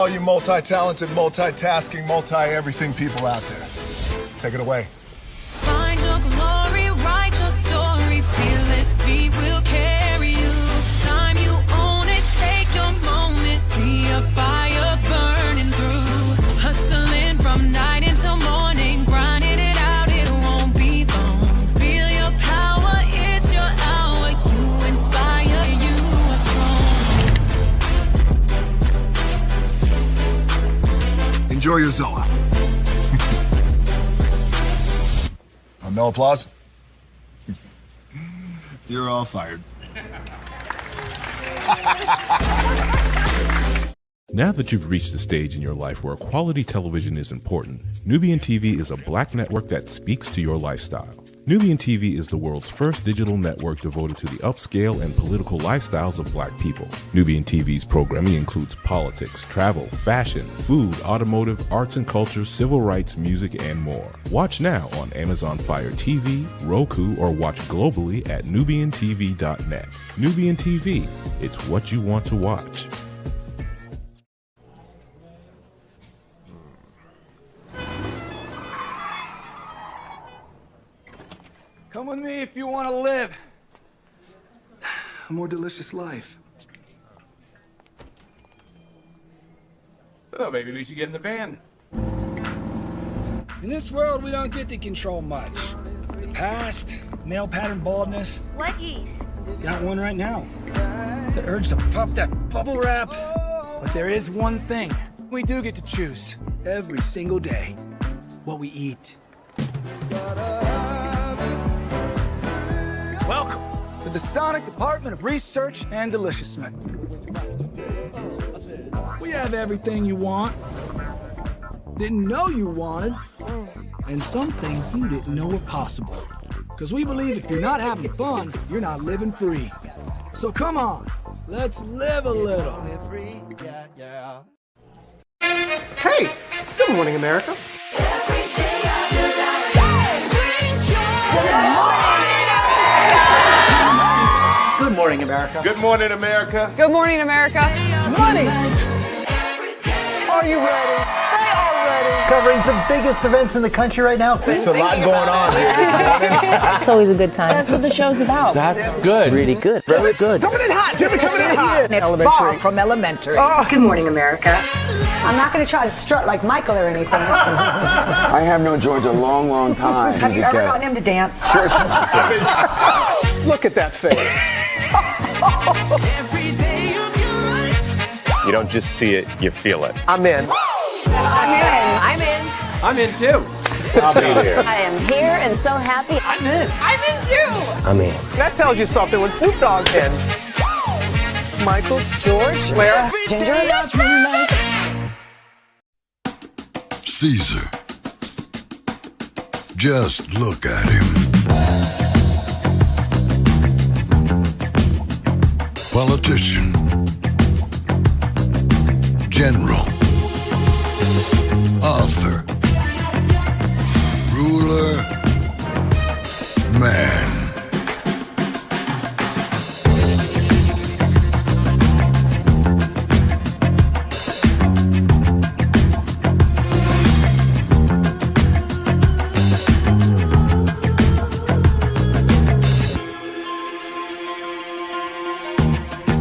All you multi-talented, multitasking, multi-everything people out there. Take it away. Find your glory, write your story, fearless feet will carry you. Time you own it, take your moment, be a fire burning through. Hustling from night until morning, grinding it out, it won't be long. Feel your power, it's your hour, you inspire, you are strong. Enjoy your Zola. No applause? You're all fired. Now that you've reached the stage in your life where quality television is important, Nubian TV is a black network that speaks to your lifestyle. Nubian TV is the world's first digital network devoted to the upscale and political lifestyles of black people. Nubian TV's programming includes politics, travel, fashion, food, automotive, arts and culture, civil rights, music, and more. Watch now on Amazon Fire TV, Roku, or watch globally at nubiantv.net. Nubian TV, it's what you want to watch. Come with me if you want to live a more delicious life. Oh, maybe we should get in the van. In this world, we don't get to control much. The past, male pattern baldness. What geese? Got one right now. The urge to puff that bubble wrap. But there is one thing we do get to choose every single day: what we eat. Welcome to the Sonic Department of Research and Deliciousment. We have everything you want, didn't know you wanted, and some things you didn't know were possible. Because we believe if you're not having fun, you're not living free. So come on, let's live a little. Hey, good morning, America. Good morning, America. Good morning, America. Good morning, America. Money! Are you ready? They are ready. Covering the biggest events in the country right now. There's a lot going on here this morning. It's always a good time. That's what the show's about. That's good. Really good. Very good. Coming in hot, Jimmy, coming in hot. It's far from elementary. Oh, good morning, America. I'm not going to try to strut like Michael or anything. I have known George a long, long time. Have you ever gotten him to dance? Look at that face. You don't just see it, you feel it. I'm in. I'm in. I'm in. I'm in too. I'll be there. I am here and so happy. I'm in. I'm in too. I'm in. That tells you something when Snoop Dogg's in. Michael, George, where? Ginger. Caesar. Just look at him. Politician. General. Author. Ruler. Man.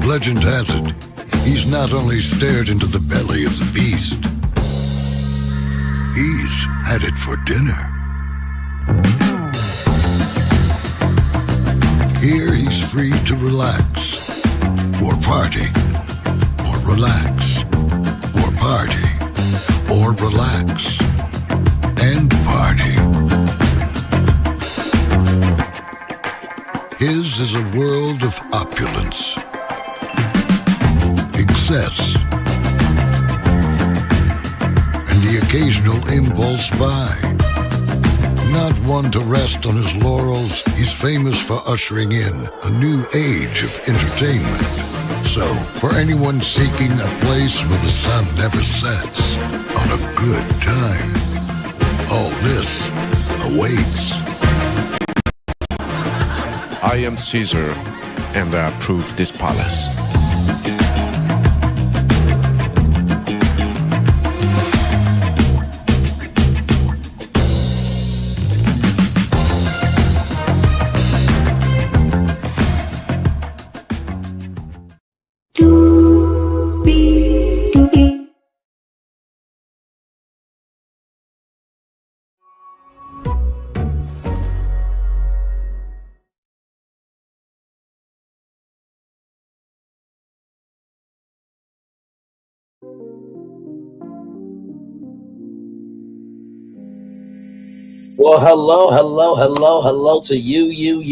Legend has it, he's not only stared into the belly of the beast, he's had it for dinner. Here he's free to relax, or party, or relax, or party, or relax, and party. His is a world of opulence, excess, and the occasional impulse buy. Not one to rest on his laurels, he's famous for ushering in a new age of entertainment. So, for anyone seeking a place where the sun never sets on a good time, all this awaits. I am Caesar, and I approve this palace. Well, hello to you, and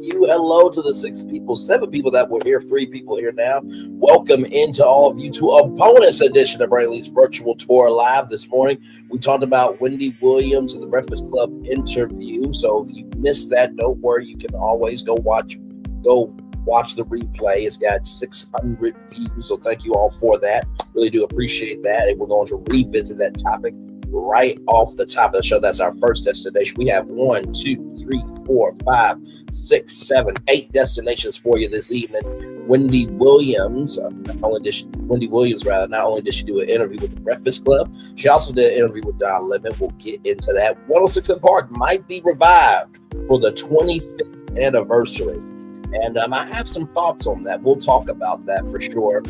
you. Hello to the 7 people that were here, 3 people here now. Welcome into all of you to a bonus edition of Brainley's Virtual Tour Live this morning. We talked about Wendy Williams and the Breakfast Club interview. So if you missed that, don't worry. You can always go watch the replay. It's got 600 views, so thank you all for that. Really do appreciate that, and we're going to revisit that topic right off the top of the show. That's our first destination. We have 1, 2, 3, 4, 5, 6, 7, 8 destinations for you this evening. Wendy Williams, not only did she do an interview with the Breakfast Club, she also did an interview with Don Lemon. We'll get into that. 106 in Park might be revived for the 25th anniversary. And I have some thoughts on that. We'll talk about that for sure.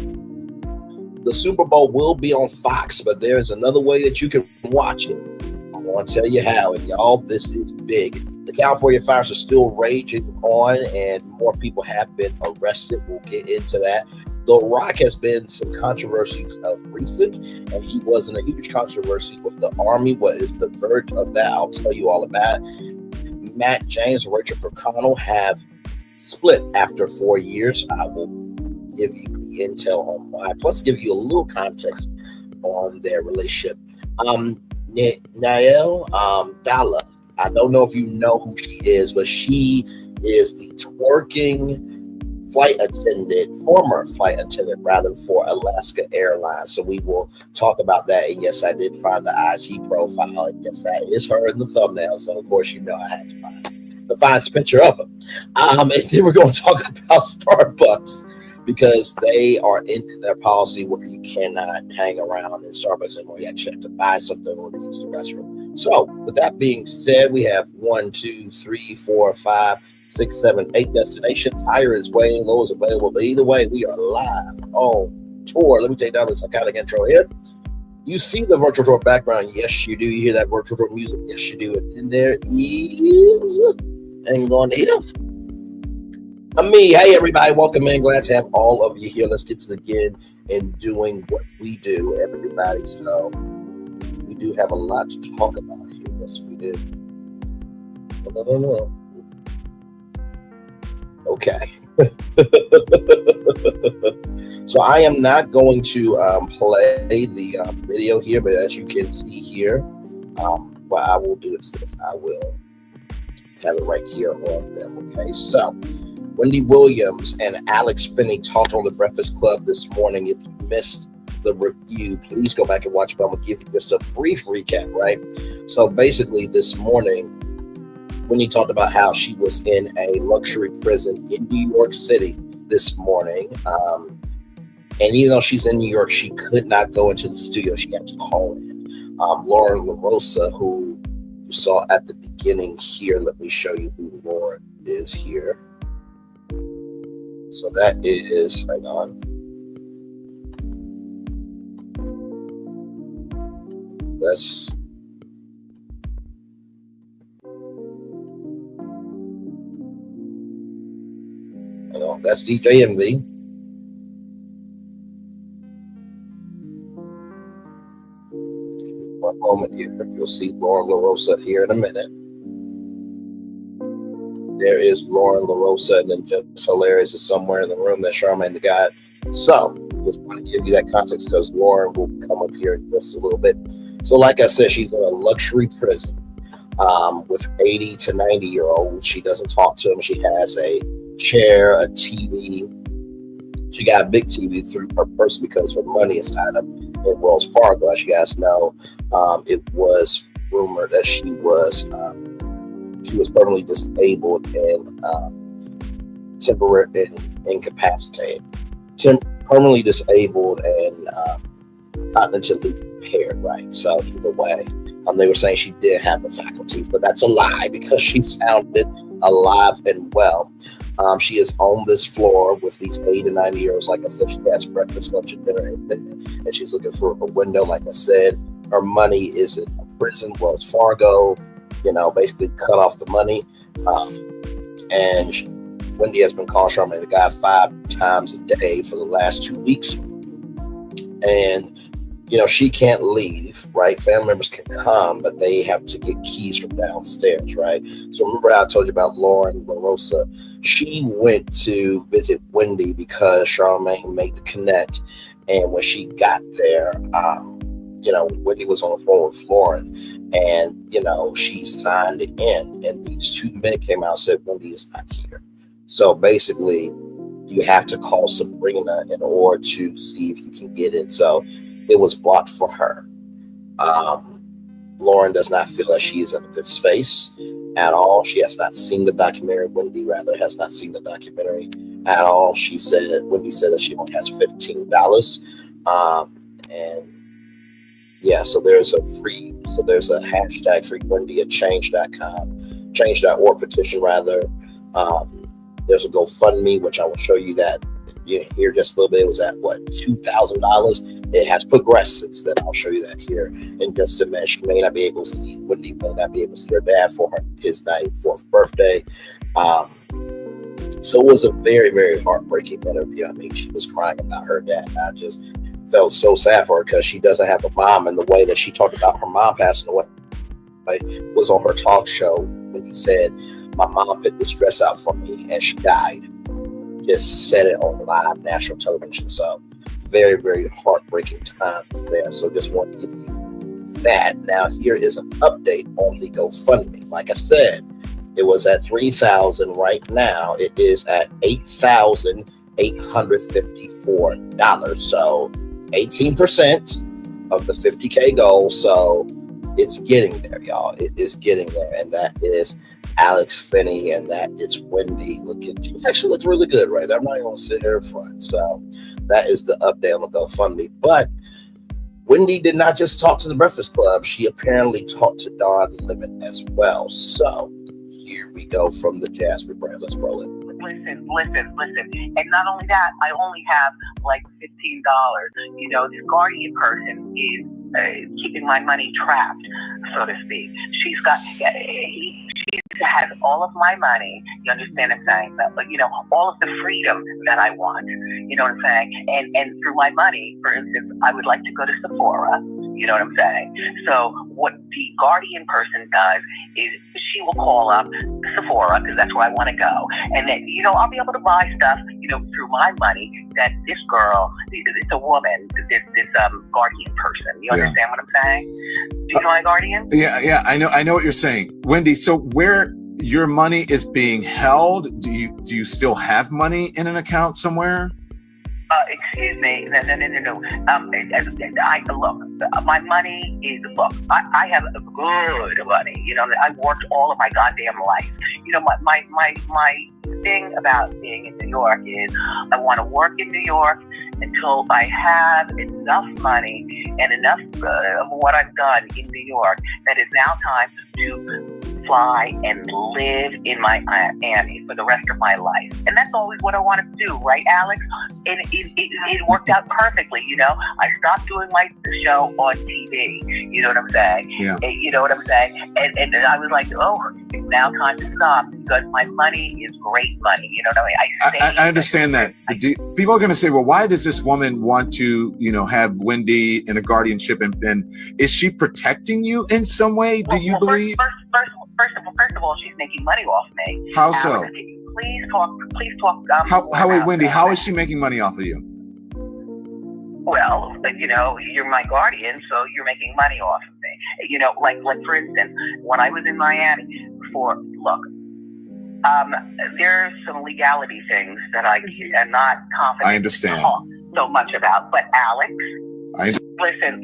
The Super Bowl will be on Fox, but there's another way that you can watch it. I want to tell you how. And y'all, this is big. The California fires are still raging on, and more people have been arrested. We'll get into that. The Rock has been some controversies of recent, and he was in a huge controversy with the Army. What is the verge of that? I'll tell you all about it. Matt James and Rachel have split after 4 years. I will give you the intel on why, plus give you a little context on their relationship. Nelle Diala, I don't know if you know who she is, but she is the twerking former flight attendant for Alaska Airlines. So we will talk about that. And yes, I did find the IG profile, and yes, that is her in the thumbnail. So of course, I had to find the finest picture of her. And then we're going to talk about Starbucks, because they are in their policy where you cannot hang around in Starbucks anymore. You actually have to buy something or use the restroom. So with that being said, we have 1, 2, 3, 4, 5, 6, 7, 8 destinations. Higher is way, low is available. But either way, we are live on tour. Let me take down this iconic intro here. You see the virtual tour background. Yes, you do. You hear that virtual tour music. Yes, you do. And there is Angonita. Me. Hey, everybody. Welcome in. Glad to have all of you here. Let's get to the begin in doing what we do, everybody. So we do have a lot to talk about here. Yes, we do. No. Okay. So I am not going to play the video here, but as you can see here, what I will do is this. I will have it right here on them. Okay, so Wendy Williams and Alex Finney talked on the Breakfast Club this morning. If you missed the review, please go back and watch it. But I'm going to give you just a brief recap, right? So basically this morning, Wendy talked about how she was in a luxury prison in New York City this morning. And even though she's in New York, she could not go into the studio. She had to call in. Lauren LaRosa, who you saw at the beginning here. Let me show you who Lauren is here. So that is, hang on. That's DJ MV. One moment here. You'll see Lauren LaRosa here in a minute. There is Lauren LaRosa, and then just hilarious is somewhere in the room that Charmaine the God. So, just want to give you that context because Lauren will come up here in just a little bit. So, like I said, she's in a luxury prison with 80 to 90-year-olds. She doesn't talk to them. She has a chair, a TV. She got a big TV through her purse because her money is tied up in Wells Fargo. As you guys know, it was rumored that she was permanently disabled and temporarily incapacitated, permanently disabled and cognitively impaired. Right. So either way, they were saying she did have the faculties, but that's a lie because she sounded alive and well. She is on this floor with these 80 to 90-year-olds. Like I said, she has breakfast, lunch, and dinner, and she's looking for a window. Like I said, her money is in a prison, Wells Fargo, basically cut off the money. And Wendy has been calling Charmaine the guy 5 times a day for the last 2 weeks. And she can't leave, right? Family members can come, but they have to get keys from downstairs, right? So remember how I told you about Lauren LaRosa? She went to visit Wendy because Charmaine made the connect. And when she got there, Wendy was on the phone with Lauren, and, she signed it in. And these two men came out and said, Wendy is not here. So basically, you have to call Sabrina in order to see if you can get it. So it was blocked for her. Lauren does not feel that she is in a good space at all. She has not seen the documentary. Wendy, rather, has not seen the documentary at all. Wendy said that she only has $15. So there's a hashtag free Wendy at change.com, change.org petition, rather. There's a GoFundMe, which I will show you that here just a little bit. It was at $2,000. It has progressed since then. I'll show you that here in just a minute. Wendy may not be able to see her dad for his 94th birthday. So it was a very, very heartbreaking interview. I mean, she was crying about her dad. I just felt so sad for her because she doesn't have a mom, and the way that she talked about her mom passing away was on her talk show when he said, my mom picked this dress out for me and she died. Just said it on live national television. So very, very heartbreaking time there. So just want to give you that. Now here is an update on the GoFundMe. Like I said, it was at $3,000. Right now it is at $8,854. So 18% of the 50K goal. So it's getting there, y'all. It is getting there. And that is Alex Finney, and that is Wendy. She actually looks really good right there. I'm not even going to sit here in front. So that is the update on the GoFundMe. But Wendy did not just talk to the Breakfast Club. She apparently talked to Don Lemon as well. So here we go from the Jasper brand. Let's roll it. Listen. And not only that, I only have like $15. This guardian person is keeping my money trapped, so to speak. She has all of my money. You understand what I'm saying? But all of the freedom that I want. You know what I'm saying? And through my money, for instance, I would like to go to Sephora. You know what I'm saying? So what the guardian person does is she will call up Sephora, because that's where I want to go. And then, I'll be able to buy stuff, through my money that this girl, it's a woman, this guardian person. You understand what I'm saying? Do you know my guardian? Yeah, I know what you're saying. Wendy, so where your money is being held, do you still have money in an account somewhere? Excuse me. No. Look, my money is, I have good money. I've worked all of my goddamn life. My thing about being in New York is I want to work in New York until I have enough money and enough of what I've done in New York that it's now time to fly and live in Miami for the rest of my life. And that's always what I wanted to do, right, Alex? And it worked out perfectly, I stopped doing my show on TV, you know what I'm saying? Yeah. You know what I'm saying? And I was like, it's now time to stop because my money is great money, you know what I mean? I understand that. People are going to say, well, why does this woman want to, have Wendy in a guardianship? And is she protecting you in some way? Do you believe? First of all, she's making money off me. How so? Please talk. Wait, Wendy, how is she making money off of you? Well, you're my guardian, so you're making money off of me. Like for instance, when I was in Miami there's some legality things that I am not confident to talk so much about. But Alex, listen,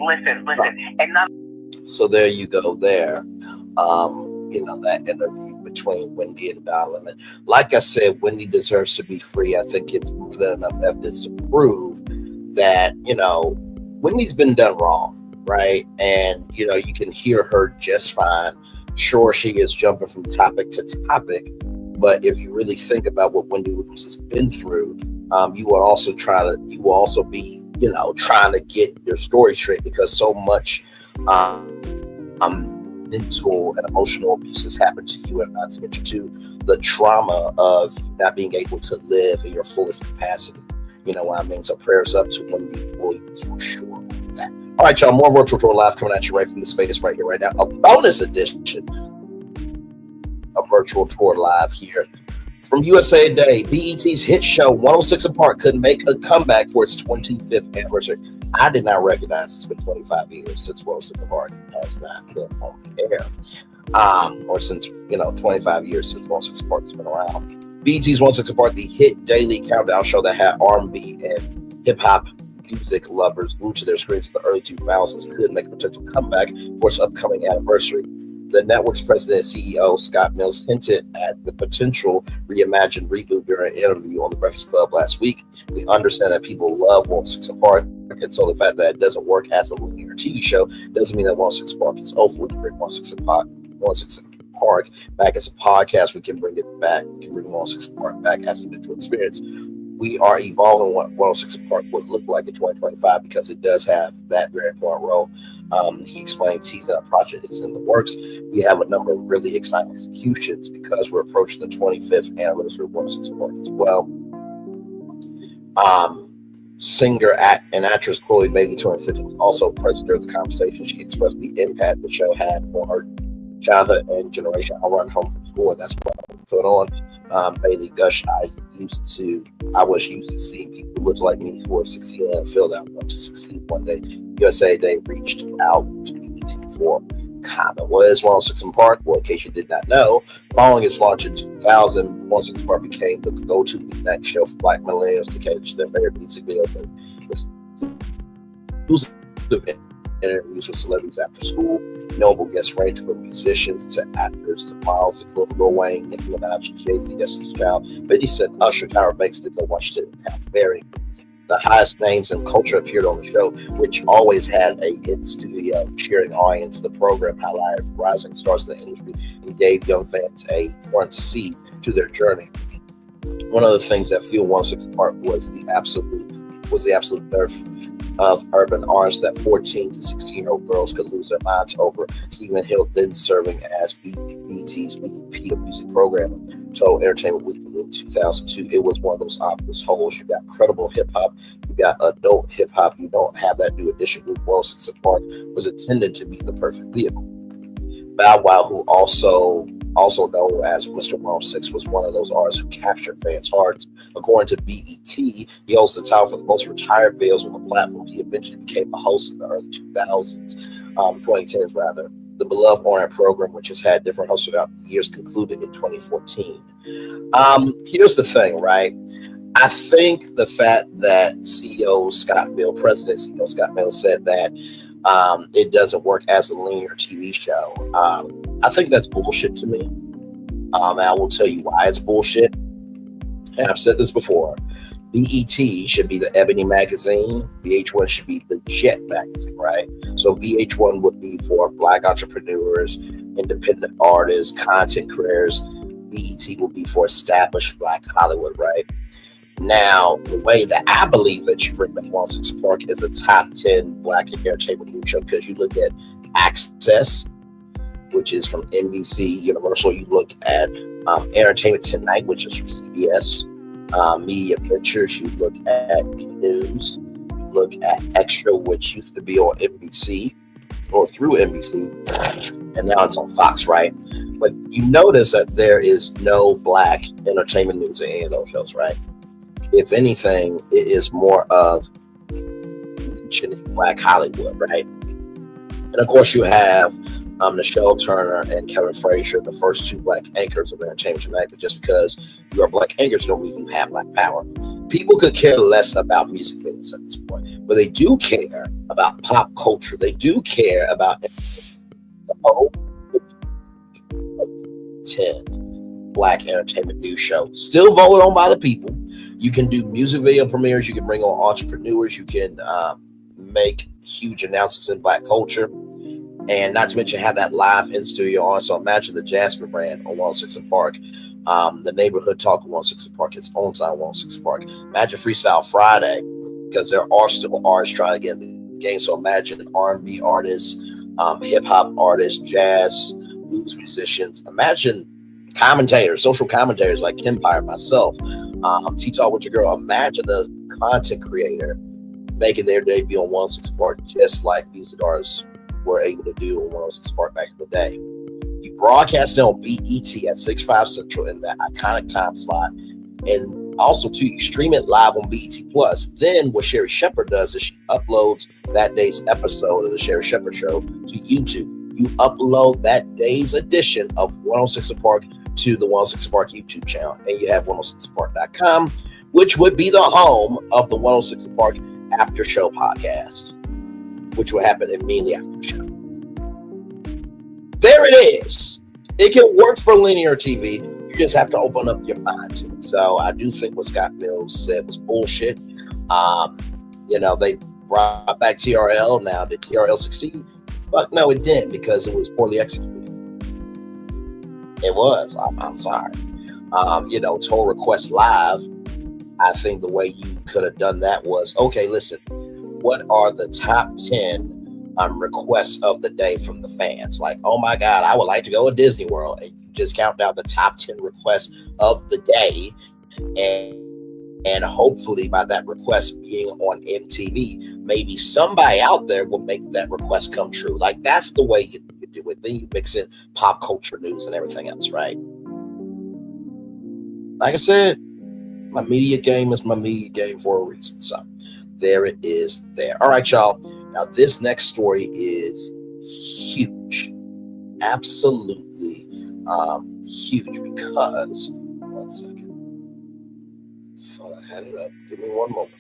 and so there you go there. That interview between Wendy and Don Lemon. Like I said, Wendy deserves to be free. I think it's more than enough evidence to prove that, Wendy's been done wrong, right? And, you can hear her just fine. Sure, she is jumping from topic to topic, but if you really think about what Wendy Williams has been through, you will also be, trying to get your story straight, because so much mental and emotional abuse has happened to you, and not to mention too the trauma of not being able to live in your fullest capacity. You know what I mean? So prayers up to Wendy Williams for sure on that. All right, y'all, more Virtual Tour Live coming at you right from the space right here, right now. A bonus edition of Virtual Tour Live here from USA Today. BET's hit show 106 and Park could make a comeback for its 25th anniversary. I did not recognize it's been 25 years since 106 and Park has not been on the air. Or since, 25 years since 106 and Park has been around. BET's 106 and Park, the hit daily countdown show that had R&B and hip-hop music lovers glued to their screens in the early 2000s, could make a potential comeback for its upcoming anniversary. The network's president and CEO, Scott Mills, hinted at the potential reimagined reboot during an interview on The Breakfast Club last week. We understand that people love 106 and Park, and so the fact that it doesn't work as a linear TV show doesn't mean that 106 and Park is over. We can bring 106 and Park back as a podcast. We can bring it back. We can bring 106 and Park back as a visual experience. We are evolving what 106 and Park would look like in 2025 because it does have that very important role. He explained teasing a project is in the works. We have a number of really exciting executions because we're approaching the 25th anniversary of 106 and Park as well. Singer and actress Chloe Bailey, 26, was also present during the conversation. She expressed the impact the show had on her childhood and generation. I run home from school, and that's what I put on. Bailey gushed, I was used to seeing people who looked like me who were succeeding and feel that I want to succeed one day. USA Today reached out to BET for comment. What is 106 and Park? Well, in case you did not know, following its launch in 2000, 106 and Park became the go-to weeknight show for Black millennials to cater to their favorite music videos and interviews with celebrities after school. Notable guests range from musicians to actors to models, including Lil Wayne, Nicki Minaj, Jay-Z, Destiny's Child, 50 Cent, Usher, Tyra Banks, Denzel Washington, and Halle Berry. The highest names in culture appeared on the show, which always had a in-studio cheering audience. The program highlighted rising stars in the industry and gave young fans a front seat to their journey. One of the things that fueled 106 and Park was the absolute birth of urban artists that 14 to 16-year-old girls could lose their minds over. Stephen Hill, then serving as BET's VP of music programming, told Entertainment Weekly in 2002, it was one of those obvious holes. You got credible hip-hop, you got adult hip-hop, you don't have that new edition group. 106 and Park was intended to be the perfect vehicle. Bow Wow, who also known as Mr. 106, was one of those artists who captured fans' hearts. According to BET, he holds the title for the most retired males on the platform. He eventually became a host in the early 2010s rather. The beloved on-air program, which has had different hosts throughout the years, concluded in 2014. Here's the thing, right? I think the fact that President CEO Scott Mills said that it doesn't work as a linear TV show. I think that's bullshit to me. And I will tell you why it's bullshit. And I've said this before. BET should be the Ebony magazine. VH1 should be the Jet magazine, right? So VH1 would be for Black entrepreneurs, independent artists, content creators. BET will be for established Black Hollywood, right? Now, the way that I believe that you bring back 106 and Park is a top 10 Black entertainment news show, because you look at Access, which is from NBC Universal. You look at Entertainment Tonight, which is from CBS. Media Ventures. You look at E! News. You look at Extra, which used to be on NBC or through NBC, and now it's on Fox, right? But you notice that there is no Black entertainment news in any of those shows, right? If anything, it is more of mentioning Black Hollywood, right? And of course, you have Nichelle Turner and Kevin Frazier, the first two Black anchors of Entertainment Tonight. But just because you are Black anchors don't mean you have Black power. People could care less about music videos at this point, but they do care about pop culture. They do care about the whole 10 Black entertainment news shows. Still voted on by the people. You can do music video premieres. You can bring on entrepreneurs. You can make huge announcements in Black culture. And not to mention have that live in studio on. So imagine the Jasmine brand on 106 and Park. The neighborhood talk on 106 and Park. Its own side 106 and Park. Imagine Freestyle Friday, because there are still artists trying to get in the game. So imagine R&B artists, hip hop artists, jazz, blues musicians. Imagine commentators, social commentators like Empire, myself, T-Talk with your girl. Imagine a content creator making their debut on 106 Park, just like music artists were able to do on 106 Park back in the day. You broadcast it on BET at 6/5 Central in that iconic time slot, and also too, you stream it live on BET Plus. Then what Sherri Shepherd does is she uploads that day's episode of the Sherri Shepherd Show to YouTube. You upload that day's edition of 106 Park to the 106 Park YouTube channel, and you have 106park.com, which would be the home of the 106 Park After Show podcast, which will happen immediately after the show. There it is. It can work for linear TV. You just have to open up your mind to it. So I do think what Scott Mills said was bullshit. They brought back TRL. Now, did TRL succeed? Fuck no, it didn't, because it was poorly executed. It was. I'm sorry. Total Request Live, I think the way you could have done that was, okay, listen, what are the top 10 requests of the day from the fans? Like, oh my God, I would like to go to Disney World. And you just count down the top 10 requests of the day. And hopefully by that request being on MTV, maybe somebody out there will make that request come true. Like, that's the way you do it. Then you mix in pop culture news and everything else, right? Like I said, my media game is my media game for a reason. So there it is there. All right, y'all. Now, this next story is huge. Absolutely huge, because, one second. Thought I had it up. Give me one moment.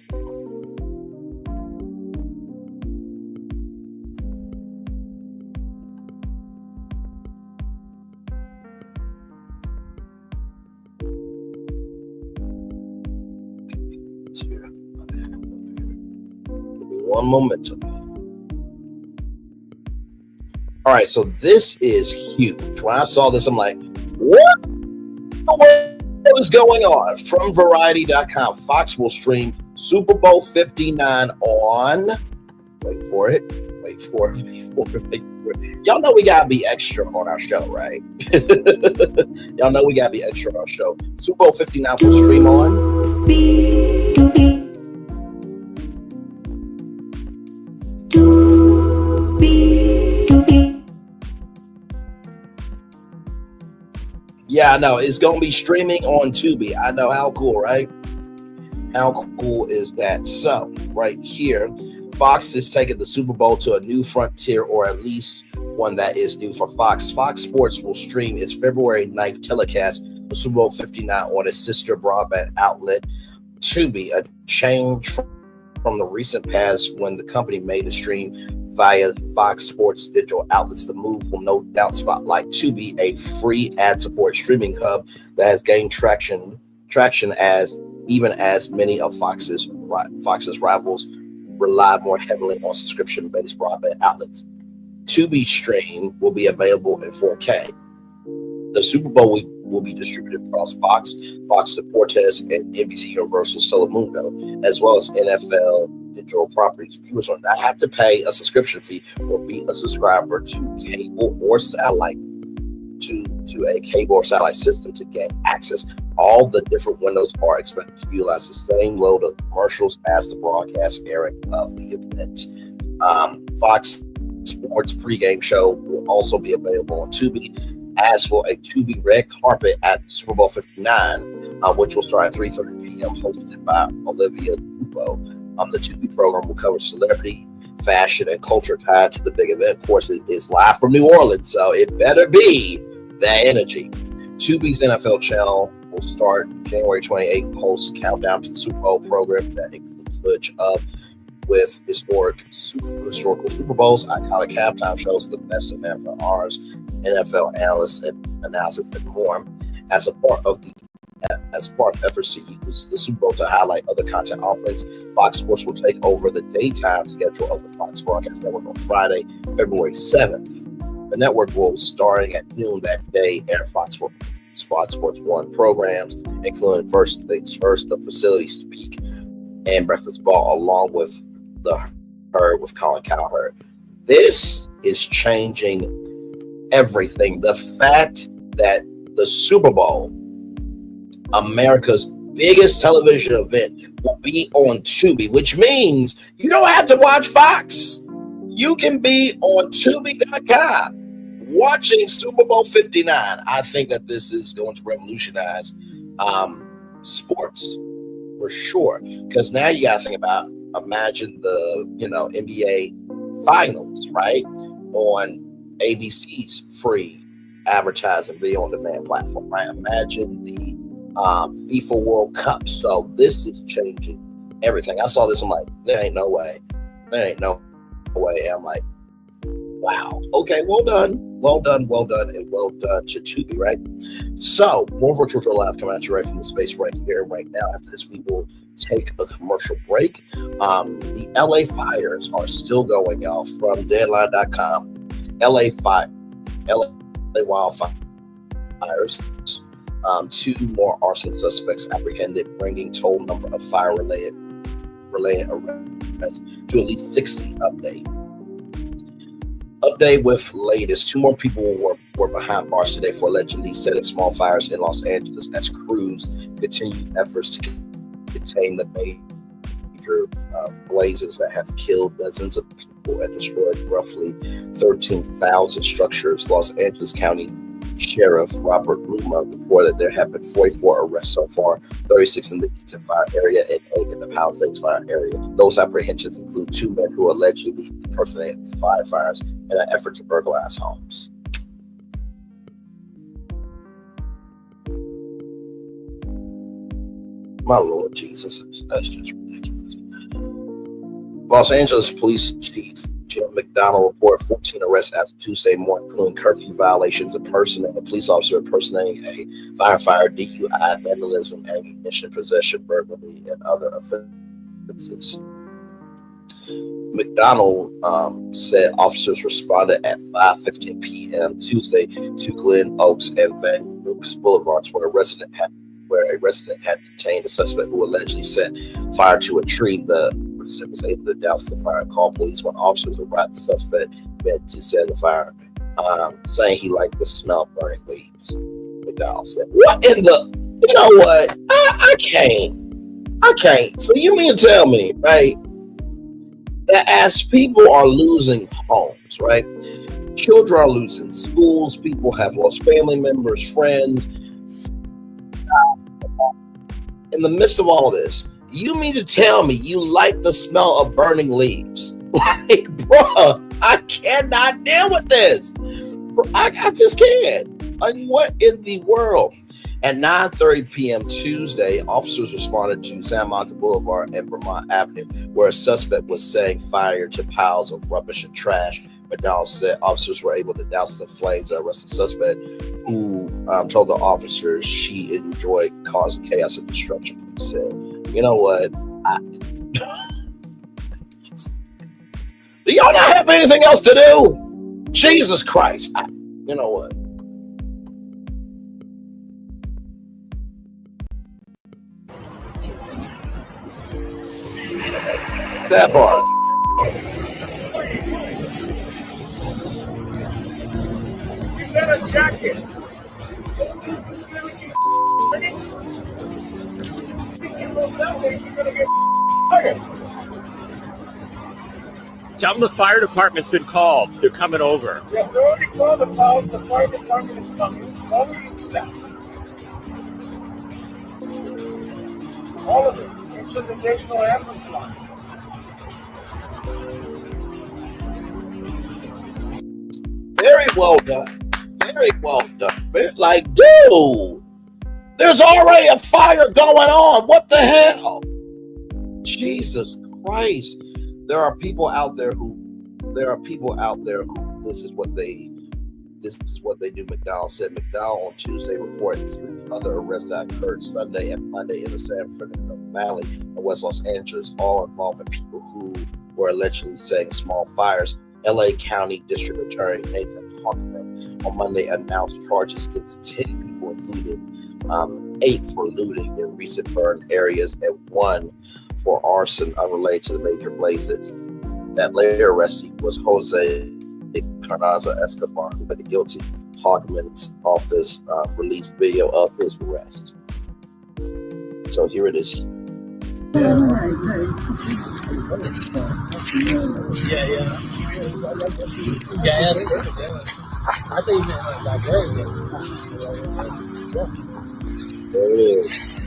One momentum. All right, so this is huge. When I saw this, I'm like, what is going on? From Variety.com, Fox will stream Super Bowl 59 on, wait for it. Y'all know we gotta be extra on our show, right? Y'all know we gotta be extra on our show. Super Bowl 59 will stream on Yeah, I know. It's going to be streaming on Tubi. I know. How cool, right? How cool is that? So, right here, Fox is taking the Super Bowl to a new frontier, or at least one that is new for Fox. Fox Sports will stream its February 9th telecast of Super Bowl 59 on its sister broadband outlet, Tubi, a change from the recent past when the company made the stream via Fox Sports digital outlets. The move will no doubt spotlight Tubi, a free ad-support streaming hub that has gained traction as many of Fox's rivals rely more heavily on subscription-based broadband outlets. Tubi stream will be available in 4K. The Super Bowl will be distributed across Fox Deportes, and NBC Universal's Telemundo, as well as NFL digital properties. Viewers will not have to pay a subscription fee or be a subscriber to cable or satellite to a cable or satellite system to gain access. All the different windows are expected to utilize the same load of commercials as the broadcast era of the event. Fox Sports pregame show will also be available on Tubi, as will a Tubi red carpet at Super Bowl 59, which will start at 3:30 p.m., hosted by Olivia Lupo. The Tubi program will cover celebrity, fashion, and culture tied to the big event. Of course, it is live from New Orleans, so it better be that energy. Tubi's NFL channel will start January 28th, host countdown to the Super Bowl program that includes footage with historical Super Bowls, iconic halftime shows, the best of NFL's, NFL analysts and announcers, and more. As part of efforts to use the Super Bowl to highlight other content offerings, Fox Sports will take over the daytime schedule of the Fox Broadcast Network on Friday, February 7th. The network will, starting at noon that day, air Fox Sports 1 programs, including First Things First, The Facility Speak, and Breakfast Ball, along with The Herd with Colin Cowherd. This is changing everything. The fact that the Super Bowl, America's biggest television event will be on Tubi, which means you don't have to watch Fox. You can be on Tubi.com watching Super Bowl 59. I think that this is going to revolutionize sports for sure. Because now you got to think about, imagine the NBA finals, right? On ABC's free advertising video on demand platform, right? Imagine the FIFA World Cup. So this is changing everything. I saw this, I'm like, there ain't no way. And I'm like, wow. Okay, well done, and well done to Tubi, right? So, more Virtual Tour Live coming at you right from the space right here, right now. After this, we will take a commercial break. The LA fires are still going, y'all, from Deadline.com. LA wildfires. 2 more arson suspects apprehended, bringing total number of fire-related arrests to at least 60. Update with latest. 2 more people were behind bars today for allegedly setting small fires in Los Angeles as crews continue efforts to contain the major blazes that have killed dozens of people and destroyed roughly 13,000 structures. Los Angeles County Sheriff Robert Luma reported there have been 44 arrests so far, 36 in the Eaton fire area and 8 in the Palisades fire area. Those apprehensions include 2 men who allegedly impersonated firefighters in an effort to burglarize homes. My Lord Jesus, that's just ridiculous. Los Angeles Police Chief Jim McDonald reported 14 arrests as of Tuesday morning, including curfew violations, a police officer impersonating a firefighter, DUI, vandalism, ammunition possession, burglary, and other offenses. McDonald said officers responded at 5:15 p.m. Tuesday to Glen Oaks and Van Nukes Boulevards, where a resident had detained a suspect who allegedly set fire to a tree. The resident was able to douse the fire and call police. When officers arrived, the suspect meant to set the fire, saying he liked the smell of burning leaves. McDonald said, "What in the? You know what? I can't. So you mean to tell me, right, that as people are losing homes, right? Children are losing schools. People have lost family members, friends. In the midst of all this, you mean to tell me you like the smell of burning leaves? Like, bruh, I cannot deal with this. I just can't. Like, what in the world?" At 9:30 p.m. Tuesday, officers responded to San Marcos Boulevard and Vermont Avenue, where a suspect was setting fire to piles of rubbish and trash. McDonald said officers were able to douse the flames and arrest the suspect, who told the officers she enjoyed causing chaos and destruction. He said, "You know what? Do y'all not have anything else to do? Jesus Christ. You know what? That part. You got a jacket. Tell them the fire department's been called. They're coming over. Yeah, they already called the fire department is coming. Already do that. All of it. Make sure that there's no ambulance line. Very well done. Very well done. Like, dude, there's already a fire going on. What the hell? Jesus Christ. There are people out there who this is what they do. McDonald said. McDonald on Tuesday reported 3 other arrests that occurred Sunday and Monday in the San Fernando Valley and West Los Angeles, all involving people who were allegedly setting small fires. LA County District Attorney Nathan Hochman on Monday announced charges against 10 people, including 8 for looting in recent burn areas and 1 for arson unrelated to the major blazes. That later arrestee was Jose Carnaza Escobar, who pleaded guilty. Hochman's office released video of his arrest. So here it is. There it is.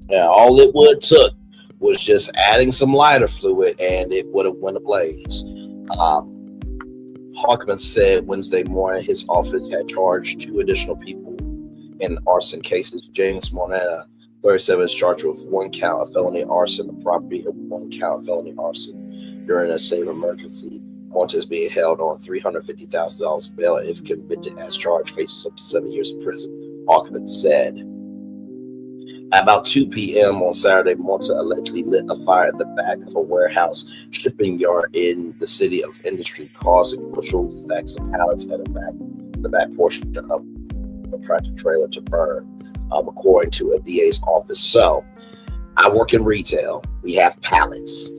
Yeah, all it would took was just adding some lighter fluid and it would have went ablaze. Hawkman said Wednesday morning his office had charged 2 additional people in arson cases. James Moneta, 37, is charged with 1 count of felony arson of property and 1 count of felony arson during a state of emergency. Monta is being held on $350,000 bail. If convicted as charged, faces up to 7 years in prison, Hawkman said. At about 2 p.m. on Saturday, Monta allegedly lit a fire in the back of a warehouse shipping yard in the city of Industry, causing bushel stacks of pallets at the back portion of a tractor trailer to burn, according to a DA's office. So, I work in retail. We have pallets.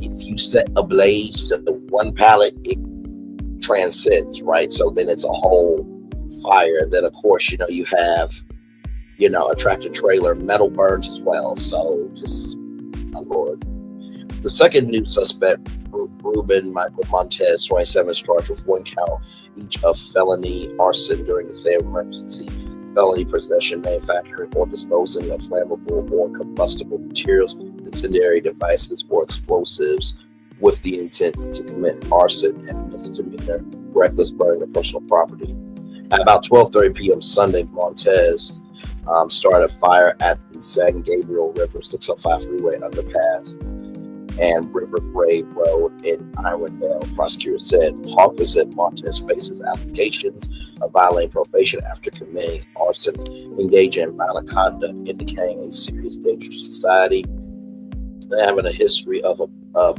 If you set a blaze to the one pallet, it transcends, right? So then it's a whole fire. Then, of course, you have a tractor trailer, metal burns as well. So just, my Lord. The second new suspect, Ruben Michael Montez, 27, is charged with 1 count each of felony arson during the state of emergency, felony possession, manufacturing, or disposing of flammable or combustible materials, incendiary devices, or explosives with the intent to commit arson, and misdemeanor reckless burning of personal property. At about 12:30 p.m. Sunday, Montez started a fire at the San Gabriel River 605 freeway underpass and River Brave Road in Irondale. Prosecutors said Hawkins said Montez faces allegations of violating probation after committing arson, engaging in violent conduct, indicating a serious danger to society, and having a history of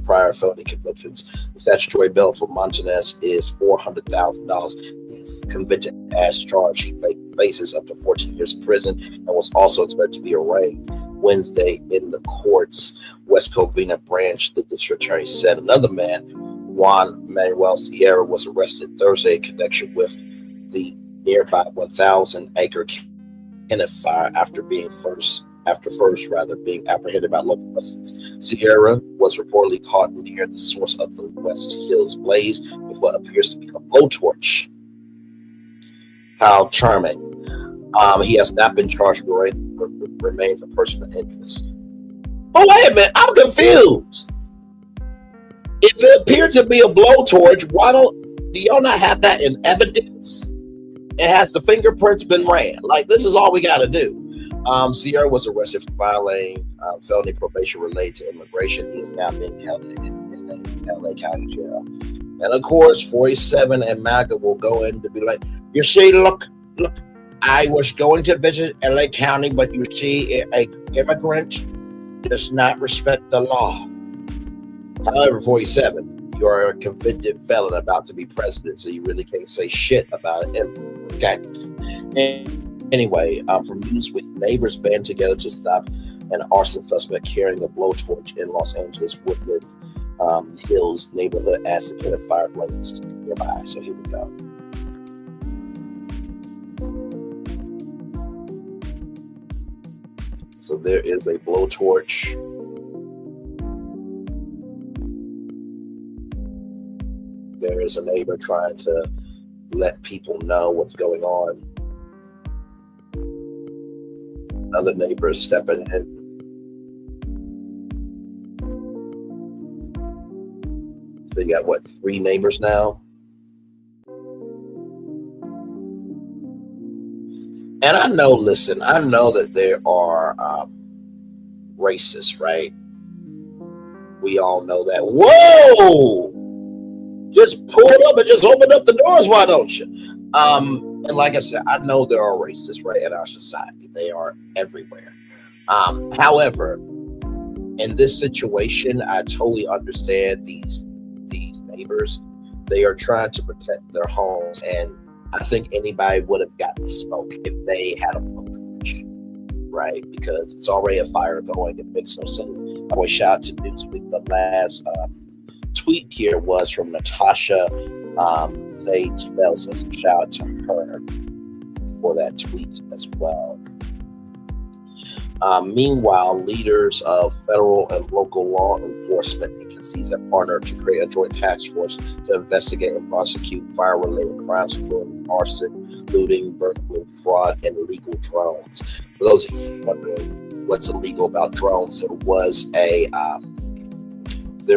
prior felony convictions. The statutory bail for Montez is $400,000. If convicted as charged, he faces up to 14 years in prison and was also expected to be arraigned Wednesday in the court's West Covina branch. The district attorney said another man, Juan Manuel Sierra, was arrested Thursday in connection with the nearby 1,000-acre Kenneth fire after first being apprehended by local residents. Sierra was reportedly caught near the source of the West Hills blaze with what appears to be a blowtorch. How charming. He has not been charged, but remains a person of interest. But wait a minute, I'm confused. If it appeared to be a blowtorch, do y'all not have that in evidence? It has the fingerprints been ran. Like, this is all we got to do. Sierra was arrested for violating felony probation related to immigration. He is now being held in the LA County Jail. And of course, 47 and MAGA will go in to be like, you see, look, I was going to visit LA County, but you see, an immigrant does not respect the law. However, 47, you are a convicted felon about to be president, so you really can't say shit about it. Okay. Anyway, from Newsweek, neighbors band together to stop an arson suspect carrying a blowtorch in Los Angeles Woodland Hills neighborhood as the Kenneth fire blazed nearby. So here we go. So there is a blowtorch. There is a neighbor trying to let people know what's going on. Another neighbor is stepping in. So you got 3 neighbors now? And I know that there are racists, right? We all know that. Whoa! Just pull it up and just open up the doors, why don't you? And like I said, I know there are racists, right, in our society. They are everywhere. However, in this situation, I totally understand these neighbors. They are trying to protect their homes, and I think anybody would have gotten the smoke if they had a blowtorch, right? Because it's already a fire going. It makes no sense. I always shout out to Newsweek. The last tweet here was from Natasha Sage Bell. So shout out to her for that tweet as well. Meanwhile, leaders of federal and local law enforcement agencies have partnered to create a joint task force to investigate and prosecute fire-related crimes, including arson, looting, burglary, fraud, and illegal drones. For those of you wondering what's illegal about drones, there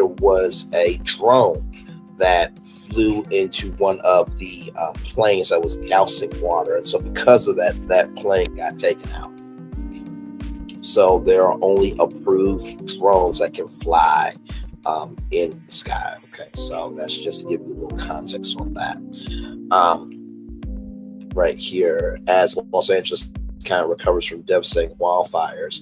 was a drone that flew into one of the planes that was dousing water, and so because of that, that plane got taken out. So there are only approved drones that can fly in the sky. Okay, so that's just to give you a little context on that. Right here, as Los Angeles kind of recovers from devastating wildfires,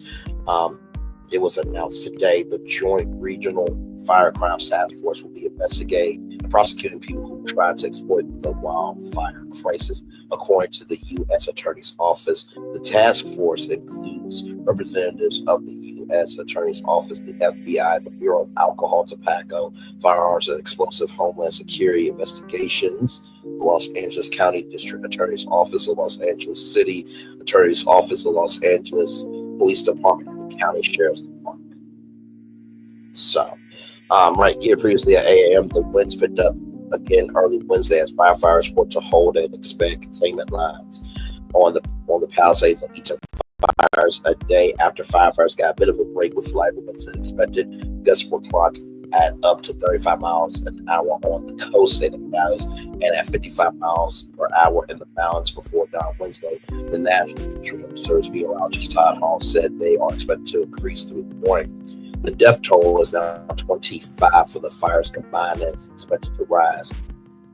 it was announced today the Joint Regional Fire Crimes Task Force will be investigating and prosecuting people who tried to exploit the wildfire crisis. According to the U.S. Attorney's Office, the task force includes representatives of the U.S. Attorney's Office, the FBI, the Bureau of Alcohol, Tobacco, Firearms and Explosive, Homeland Security Investigations, the Los Angeles County District Attorney's Office, the Los Angeles City Attorney's Office, the Los Angeles Police Department, and the County Sheriff's Department. So, right here, previously at 8 a.m., the winds picked up again early Wednesday as firefighters worked to hold and expand containment lines on the Palisades and Eaton fires a day after firefighters got a bit of a break with lighter winds than expected. Gusts were clocked at up to 35 miles an hour on the coast and in the valleys, and at 55 miles per hour in the mountains before dawn Wednesday. The National Research Meteorologist Todd Hall said they are expected to increase through the morning. The death toll is now 25 for the fires combined and is expected to rise.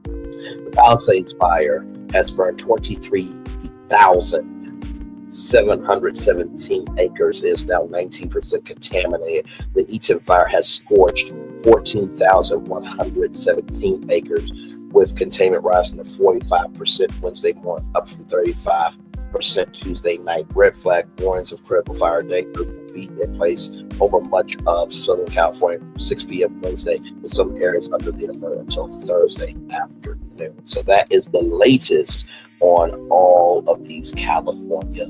The Palisades fire has burned 23,717 acres, is now 19% contaminated. The Eaton fire has scorched 14,117 acres, with containment rising to 45% Wednesday morning, up from 35% Tuesday night. Red flag warnings of critical fire danger will be in place over much of Southern California from 6 p.m. Wednesday, with some areas under the alert until Thursday afternoon. So that is the latest on all of these California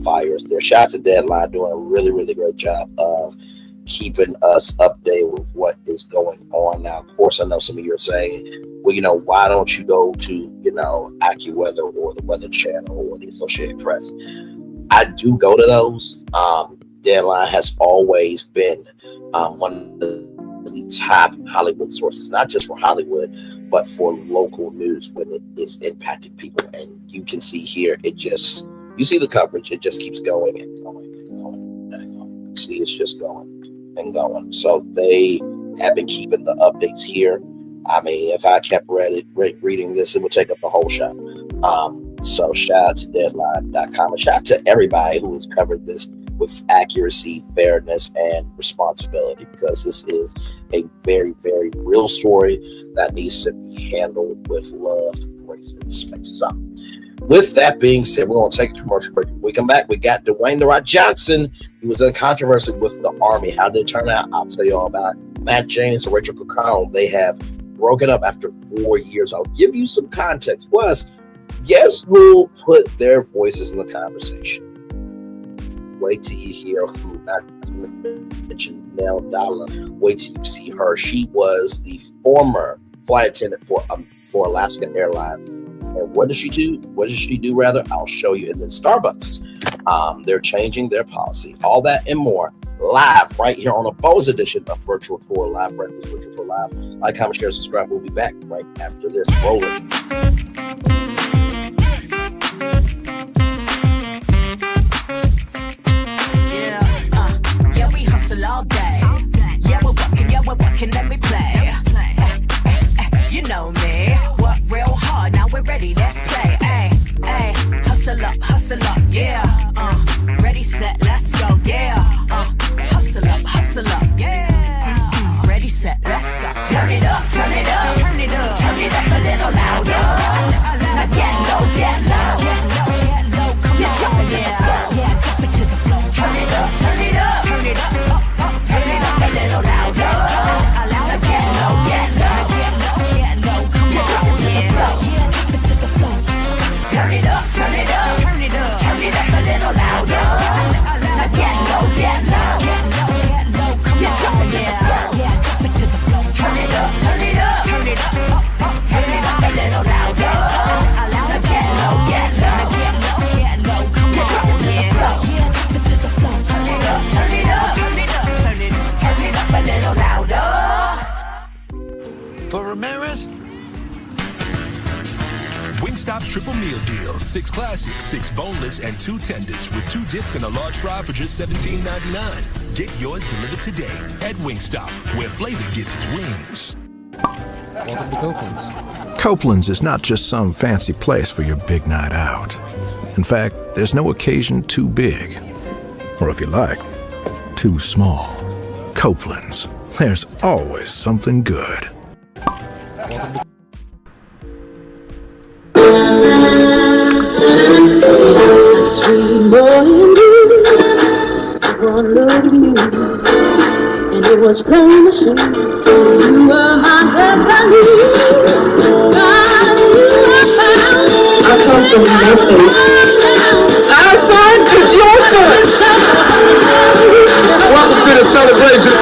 fires. Their Shout out to Deadline doing a really, really great job of keeping us updated with what is going on. Now, of course, I know some of you are saying, well, why don't you go to, AccuWeather or the Weather Channel or the Associated Press? I do go to those. Deadline has always been one of the top Hollywood sources, not just for Hollywood, but for local news when it is impacting people. And you can see here, you see the coverage, it just keeps going and going and going and going. See, it's just going and going. So they have been keeping the updates here. I mean, if I kept reading this, it would take up the whole show. So shout out to Deadline.com and shout out to everybody who has covered this with accuracy, fairness, and responsibility, because this is a very, very real story that needs to be handled with love, grace, and space. So with that being said, we're going to take a commercial break. When we come back, we got Dwayne "The Rock" Johnson. He was in controversy with the Army. How did it turn out? I'll tell you all about it. Matt James and Rachel O'Connell, they have broken up after 4 years. I'll give you some context. Plus, guess who put their voices in the conversation? Wait till you hear who, not to mention Nelle Diala. Wait till you see her. She was the former flight attendant for Alaska Airlines. And what does she do? I'll show you. And then Starbucks, they're changing their policy. All that and more live right here on a bonus edition of Virtual Tour Live. Breakfast Virtual Tour Live. Like, comment, share, subscribe. We'll be back right after this. Rolling. All day. Yeah, we're working, let me play. You know me, work real hard, now we're ready, let's play. Hustle up, yeah. Ready, set, let's go, yeah. Hustle up, yeah. Ready, set, let's go. Turn it up, turn it up, turn it up, turn it up a little louder. Now get low, come on, drop it to the floor, yeah, drop it to the floor. Turn it up, turn it up, turn it up, turn it up a For Ramirez? Wingstop's triple meal deal. 6 classics, 6 boneless, and 2 tenders with 2 dips and a large fry for just $17.99. Get yours delivered today at Wingstop, where flavor gets its wings. Welcome to Copeland's. Copeland's is not just some fancy place for your big night out. In fact, there's no occasion too big. Or if you like, too small. Copeland's. There's always something good. Sweet morning dew, one look at you, and it was plain to see you were my destiny. God, you are found. I come from nothing. Our God is your son. Welcome to the celebration.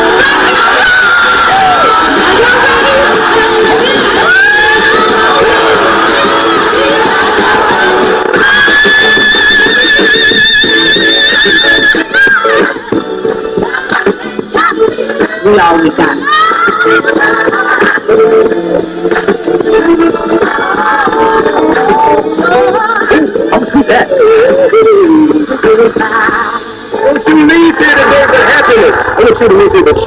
We all we got. I'll do that. Don't you leave here today with happiness. I want you to leave here with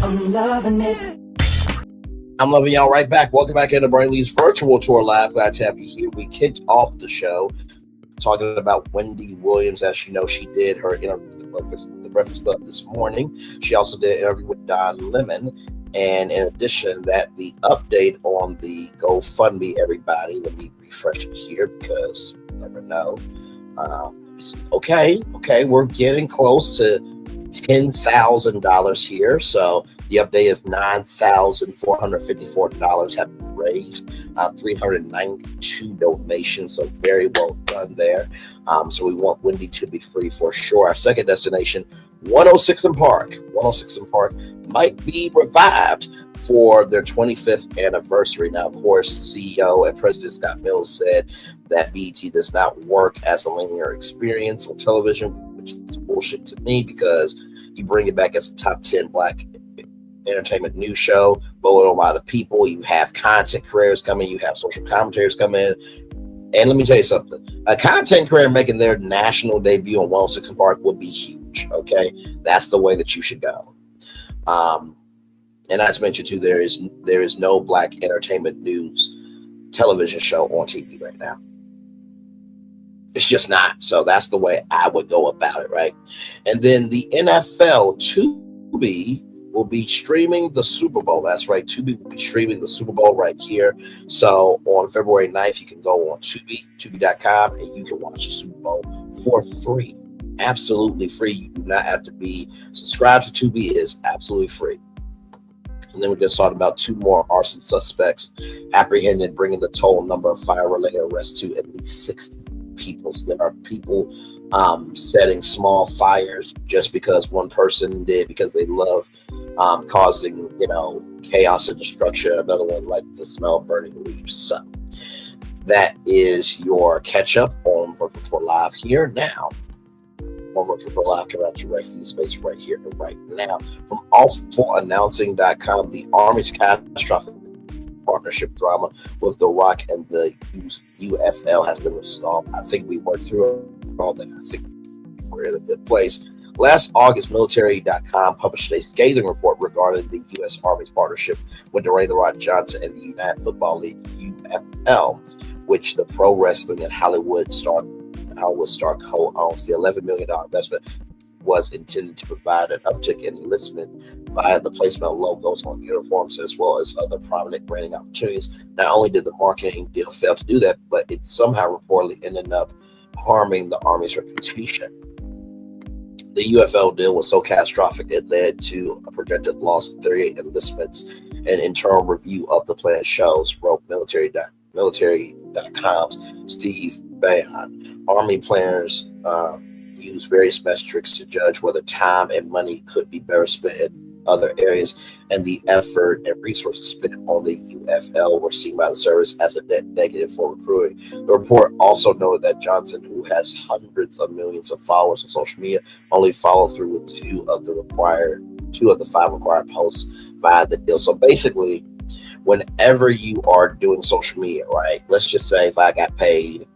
I'm loving it. I'm loving y'all right back. Welcome back into Brightly's virtual tour live. Glad to have you here. We kicked off the show talking about Wendy Williams. As you know, she did her interview with the Breakfast Club this morning. She also did an interview with Don Lemon. And in addition, that the update on the GoFundMe, everybody, let me refresh it here because you never know. Okay, we're getting close to $10,000 here. So the update is $9,454 have been raised, 392 donations. So very well done there. So we want Wendy to be free for sure. Our second destination, 106 and Park. 106 and Park might be revived for their 25th anniversary. Now, of course, CEO and President Scott Mills said that BET does not work as a linear experience on television, which is bullshit to me because you bring it back as a top 10 black entertainment news show, voted on by the people. You have content creators coming, you have social commentators coming in. And let me tell you something, a content creator making their national debut on 106 and Park would be huge. Okay, that's the way that you should go. And not to mention too, there is no black entertainment news television show on TV right now. It's just not. So that's the way I would go about it, right? And then the NFL, Tubi will be streaming the Super Bowl. That's right. Tubi will be streaming the Super Bowl right here. So on February 9th, you can go on Tubi.com, and you can watch the Super Bowl for free. Absolutely free. You do not have to be subscribed to Tubi. It is absolutely free. And then we just talked about 2 more arson suspects apprehended, bringing the total number of fire-related arrests to at least 60 people. So there are people setting small fires just because one person did, because they love causing, chaos and destruction. Another one like the smell of burning leaves. So that is your catch-up on Virtual Tour Live here now. Virtual Tour Live coming out direct from the space right here and right now. From awfulannouncing.com, the Army's catastrophic partnership drama with The Rock and the UFL has been resolved. I think we worked through all that. I think we're in a good place. Last August, military.com published a scathing report regarding the U.S. Army's partnership with Dwayne "The Rock" Johnson and the United Football League, UFL, which the pro wrestling and Hollywood star co-owns. The $11 million investment was intended to provide an uptick in enlistment via the placement of logos on uniforms as well as other prominent branding opportunities. Not only did the marketing deal fail to do that, but it somehow reportedly ended up harming the Army's reputation. The UFL deal was so catastrophic it led to a projected loss of 38 enlistments. An internal review of the plan shows, wrote military.com's Steve Bannon. Army planners use various metrics to judge whether time and money could be better spent other areas, and the effort and resources spent on the UFL were seen by the service as a net negative for recruiting. The report also noted that Johnson, who has hundreds of millions of followers on social media, only followed through with two of the 5 required posts via the deal. So basically, whenever you are doing social media, right? Let's just say if I got paid.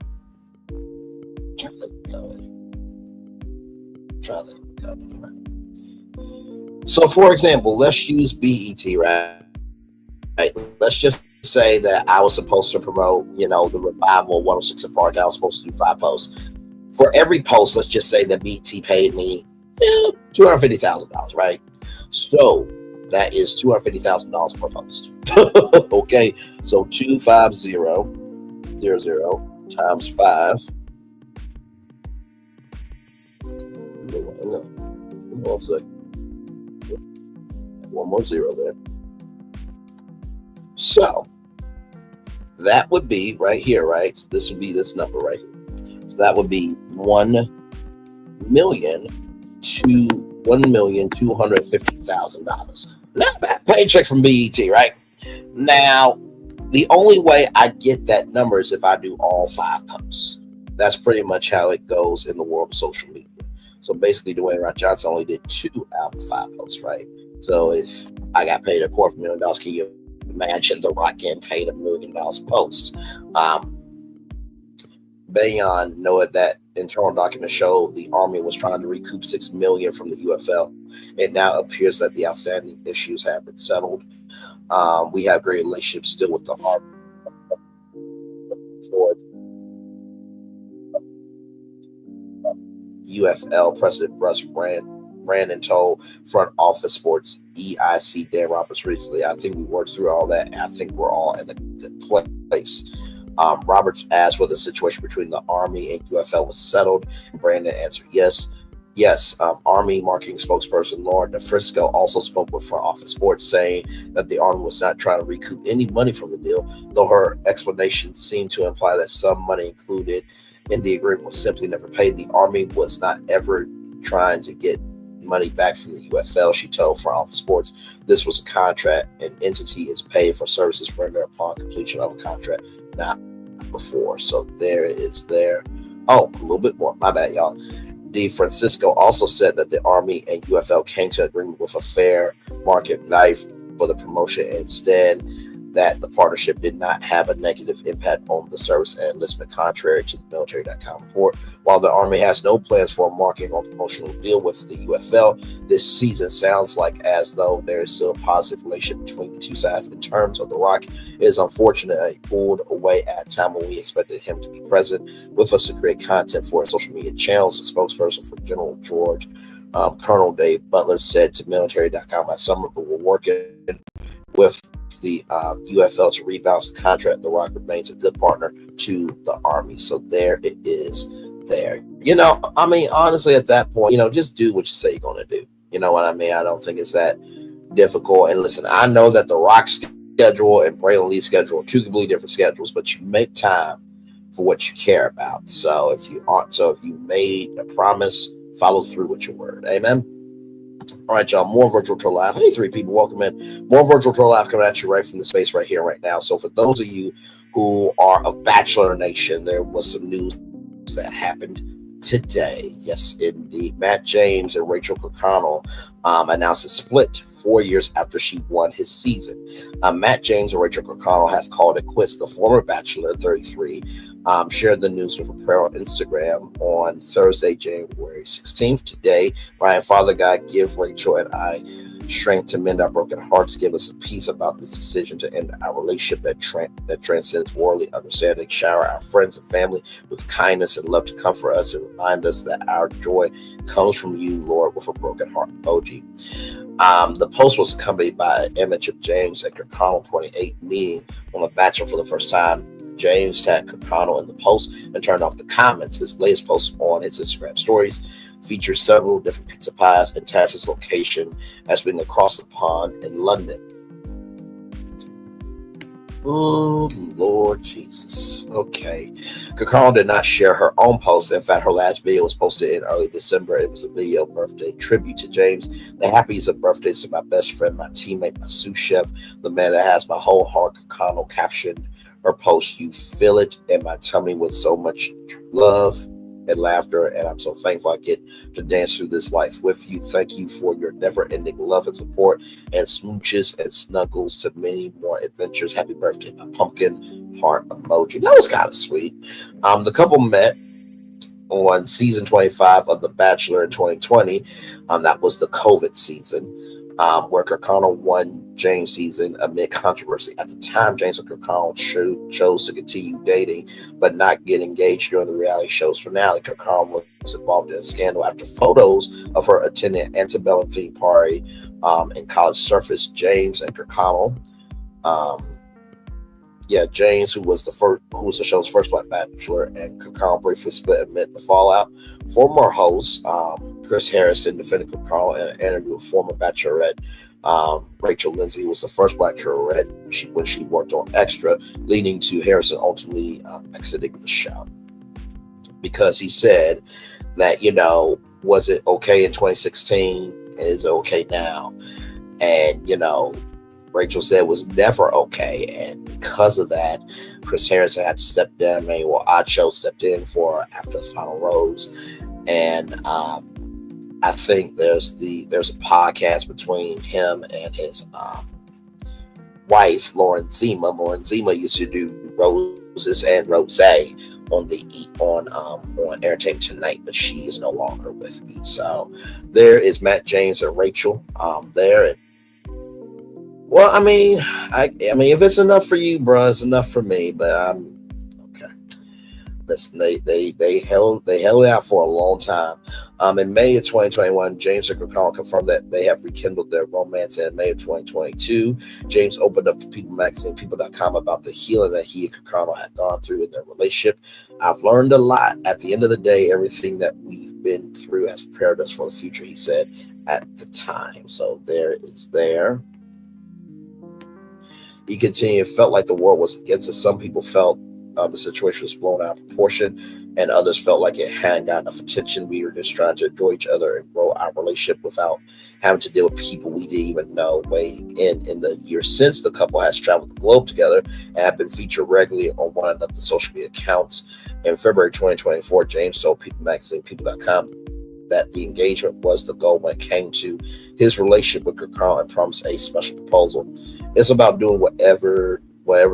So, for example, let's use BET, right? Let's just say that I was supposed to promote, the revival 106 in Park. I was supposed to do 5 posts. For every post, let's just say that BET paid me $250,000, right? So that is $250,000 per post. Okay, so 250,000 times 5. One more zero there. So that would be right here, right? So this would be this number right here. So that would be $1,250,000. Not bad paycheck from BET, right? Now, the only way I get that number is if I do all 5 posts. That's pretty much how it goes in the world of social media. So basically, Dwayne Rock Johnson only did 2 out of 5 posts, right? So if I got paid $250,000, can you imagine The Rock getting paid $1 million a post? Bayon noted that internal documents showed the Army was trying to recoup $6 million from the UFL. It now appears that the outstanding issues have been settled. We have great relationships still with the Army. UFL President Russ Brandon told Front Office Sports EIC Dan Roberts recently. I think we worked through all that, and I think we're all in a good place. Roberts asked whether the situation between the Army and UFL was settled. Brandon answered yes. Army marketing spokesperson Lauren DeFrisco also spoke with Front Office Sports, saying that the Army was not trying to recoup any money from the deal, though her explanation seemed to imply that some money included in the agreement was simply never paid. The Army was not ever trying to get money back from the UFL, she told Front Office Sports. This was a contract. An entity is paid for services rendered upon completion of a contract, not before. So there it is there. Oh, a little bit more. My bad, y'all. DeFrancisco also said that the Army and UFL came to an agreement with a fair market value for the promotion. Instead, that the partnership did not have a negative impact on the service and enlistment, contrary to the military.com report. While the Army has no plans for a marketing or promotional deal with the UFL this season, sounds like as though there is still a positive relationship between the two sides. In terms of The Rock, it is unfortunately pulled away at a time when we expected him to be present with us to create content for our social media channels. A spokesperson for General George, Colonel Dave Butler, said to military.com last summer, but we're working with the UFL to rebalance the contract. The Rock remains a good partner to the Army. So there it is there. Honestly, at that point, just do what you say you're going to do. You know what I mean? I don't think it's that difficult. And listen, I know that the Rock schedule and Braylon Lee's schedule are 2 completely different schedules, but you make time for what you care about. So if you made a promise, follow through with your word. Amen. All right, y'all, more Virtual Tour Live. Hey, 3 people, welcome in. More Virtual Tour Live coming at you right from the space right here, right now. So for those of you who are of Bachelor Nation, there was some news that happened today. Yes, indeed. Matt James and Rachel Kirkconnell announced a split 4 years after she won his season. Matt James and Rachel Kirkconnell have called it quits. The former Bachelor, 33, shared the news with a prayer on Instagram on Thursday, January 16th. Today, Ryan, Father God, give Rachel and I strength to mend our broken hearts. Give us a peace about this decision to end our relationship that transcends worldly understanding. Shower our friends and family with kindness and love to comfort us and remind us that our joy comes from you, Lord, with a broken heart emoji. The post was accompanied by an image of James and Kirkconnell, 28, meeting on The Bachelor for the first time. James tagged Kirkconnell in the post and turned off the comments. His latest post on his Instagram stories features several different pizza pies and tags his location as being across the pond in London. Oh, Lord Jesus. Okay. Kakaro did not share her own post. In fact, her last video was posted in early December. It was a video birthday tribute to James. The happiest of birthdays to my best friend, my teammate, my sous chef, the man that has my whole heart. Kakaro captioned her post, "You feel it in my tummy with so much love and laughter, and I'm so thankful I get to dance through this life with you. Thank you for your never-ending love and support and smooches and snuggles to many more adventures. Happy birthday, my pumpkin heart emoji." That was kind of sweet. The couple met on season 25 of The Bachelor in 2020. That was the COVID season, where Kakaro won James' season amid controversy. At the time, James and Kakaro chose to continue dating, but not get engaged during the reality show's finale. Kakaro was involved in a scandal after photos of her attending an antebellum theme party in college surfaced. James and Kakaro, James, who was the show's first Black Bachelor, and Kakaro briefly split amid the fallout. Former host Chris Harrison defended Kakaro in an interview with former Bachelorette Rachel Lindsay, was the first Black Bachelorette when she worked on Extra, leading to Harrison ultimately exiting the show because he said that, was it okay in 2016? Is it okay now? And Rachel said it was never okay, and because of that, Chris Harrison had to step down. Manuel Acho stepped in for her after the final rose, and I think there's a podcast between him and his wife Lauren Zima. Lauren Zima used to do Roses and Rosé on Entertainment Tonight, but she is no longer with me. So there is Matt, James, and Rachel there. And, well, I mean, if it's enough for you, bro, it's enough for me. But okay. Listen, they held it out for a long time. In May of 2021, James and Kakaro confirmed that they have rekindled their romance. And in May of 2022, James opened up to People Magazine, People.com, about the healing that he and Kakaro had gone through in their relationship. "I've learned a lot. At the end of the day, everything that we've been through has prepared us for the future," he said at the time. So there is there. He continued, "Felt like the world was against us. Some people felt the situation was blown out of proportion, and others felt like it hadn't got enough attention. We were just trying to enjoy each other and grow our relationship without having to deal with people we didn't even know." Weighing in the years since, the couple has traveled the globe together and have been featured regularly on one another's social media accounts. In February 2024, James told People Magazine, People.com, that the engagement was the goal when it came to his relationship with Kakaro, and promised a special proposal. "It's about doing whatever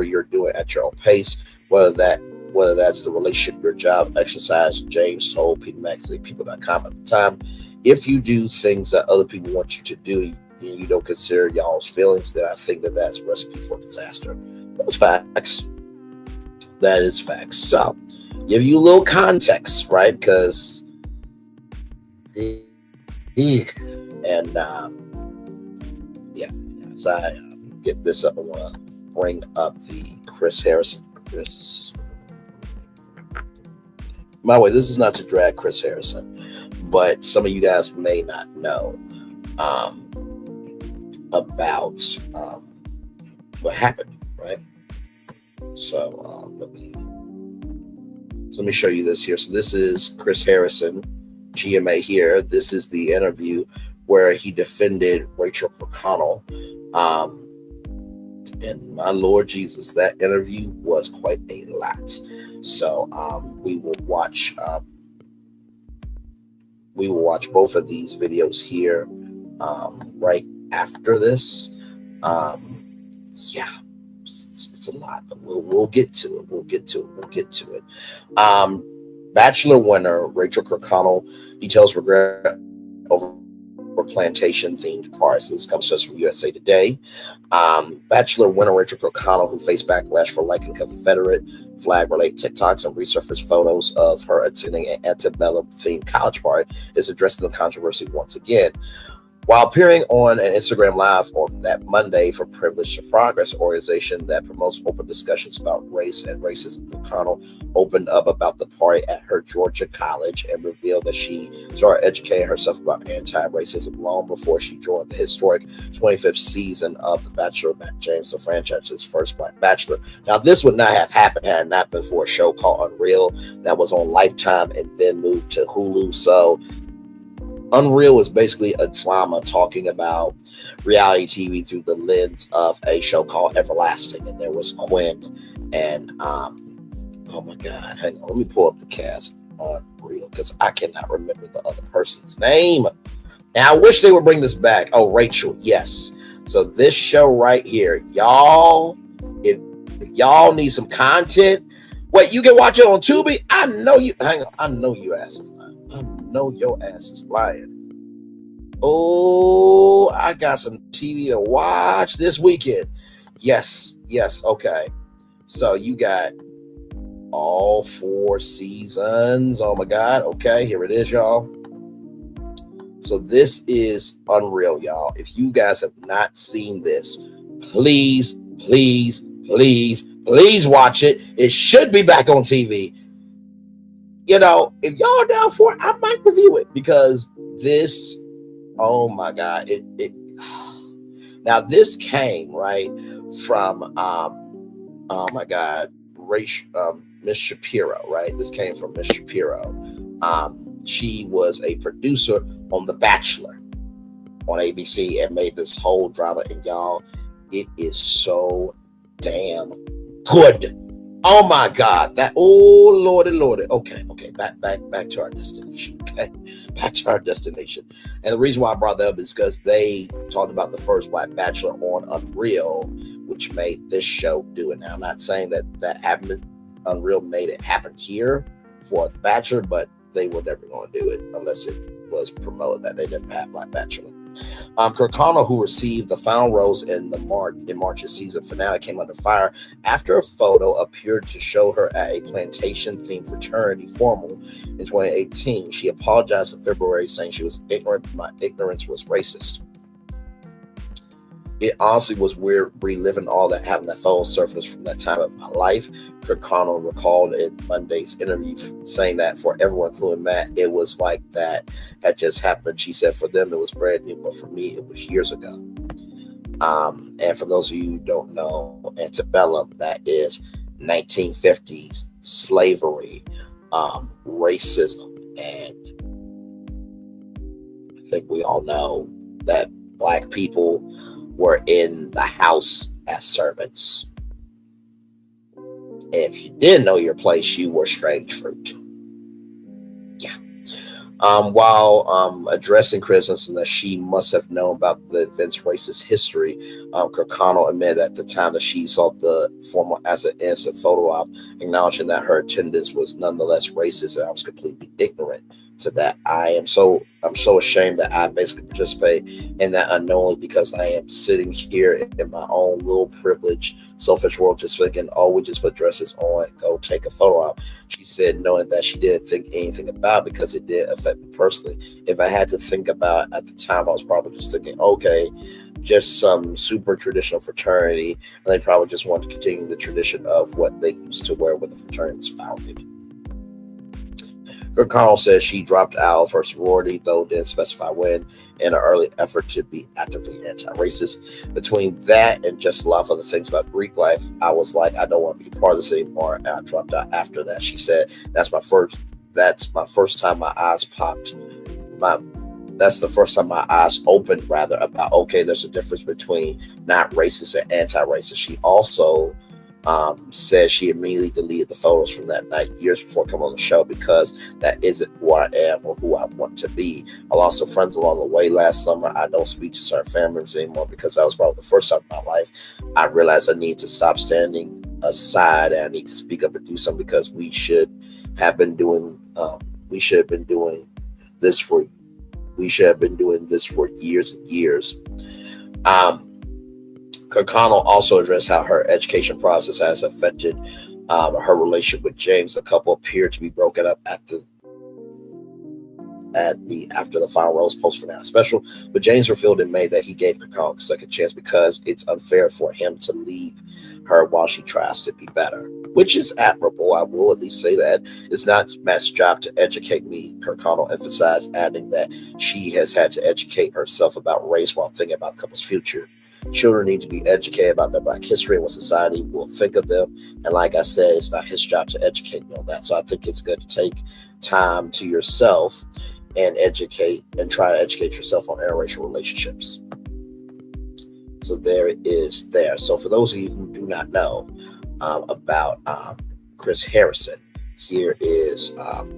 you're doing at your own pace, whether that's the relationship, your job, exercise," James told People Magazine, People.com at the time. "If you do things that other people want you to do, and you don't consider y'all's feelings, then I think that's a recipe for disaster." That's facts. That is facts. So, give you a little context, right? Because as I get this up, I want to bring up the Chris Harrison. By the way, this is not to drag Chris Harrison, but some of you guys may not know about what happened, right? So let me show you this here. So this is Chris Harrison, GMA here. This is the interview where he defended Rachel Kakaro. And my Lord Jesus, that interview was quite a lot. So we will watch both of these videos here right after this. It's a lot, but we'll get to it. Bachelor winner Rachel Kakaro details regret over plantation themed parties. This comes to us from USA Today. Bachelor winner Rachel Kakaro, who faced backlash for liking Confederate flag related TikToks and resurfaced photos of her attending an antebellum themed college party, is addressing the controversy once again. While appearing on an Instagram Live on that Monday for Privilege to Progress, an organization that promotes open discussions about race and racism, O'Connell opened up about the party at her Georgia college and revealed that she started educating herself about anti-racism long before she joined the historic 25th season of The Bachelor. Matt James, the franchise's first Black Bachelor. Now, this would not have happened had it not been for a show called Unreal that was on Lifetime and then moved to Hulu. So Unreal is basically a drama talking about reality TV through the lens of a show called Everlasting. And there was Quinn and, oh my God, hang on. Let me pull up the cast on Unreal because I cannot remember the other person's name. And I wish they would bring this back. Oh, Rachel. Yes. So this show right here, y'all, if y'all need some content, wait, you can watch it on Tubi? I know you, hang on. I know you asses. I know your ass is lying. Oh, I got some TV to watch this weekend. Yes, okay. So you got all 4 seasons. Oh my God. Okay, here it is, y'all. So this is Unreal, y'all. If you guys have not seen this, please watch it. It should be back on TV. You know, if y'all are down for it, I might review it because this, oh my God, it now this came right from oh my God, Miss Shapiro, right? This came from Miss Shapiro. She was a producer on The Bachelor on ABC and made this whole drama, and y'all, it is so damn good. Oh my God, that, oh Lordy. Okay, back to our destination. Okay, back to our destination. And the reason why I brought that up is because they talked about the first Black Bachelor on Unreal, which made this show do it. Now, I'm not saying that happened. Unreal made it happen here for The Bachelor, but they were never going to do it unless it was promoted that they never had Black Bachelor. Kirkconnell, who received the final rose in March's season finale, came under fire after a photo appeared to show her at a plantation-themed fraternity formal in 2018. She apologized in February, saying she was ignorant. My ignorance was racist. It honestly was weird reliving all that, having that photo surface from that time of my life. Kirkconnell recalled in Monday's interview saying that for everyone, including Matt, it was like that had just happened. She said for them it was brand new, but for me it was years ago. And for those of you who don't know, antebellum, that is 1950s slavery, racism, and I think we all know that Black people were in the house as servants. And if you didn't know your place, you were straight fruit. Yeah. While addressing criticism that she must have known about the event's racist history, Kirkconnell admitted at the time that she saw the formal as an innocent photo op, acknowledging that her attendance was nonetheless racist, and I was completely ignorant to that. I'm so ashamed that I basically participate in that unknowingly because I am sitting here in my own little privileged, selfish world, just thinking, oh, we just put dresses on, go take a photo op. She said, knowing that she didn't think anything about it because it did affect me personally. If I had to think about it at the time, I was probably just thinking, okay, just some super traditional fraternity, and they probably just want to continue the tradition of what they used to wear when the fraternity was founded. Kirkconnell says she dropped out of her sorority, though didn't specify when, in an early effort to be actively anti-racist. Between that and just a lot of other things about Greek life, I was like, I don't want to be part of this anymore, and I dropped out after that. She said, that's my first time my eyes popped. That's the first time my eyes opened, rather, about, okay, there's a difference between not racist and anti-racist. She also says she immediately deleted the photos from that night years before coming on the show because that isn't who I am or who I want to be. I lost some friends along the way last summer. I don't speak to certain family members anymore because that was probably the first time in my life I realized I need to stop standing aside and I need to speak up and do something because we should have been doing this for years and years. Kirkconnell also addressed how her education process has affected her relationship with James. The couple appeared to be broken up at after the final rose post-finale special. But James revealed in May that he gave Kirkconnell a second chance because it's unfair for him to leave her while she tries to be better, which is admirable. I will at least say that. It's not Matt's job to educate me, Kirkconnell emphasized, adding that she has had to educate herself about race while thinking about the couple's future. Children need to be educated about their Black history and what society will think of them. And like I said, it's not his job to educate me on that. So I think it's good to take time to yourself and educate and try to educate yourself on interracial relationships. So there it is there. So for those of you who do not know about Chris Harrison, here's some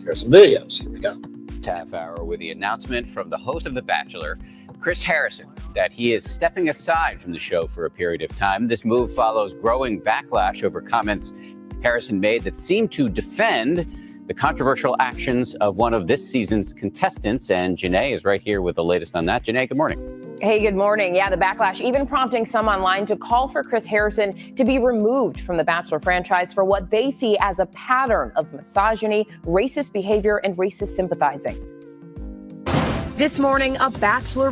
videos. Here we go. Half hour with the announcement from the host of The Bachelor, Chris Harrison, that he is stepping aside from the show for a period of time. This move follows growing backlash over comments Harrison made that seemed to defend the controversial actions of one of this season's contestants. And Janae is right here with the latest on that. Janae, good morning. Hey, good morning. Yeah, the backlash even prompting some online to call for Chris Harrison to be removed from the Bachelor franchise for what they see as a pattern of misogyny, racist behavior, and racist sympathizing. This morning, a Bachelor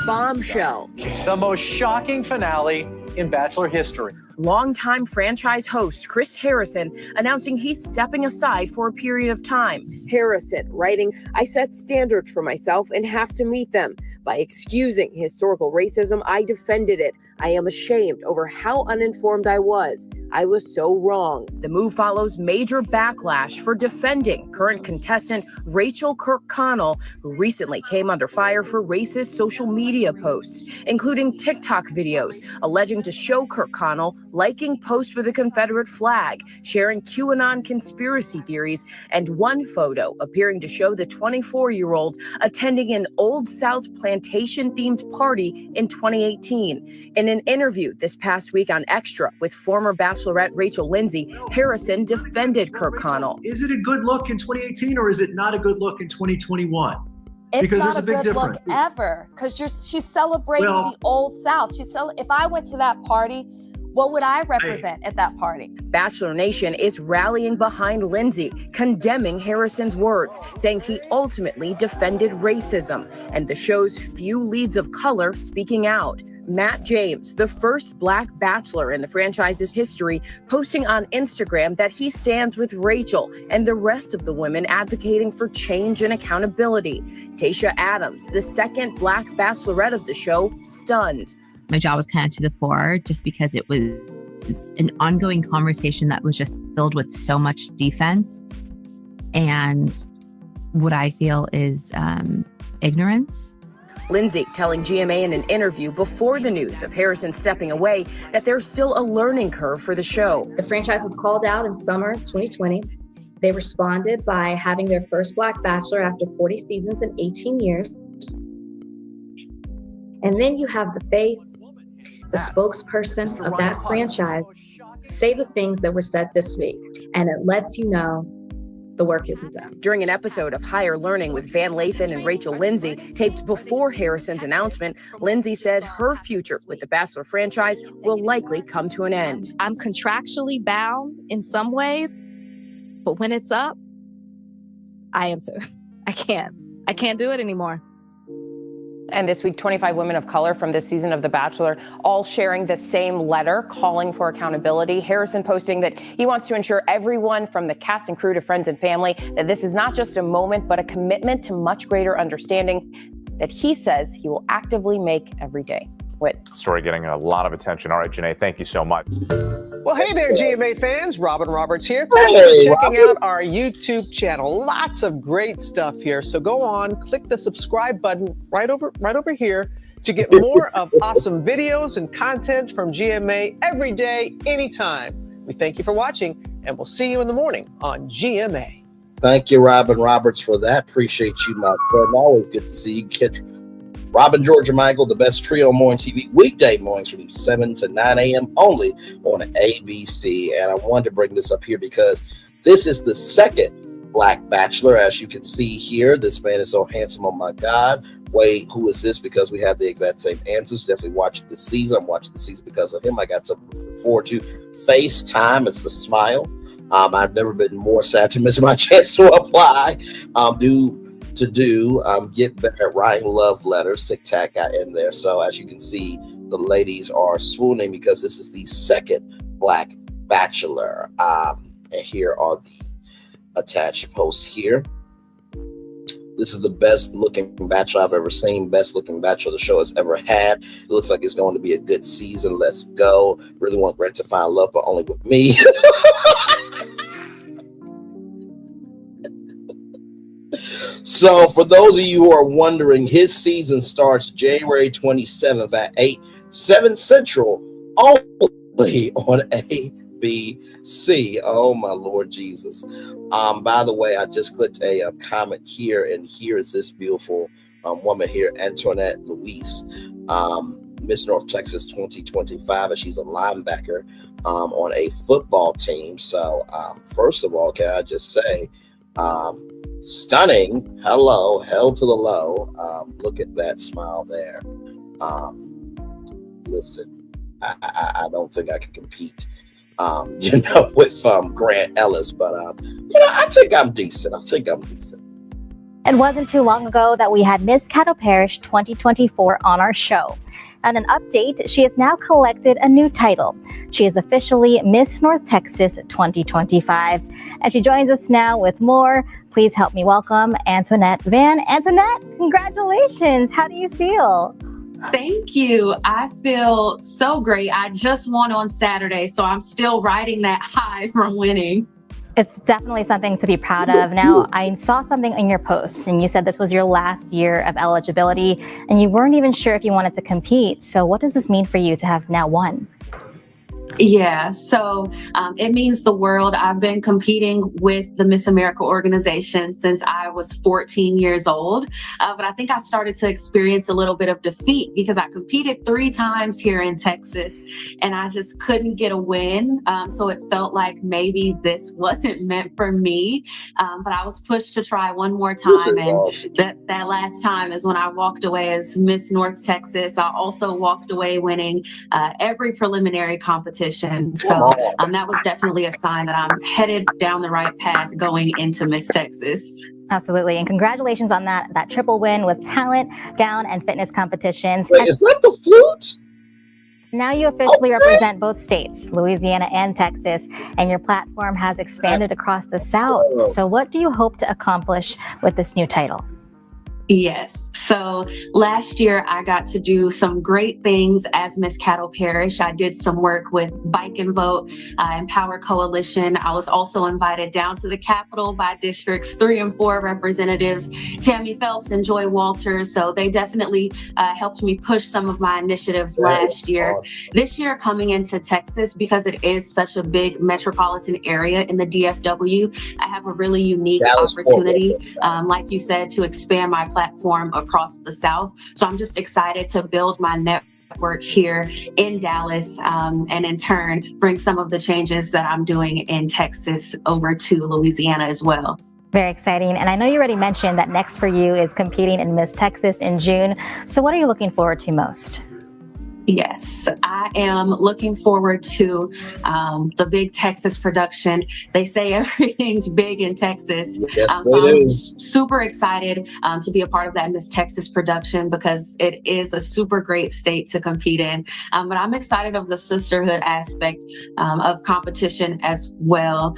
bombshell. The most shocking finale in Bachelor history. Longtime franchise host Chris Harrison announcing he's stepping aside for a period of time. Harrison writing, "I set standards for myself and have to meet them. By excusing historical racism, I defended it. I am ashamed over how uninformed I was. I was so wrong." The move follows major backlash for defending current contestant Rachel Kirkconnell, who recently came under fire for racist social media posts, including TikTok videos alleging to show Kirkconnell liking posts with a Confederate flag, sharing QAnon conspiracy theories, and one photo appearing to show the 24-year-old attending an Old South plantation-themed party in 2018. In an interview this past week on Extra with former Bachelorette Rachel Lindsay, Harrison defended Kirkconnell. Is it a good look in 2018 or is it not a good look in 2021? It's because not there's a a big good difference. look ever, because she's celebrating the Old South. If I went to that party, what would I represent at that party? Bachelor Nation is rallying behind Lindsay, condemning Harrison's words, saying he ultimately defended racism, and the show's few leads of color speaking out. Matt James, the first Black Bachelor in the franchise's history, posting on Instagram that he stands with Rachel and the rest of the women advocating for change and accountability. Tayshia Adams, the second Black Bachelorette of the show, stunned. My job was kind of to the fore just because it was an ongoing conversation that was just filled with so much defense and what I feel is ignorance. Lindsay telling GMA in an interview before the news of Harrison stepping away that there's still a learning curve for the show. The franchise was called out in summer 2020. They responded by having their first Black Bachelor after 40 seasons and 18 years. And then you have the face, the spokesperson of that franchise, say the things that were said this week. And it lets you know the work isn't done. During an episode of Higher Learning with Van Lathan and Rachel Lindsay, taped before Harrison's announcement, Lindsay said her future with the Bachelor franchise will likely come to an end. I'm contractually bound in some ways, but when it's up, I can't do it anymore. And this week, 25 women of color from this season of The Bachelor, all sharing the same letter calling for accountability. Harrison posting that he wants to ensure everyone from the cast and crew to friends and family that this is not just a moment, but a commitment to much greater understanding that he says he will actively make every day. Whit. Story getting a lot of attention. All right, Janae, thank you so much. Well, hey there, GMA fans. Robin Roberts here. Hey, Thanks for checking Robin. out our YouTube channel. Lots of great stuff here. So go on, click the subscribe button right over here to get more of awesome videos and content from GMA every day, anytime. We thank you for watching, and we'll see you in the morning on GMA. Thank you, Robin Roberts, for that. Appreciate you, my friend. Always good to see you. Catch Robin, George, and Michael, the best trio on morning TV, weekday mornings from 7 to 9 a.m. only on ABC. And I wanted to bring this up here because this is the second Black Bachelor. As you can see here, this man is so handsome. Oh, my God. Wait, who is this? Because we have the exact same answers. Definitely watching the season. I'm watching the season because of him. I got something to look forward to. FaceTime. It's the smile. I've never been more sad to miss my chance to apply. Get better at writing love letters. Tic Tac got in there. So as you can see, the ladies are swooning because this is the second Black Bachelor. And here are the attached posts here. This is the best looking Bachelor I've ever seen. Best looking Bachelor the show has ever had. It looks like it's going to be a good season. Let's go. Really want Grant to find love, but only with me. So for those of you who are wondering, his season starts January 27th at 7 Central, only on ABC. Oh my Lord Jesus. By the way, I just clicked a comment here, and here is this beautiful woman here, Antoinette Louise, Miss North Texas 2025, and she's a linebacker on a football team. So first of all, can I just say, stunning. Hello, hell to the low. Look at that smile there. Listen, I don't think I can compete, with Grant Ellis, but I think I'm decent. It wasn't too long ago that we had Miss Caddo Parish 2024 on our show. And an update, she has now collected a new title. She is officially Miss North Texas 2025. And she joins us now with more. Please help me welcome Antoinette Van. Antoinette, congratulations. How do you feel? Thank you. I feel so great. I just won on Saturday, so I'm still riding that high from winning. It's definitely something to be proud of. Now, I saw something in your post, and you said this was your last year of eligibility, and you weren't even sure if you wanted to compete. So what does this mean for you to have now won? Yeah, so it means the world. I've been competing with the Miss America organization since I was 14 years old. But I think I started to experience a little bit of defeat because I competed 3 times here in Texas and I just couldn't get a win. So it felt like maybe this wasn't meant for me. But I was pushed to try one more time. And that last time is when I walked away as Miss North Texas. I also walked away winning every preliminary competition. So that was definitely a sign that I'm headed down the right path going into Miss Texas. Absolutely. And congratulations on that triple win with talent, gown, and fitness competitions. Wait, is that the flute? Now you officially represent both states, Louisiana and Texas, and your platform has expanded across the South. So what do you hope to accomplish with this new title? Yes. So last year I got to do some great things as Miss Caddo Parish. I did some work with Bike and Vote, Empower Coalition. I was also invited down to the Capitol by Districts 3 and 4 representatives, Tammy Phelps and Joy Walters. So they definitely helped me push some of my initiatives last year. This year coming into Texas, because it is such a big metropolitan area in the DFW, I have a really unique opportunity, like you said, to expand my platform across the South. So I'm just excited to build my network here in Dallas, and in turn bring some of the changes that I'm doing in Texas over to Louisiana as well. Very exciting. And I know you already mentioned that next for you is competing in Miss Texas in June. So what are you looking forward to most? Yes, I am looking forward to the big Texas production. They say everything's big in Texas. Yes, so I'm super excited to be a part of that Miss Texas production because it is a super great state to compete in. But I'm excited of the sisterhood aspect of competition as well,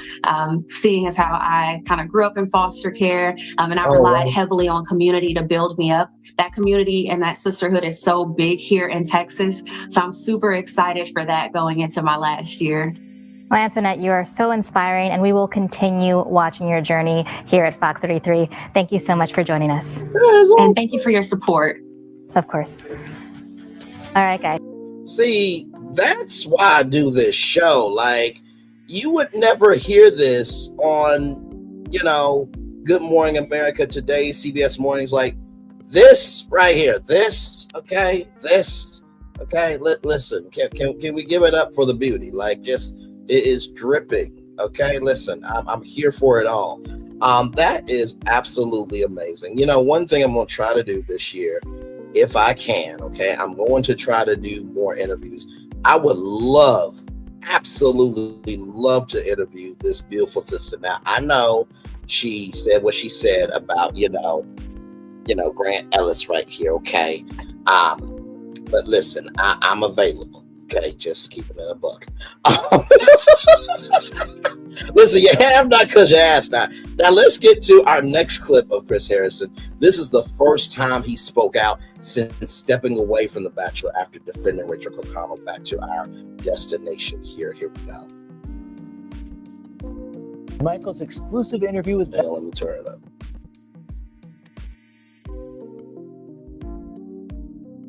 seeing as how I kind of grew up in foster care and I relied heavily on community to build me up. That community and that sisterhood is so big here in Texas. So I'm super excited for that going into my last year. Well, Antoinette, you are so inspiring, and we will continue watching your journey here at Fox 33. Thank you so much for joining us. And thank you for your support. Of course. All right, guys. See, that's why I do this show. Like, you would never hear this on, Good Morning America Today, CBS Mornings, like this right here. This, okay? This. Okay, listen, can we give it up for the beauty? Like, just, it is dripping. Okay, listen, I'm here for it all. That is absolutely amazing. One thing I'm going to try to do this year, if I can, okay, I'm going to try to do more interviews. I would love absolutely love to interview this beautiful sister. Now, I know she said what she said about, Grant Ellis right here, okay? But listen, I'm available, okay? Just keeping it a buck. Listen, you have not because you asked not. Now, let's get to our next clip of Chris Harrison. This is the first time he spoke out since stepping away from The Bachelor after defending Rachel Kirkconnell. Back to our destination here. Here we go. Michael's exclusive interview with... Let me turn it up.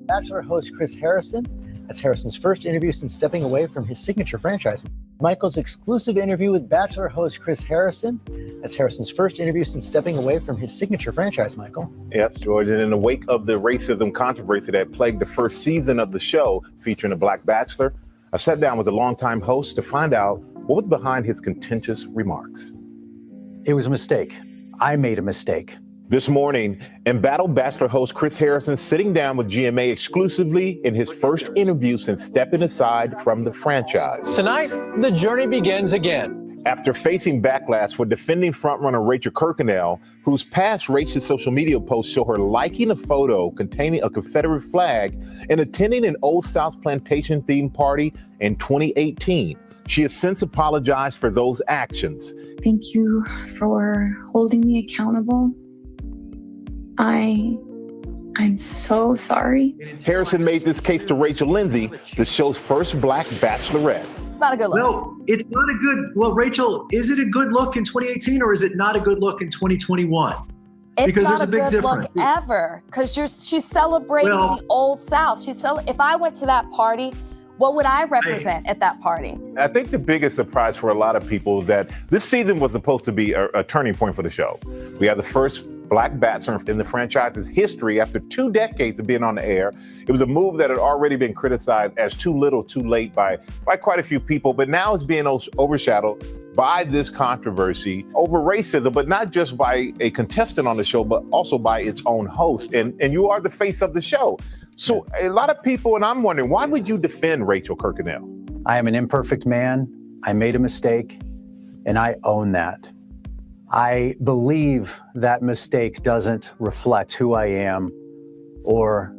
Bachelor host Chris Harrison. That's Harrison's first interview since stepping away from his signature franchise. Michael's exclusive interview with Bachelor host Chris Harrison. That's Harrison's first interview since stepping away from his signature franchise, Michael. Yes, George. And in the wake of the racism controversy that plagued the first season of the show featuring a Black Bachelor, I sat down with the longtime host to find out what was behind his contentious remarks. It was a mistake. I made a mistake. This morning, embattled Bachelor host Chris Harrison sitting down with GMA exclusively in his first interview since stepping aside from the franchise. Tonight, the journey begins again. After facing backlash for defending frontrunner Rachel Kirkconnell, whose past racist social media posts show her liking a photo containing a Confederate flag and attending an Old South plantation themed party in 2018. She has since apologized for those actions. Thank you for holding me accountable. I'm so sorry. Harrison made this case to Rachel Lindsay, the show's first Black Bachelorette. It's not a good look. No, it's not a good. Well, Rachel, is it a good look in 2018 or is it not a good look in 2021? It's Because not there's a a big good difference. look ever, because she's celebrating the Old South. If I went to that party, what would I represent at that party? I think the biggest surprise for a lot of people is that this season was supposed to be a turning point for the show. We had the first Black Bachelor in the franchise's history after 2 decades of being on the air. It was a move that had already been criticized as too little, too late by quite a few people, but now it's being overshadowed by this controversy over racism, but not just by a contestant on the show, but also by its own host. And you are the face of the show. So a lot of people, and I'm wondering, why would you defend Rachel Kirkconnell? I am an imperfect man. I made a mistake, and I own that. I believe that mistake doesn't reflect who I am or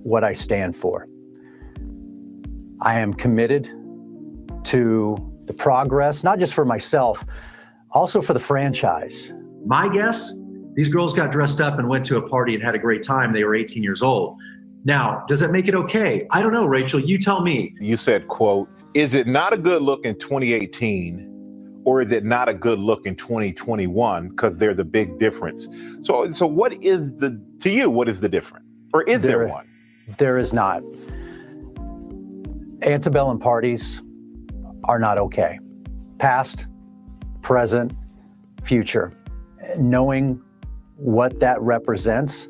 what I stand for. I am committed to the progress, not just for myself, also for the franchise. My guess, these girls got dressed up and went to a party and had a great time. They were 18 years old. Now, does that make it okay? I don't know, Rachel, you tell me. You said, quote, is it not a good look in 2018 or is it not a good look in 2021? Because there's a big difference. So what is to you, what is the difference? Or is there one? There is not. Antebellum parties are not okay. Past, present, future. Knowing what that represents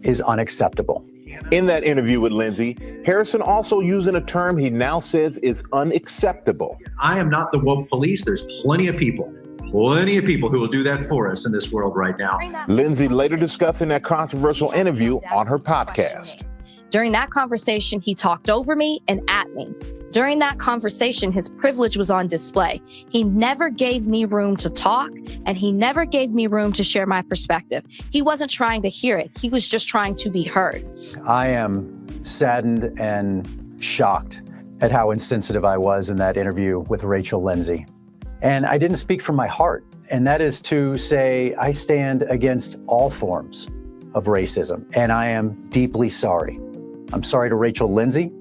is unacceptable. In that interview with Lindsay, Harrison also using a term he now says is unacceptable. I am not the woke police. There's plenty of people who will do that for us in this world right now. Lindsay later discussing that controversial interview on her podcast. During that conversation, he talked over me and at me. During that conversation, his privilege was on display. He never gave me room to talk, and he never gave me room to share my perspective. He wasn't trying to hear it. He was just trying to be heard. I am saddened and shocked at how insensitive I was in that interview with Rachel Lindsay. And I didn't speak from my heart. And that is to say, I stand against all forms of racism, and I am deeply sorry. I'm sorry to Rachel Lindsay,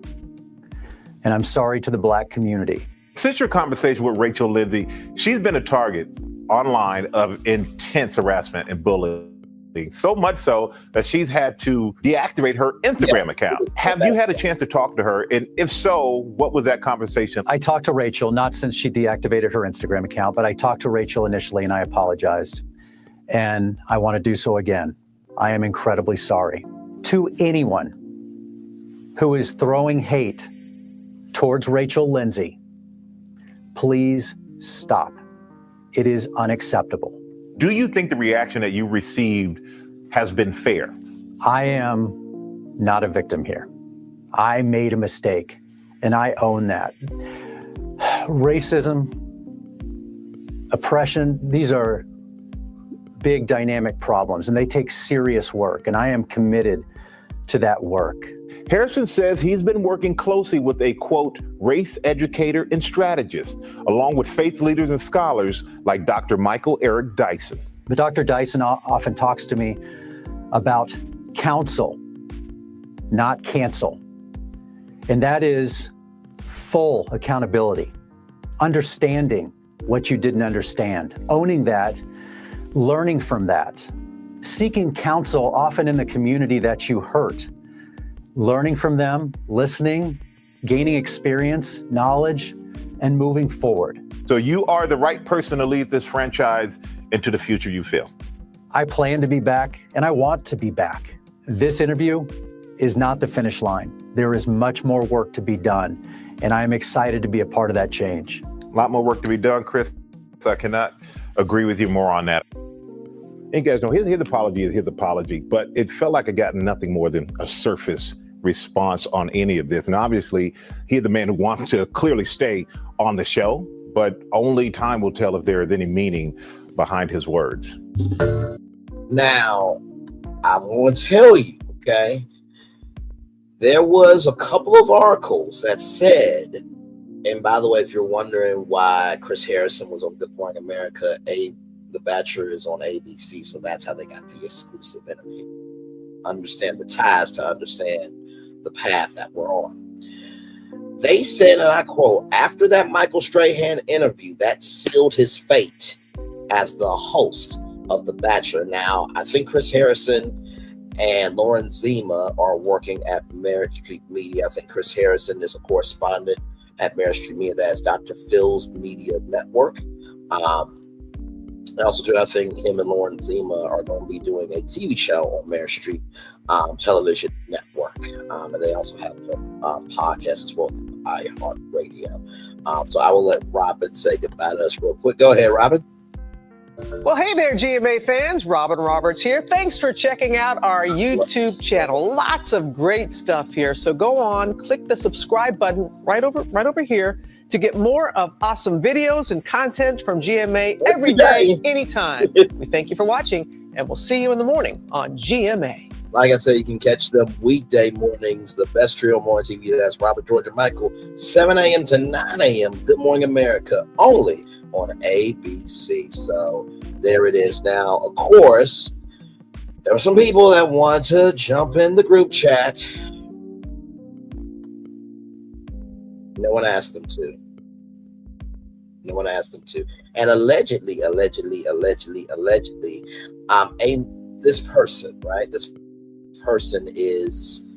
and I'm sorry to the Black community. Since your conversation with Rachel Lindsay, she's been a target online of intense harassment and bullying, so much so that she's had to deactivate her Instagram account. Have you had a chance to talk to her? And if so, what was that conversation? I talked to Rachel, not since she deactivated her Instagram account, but I talked to Rachel initially and I apologized. And I want to do so again. I am incredibly sorry. To anyone who is throwing hate towards Rachel Lindsay, please stop. It is unacceptable. Do you think the reaction that you received has been fair? I am not a victim here. I made a mistake, and I own that. Racism, oppression, these are big dynamic problems, and they take serious work, and I am committed to that work. Harrison says he's been working closely with a, quote, race educator and strategist, along with faith leaders and scholars like Dr. Michael Eric Dyson. But Dr. Dyson often talks to me about counsel, not cancel. And that is full accountability, understanding what you didn't understand, owning that, learning from that, seeking counsel often in the community that you hurt, learning from them, listening, gaining experience, knowledge, and moving forward. So you are the right person to lead this franchise into the future, you feel? I plan to be back, and I want to be back. This interview is not the finish line. There is much more work to be done, and I am excited to be a part of that change. A lot more work to be done, Chris. I cannot agree with you more on that. And you guys know his apology is his apology, but it felt like I got nothing more than a surface response on any of this. And obviously, he's the man who wants to clearly stay on the show, but only time will tell if there is any meaning behind his words. Now, I want to tell you, okay, there was a couple of articles that said, and by the way, if you're wondering why Chris Harrison was on Good Morning America, The Bachelor is on ABC, so that's how they got the exclusive interview. Understand the ties to understand the path that we're on. They said, and I quote, after that Michael Strahan interview, that sealed his fate as the host of The Bachelor. Now, I think Chris Harrison and Lauren Zima are working at Merit Street Media. I think Chris Harrison is a correspondent at Merit Street Media. That's Dr. Phil's Media Network. Also, too, I think him and Lauren Zima are going to be doing a TV show on Merit Street Television Network. And they also have their podcast as well, iHeartRadio. So I will let Robin say goodbye to us real quick. Go ahead, Robin. Well, hey there, GMA fans. Robin Roberts here. Thanks for checking out our YouTube channel. Lots of great stuff here. So go on, click the subscribe button right over here to get more of awesome videos and content from GMA every day, anytime. We thank you for watching, and we'll see you in the morning on GMA. Like I said, you can catch them weekday mornings, the best trio morning TV. That's Robert, George, and Michael, 7 a.m. to 9 a.m. Good Morning America, only on ABC. So there it is. Now, of course, there were some people that want to jump in the group chat. No one asked them to. No one asked them to. And allegedly, this person, right? This person is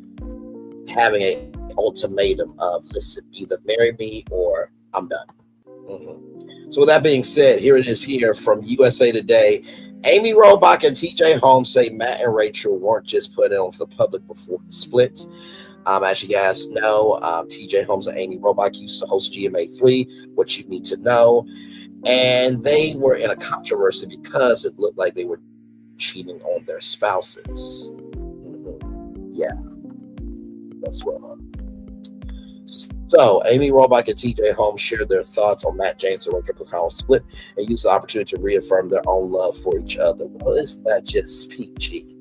having an ultimatum of, listen, either marry me or I'm done. So with that being said, here it is here from USA Today. Amy Robach and TJ Holmes say Matt and Rachel weren't just put on for the public before the split. As you guys know, TJ Holmes and Amy Robach used to host GMA3, What You Need to Know. And they were in a controversy because it looked like they were cheating on their spouses. Yeah, that's what. So, Amy Robach and TJ Holmes shared their thoughts on Matt James and Rachel Kirkconnell's split and used the opportunity to reaffirm their own love for each other. Well, isn't that just peachy?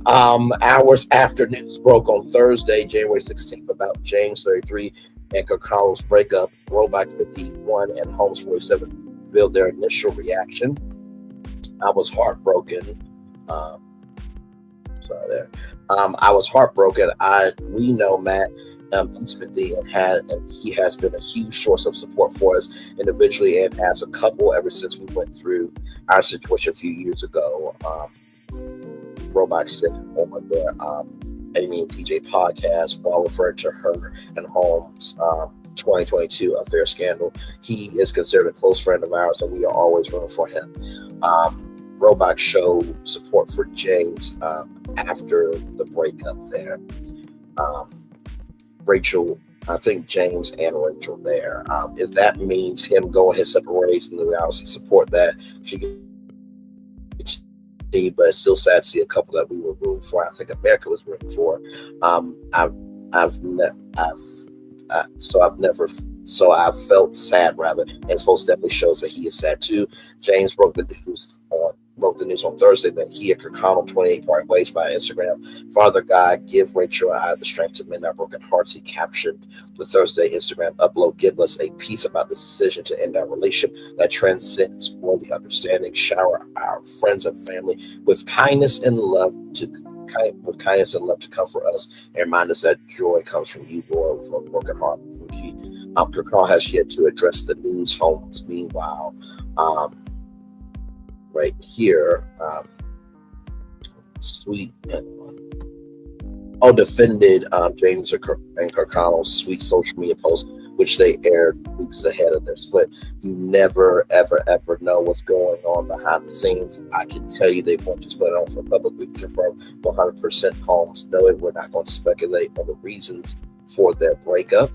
Hours after news broke on Thursday, January 16th, about James 33 and Kirkconnell's breakup, Robach 51 and Holmes 47 revealed their initial reaction. I was heartbroken. I was heartbroken. We know Matt intimately and he has been a huge source of support for us individually and as a couple ever since we went through our situation a few years ago. Robach said on their Amy and TJ podcast while referring to her and Holmes' 2022 affair scandal. He is considered a close friend of ours and we are always rooting for him. Robach showed support for James after the breakup there. Rachel, I think James and Rachel there. If that means him going his separate ways, then we obviously support that. But it's still sad to see a couple that we were rooting for. I think America was rooting for. I felt sad rather, and his post definitely shows that he is sad too. James wrote the news on Thursday that he and Kirkconnell 28 part ways via Instagram. Father God, give Rachel and I the strength to mend our broken hearts. He captioned the Thursday Instagram upload, give us a peace about this decision to end our relationship that transcends worldly understanding. Shower our friends and family with kindness and love to comfort us and remind us that joy comes from you, Lord, from a broken heart. Kirkconnell has yet to address the news. Holmes, meanwhile, right here, defended James and Kirkconnell's sweet social media post, which they aired weeks ahead of their split. You never, ever, ever know what's going on behind the scenes. I can tell you they won't just put it on for publicly confirmed 100%. Holmes, no, we're not going to speculate on the reasons for their breakup.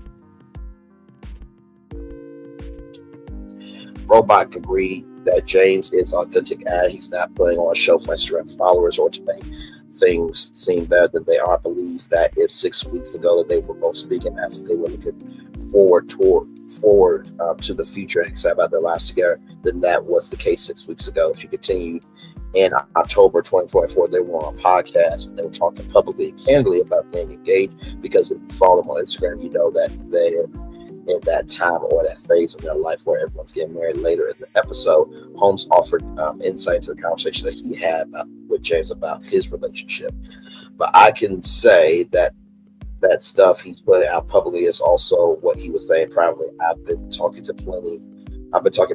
Roebuck agreed that James is authentic and he's not putting on a show for Instagram followers or to make things seem better than they are. I believe that if 6 weeks ago that they were both speaking as they were looking forward to the future and excited about their lives together, then that was the case 6 weeks ago. She continued in October 2024, they were on a podcast and they were talking publicly and candidly about getting engaged, because if you follow them on Instagram, you know that they're in that time or that phase of their life where everyone's getting married. Later in the episode, Holmes offered insight into the conversation that he had with James about his relationship. But I can say that that stuff he's putting out publicly is also what he was saying privately. I've been talking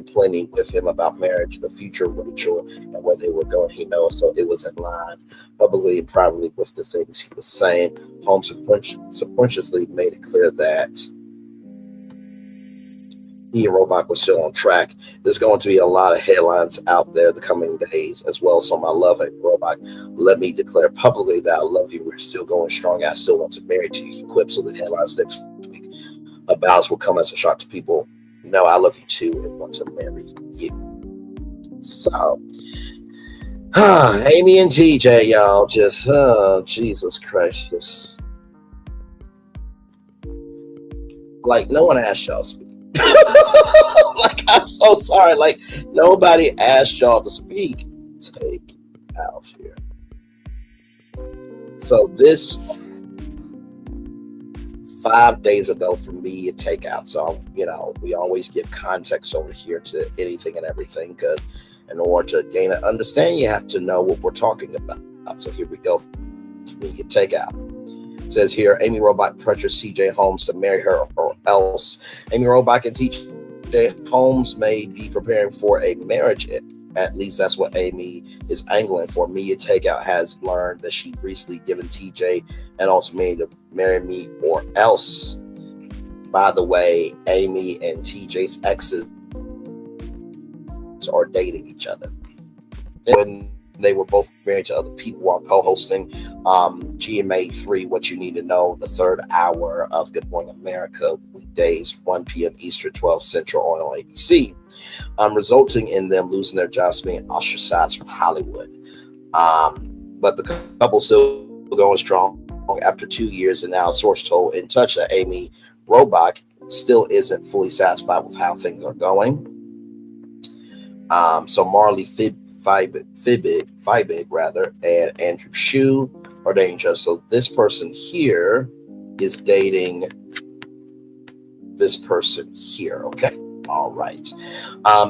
plenty with him about marriage, the future of Rachel, and where they were going. He knows, so it was in line publicly and privately with the things he was saying. Holmes subconsciously made it clear that he and Roebuck were still on track. There's going to be a lot of headlines out there the coming days as well. So my love, Roebuck, let me declare publicly that I love you. We're still going strong. I still want to marry to you. He quips with the headlines next week. Vows will come as a shock to people. No, I love you too and want to marry you. So, Amy and TJ, y'all, just, Jesus Christ, just like no one asked y'all to speak. Like, I'm so sorry. Like, nobody asked y'all to speak. Take out here. So this 5 days ago for me to take out. So, we always give context over here to anything and everything, because in order to gain an understanding, you have to know what we're talking about. So here we go. For me to take out. It says here, Amy Roebuck pressures TJ Holmes to marry her or else. Amy Roebuck and TJ Holmes may be preparing for a marriage. At least that's what Amy is angling for. Media Takeout has learned that she recently given TJ an ultimatum to marry me or else. By the way, Amy and TJ's exes are dating each other. And they were both married to other people while co-hosting GMA 3, What You Need to Know, the third hour of Good Morning America, weekdays, 1 p.m. Eastern, 12 Central on ABC, resulting in them losing their jobs, being ostracized from Hollywood. But the couple still going strong after 2 years, and now a source told In Touch that Amy Roebuck still isn't fully satisfied with how things are going. So Marley Fibig rather, and Andrew Shue are dating each other. So this person here is dating this person here. Okay. All right.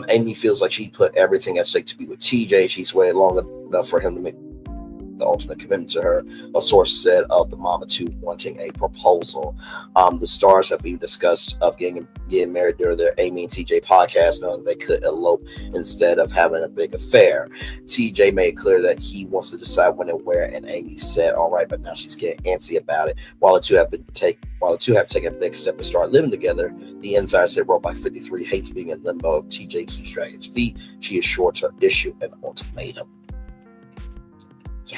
Amy feels like she put everything at stake to be with TJ. She's waited long enough for him to make the ultimate commitment to her, a source said of the Mama 2 wanting a proposal. The stars have even discussed of getting married during their Amy and TJ podcast, knowing they could elope instead of having a big affair. TJ made clear that he wants to decide when and where, and Amy said, all right, but now she's getting antsy about it. While the two have taken a big step to start living together, the insider said Roebuck 53 hates being in limbo. If TJ keeps dragging his feet, she is sure to issue an ultimatum. Yeah,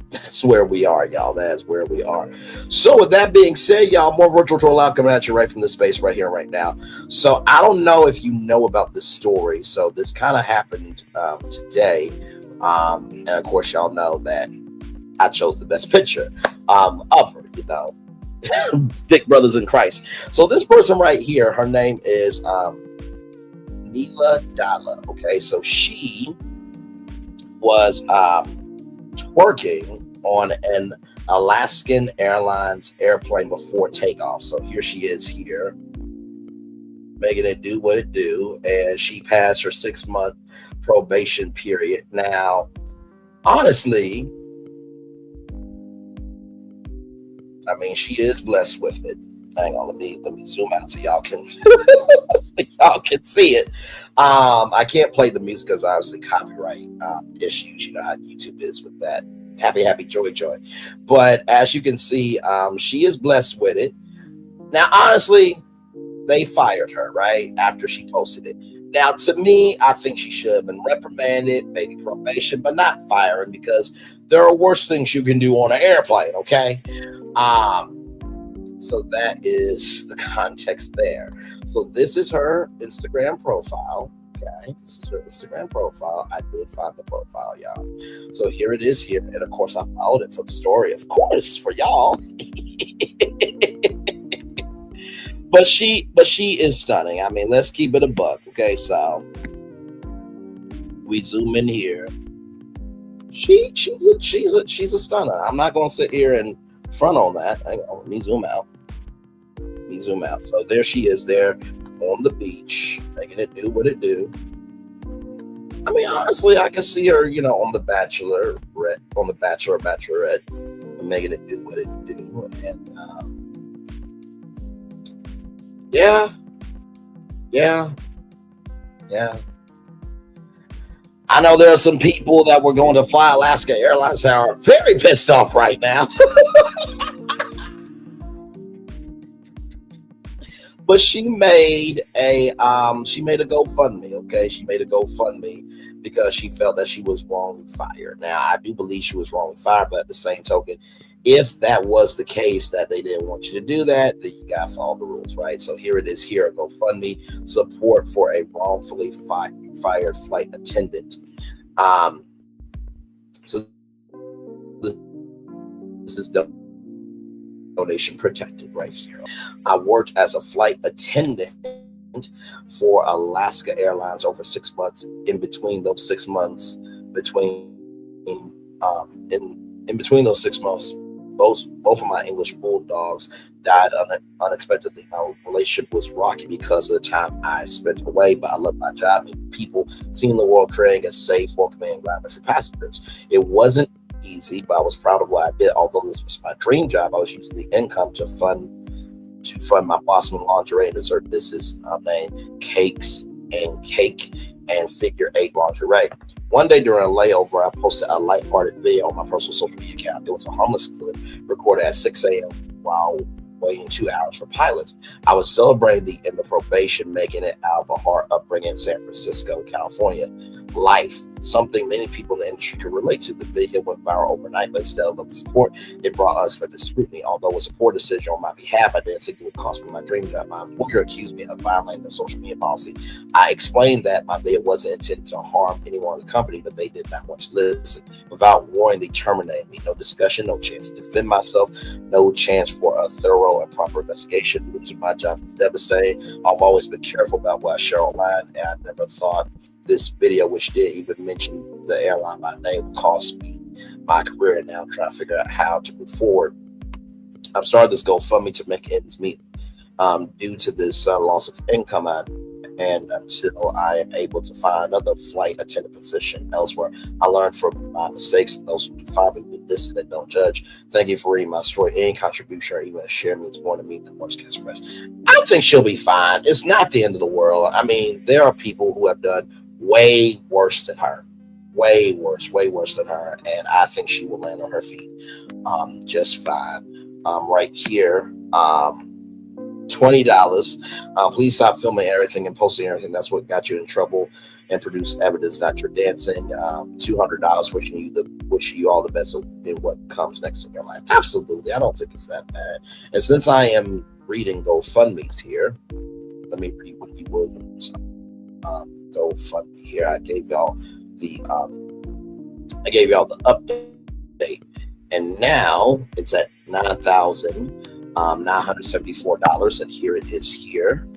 that's where we are, y'all. That's where we are. So with that being said, y'all, more Virtual Tour Live coming at you right from this space right here, right now. So I don't know if you know about this story. So this kind of happened today. And of course, y'all know that I chose the best picture of her, thick brothers in Christ. So this person right here, her name is Nelle Diala. Okay, so she was twerking on an Alaskan Airlines airplane before takeoff. So here she is here, making it do what it do, and she passed her 6-month probation period. Now, honestly, I mean, she is blessed with it. Hang on, let me zoom out so y'all can see it. I can't play the music because obviously copyright issues. You know how YouTube is with that. Happy, joy. But as you can see, she is blessed with it. Now, honestly, they fired her right after she posted it. Now, to me, I think she should have been reprimanded, maybe probation, but not firing, because there are worse things you can do on an airplane. Okay. So that is the context there. So this is her Instagram profile. Okay, this is her Instagram profile. I did find the profile, y'all. So here it is here. And of course, I followed it for the story, of course, for y'all. But she is stunning. I mean, let's keep it a buck. Okay, so we zoom in here. She's a stunner. I'm not gonna sit here and front on that. Hang on, let me zoom out. So there she is there on the beach, making it do what it do. I mean, honestly, I can see her, you know, on the Bachelorette, making it do what it do. And yeah. I know there are some people that were going to fly Alaska Airlines that are very pissed off right now. But she made a GoFundMe, okay? She made a GoFundMe because she felt that she was wrongly fired. Now, I do believe she was wrongly fired, but at the same token, if that was the case, that they didn't want you to do that, then you gotta follow the rules, right? So here it is here, GoFundMe, support for a wrongfully fired flight attendant. So this is donation protected right here. I worked as a flight attendant for Alaska Airlines over 6 months. In between those 6 months, in between those 6 months, both of my English bulldogs died unexpectedly. My relationship was rocky because of the time I spent away, but I love my job and people, seeing the world, creating a safe, welcoming environment for passengers. It wasn't easy, but I was proud of what I did. Although this was my dream job, I was using the income to fund my Boston lingerie and dessert business named Cakes and Cake and Figure 8 Lingerie. One day during a layover, I posted a lighthearted video on my personal social media account. There was a homeless clip recorded at 6 a.m. while waiting 2 hours for pilots. I was celebrating the end of probation, making it out of a hard upbringing in San Francisco, California. Life, something many people in the industry could relate to. The video went viral overnight, but instead of the support, it brought unexpected scrutiny. Although it was a poor decision on my behalf, I didn't think it would cost me my dream job. My employer accused me of violating their social media policy. I explained that my video wasn't intended to harm anyone in the company, but they did not want to listen. Without warning, they terminated me. No discussion, no chance to defend myself, no chance for a thorough and proper investigation. Losing my job was devastating. I've always been careful about what I share online, and I never thought this video, which did even mention the airline by name, cost me my career, and now I'm trying to figure out how to move forward. I've started this GoFundMe to make ends meet due to this loss of income, and until I am able to find another flight attendant position elsewhere. I learned from my mistakes, and those who finally will listen and don't judge. Thank you for reading my story. Any contribution or even a share means more to me than words can express. I think she'll be fine. It's not the end of the world. I mean, there are people who have done way worse than her, way worse than her, and I think she will land on her feet just fine. Right here, $20. Please stop filming everything and posting everything. That's what got you in trouble, and produce evidence that you're dancing. $200. Wishing you all the best in what comes next in your life. Absolutely, I don't think it's that bad. And since I am reading GoFundMe's here, let me read Wendy Williams. GoFundMe here. I gave y'all the update, and now it's at 9,000. $974, and here it is here.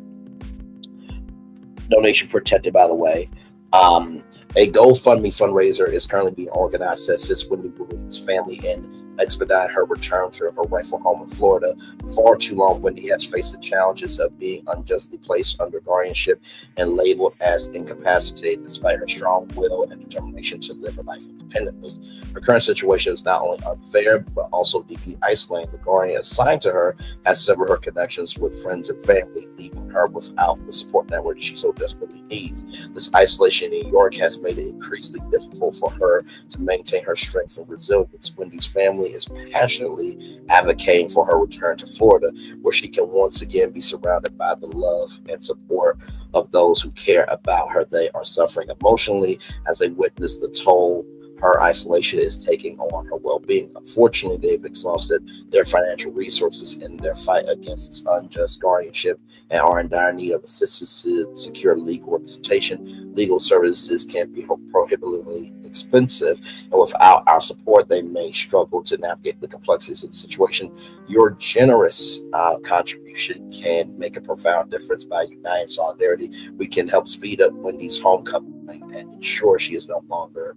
Donation protected, by the way. A GoFundMe fundraiser is currently being organized to assist Wendy Williams' family in expedite her return to her rightful home in Florida. Far too long, Wendy has faced the challenges of being unjustly placed under guardianship and labeled as incapacitated despite her strong will and determination to live her life independently. Her current situation is not only unfair, but also deeply isolating. The guardian assigned to her has severed her connections with friends and family, leaving her without the support network she so desperately needs. This isolation in New York has made it increasingly difficult for her to maintain her strength and resilience. Wendy's family is passionately advocating for her return to Florida, where she can once again be surrounded by the love and support of those who care about her. They are suffering emotionally as they witness the toll her isolation is taking on her well-being. Unfortunately, they've exhausted their financial resources in their fight against this unjust guardianship and are in dire need of assistance to secure legal representation. Legal services can be prohibitively expensive, and without our support, they may struggle to navigate the complexities of the situation. Your generous contribution can make a profound difference. By uniting solidarity, we can help speed up Wendy's homecoming and ensure she is no longer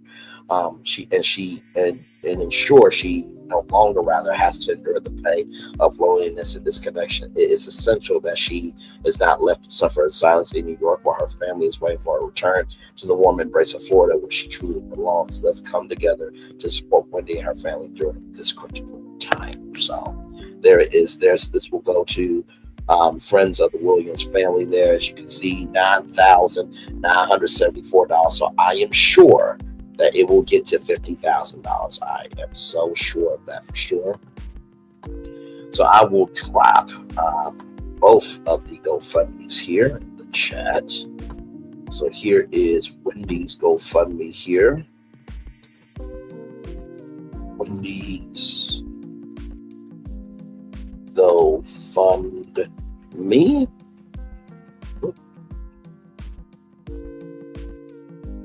ensure she no longer has to endure the pain of loneliness and disconnection. It is essential that she is not left to suffer in silence in New York while her family is waiting for her return to the warm embrace of Florida, where she truly belongs. Let's come together to support Wendy and her family during this critical time. So there it is. This will go to friends of the Williams family there. As you can see, $9,974. So I am sure that it will get to $50,000. I am so sure of that for sure. So I will drop both of the GoFundMes here in the chat. So here is Wendy's GoFundMe here. Wendy's GoFundMe.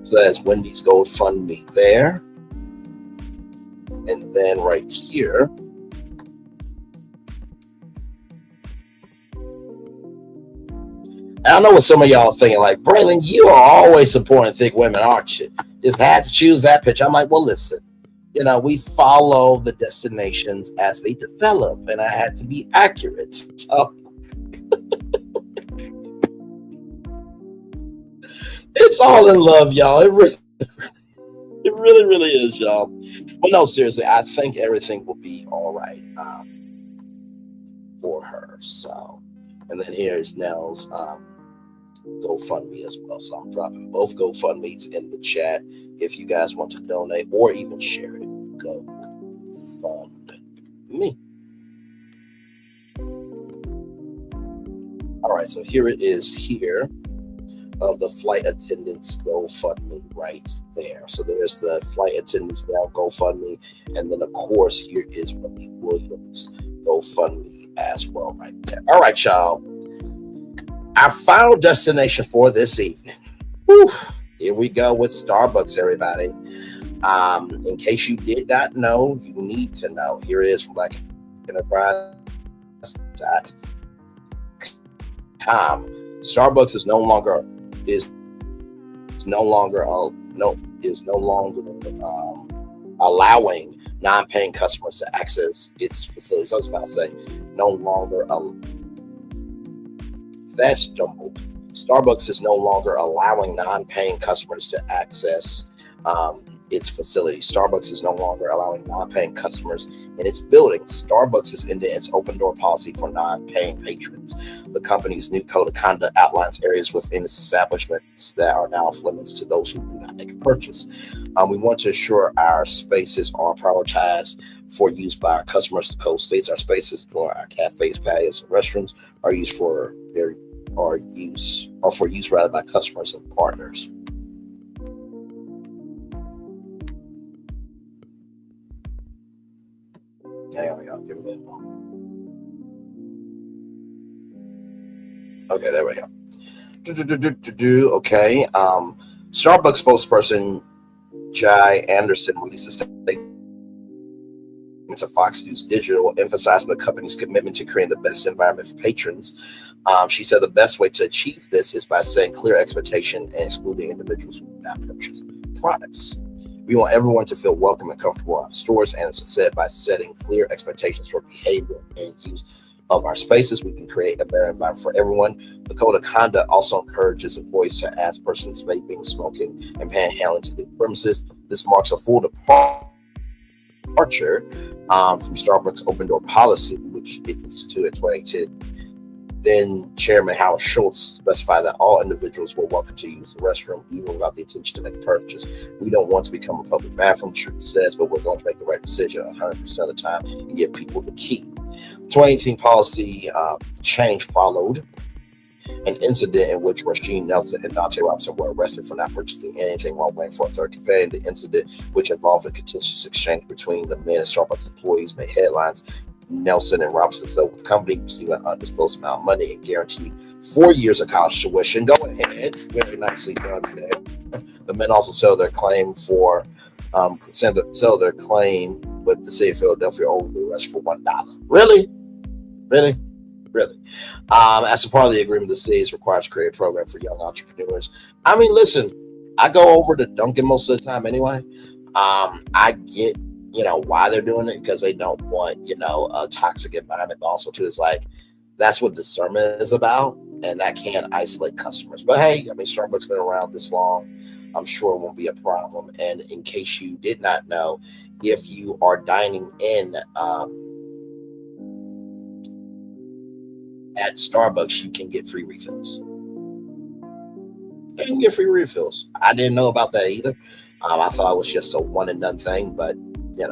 So that's Wendy's GoFundMe there. And then right here, I know what some of y'all are thinking, like, Braylon, you are always supporting thick women, aren't you? Just had to choose that picture. I'm like, well, listen, we follow the destinations as they develop, and I had to be accurate. So it's all in love, y'all. It really is, y'all. But no, seriously, I think everything will be all right for her. So, and then here's Nell's GoFundMe as well. So I'm dropping both GoFundMes in the chat if you guys want to donate or even share it. GoFundMe. All right, so here it is here of the flight attendants GoFundMe right there. So there's the flight attendants now GoFundMe, and then of course here is Wendy Williams GoFundMe as well right there. All right, y'all. Our final destination for this evening. Whew, here we go with Starbucks, everybody. In case you did not know, you need to know. Here it is from BlackEnterprise.com. Starbucks is no longer allowing non-paying customers to access its facilities. I was about to say that's jumbled. Starbucks is no longer allowing non-paying customers to access its facilities. Starbucks is no longer allowing non-paying customers in its buildings. Starbucks is ending its open door policy for non-paying patrons. The company's new code of conduct outlines areas within its establishments that are now off limits to those who do not make a purchase. We want to ensure our spaces are prioritized for use by our customers. The code states our spaces, or our cafes, patios, and restrooms, are used for use rather by customers and partners. Hang on, y'all. Give me a moment. Okay, there we go. Okay. Starbucks spokesperson Jai Anderson released a statement to Fox News Digital, emphasizing the company's commitment to creating the best environment for patrons. She said the best way to achieve this is by setting clear expectation and excluding individuals who do not purchase products. We want everyone to feel welcome and comfortable in our stores, and as I said, by setting clear expectations for behavior and use of our spaces, we can create a better environment for everyone. The code of conduct also encourages employees to ask persons vaping, smoking, and panhandling to the premises. This marks a full departure from Starbucks' open door policy, which it instituted in 2022. Then Chairman Howard Schultz specified that all individuals were welcome to use the restroom, even without the intention to make a purchase. We don't want to become a public bathroom, Schultz says, but we're going to make the right decision 100% of the time and give people the key. 2018 policy change followed an incident in which Rasheen Nelson and Dante Robinson were arrested for not purchasing anything while waiting for a third companion. The incident, which involved a contentious exchange between the men and Starbucks employees, made headlines. Nelson and Robinson settled with the company, receiving an undisclosed amount of money and guaranteed 4 years of college tuition. Go ahead, very nicely done there. The men also settled their claim for settled their claim with the city of Philadelphia over the arrest for $1. Really? As a part of the agreement, the city is required to create a program for young entrepreneurs. I mean, listen, I go over to Dunkin' most of the time anyway. I get, why they're doing it, because they don't want, a toxic environment, but also too, it's like, that's what discernment is about, and that can isolate customers. But hey, I mean, Starbucks been around this long. I'm sure it won't be a problem. And in case you did not know, if you are dining in at Starbucks, you can get free refills. You can get free refills. I didn't know about that either. I thought it was just a one and done thing, but so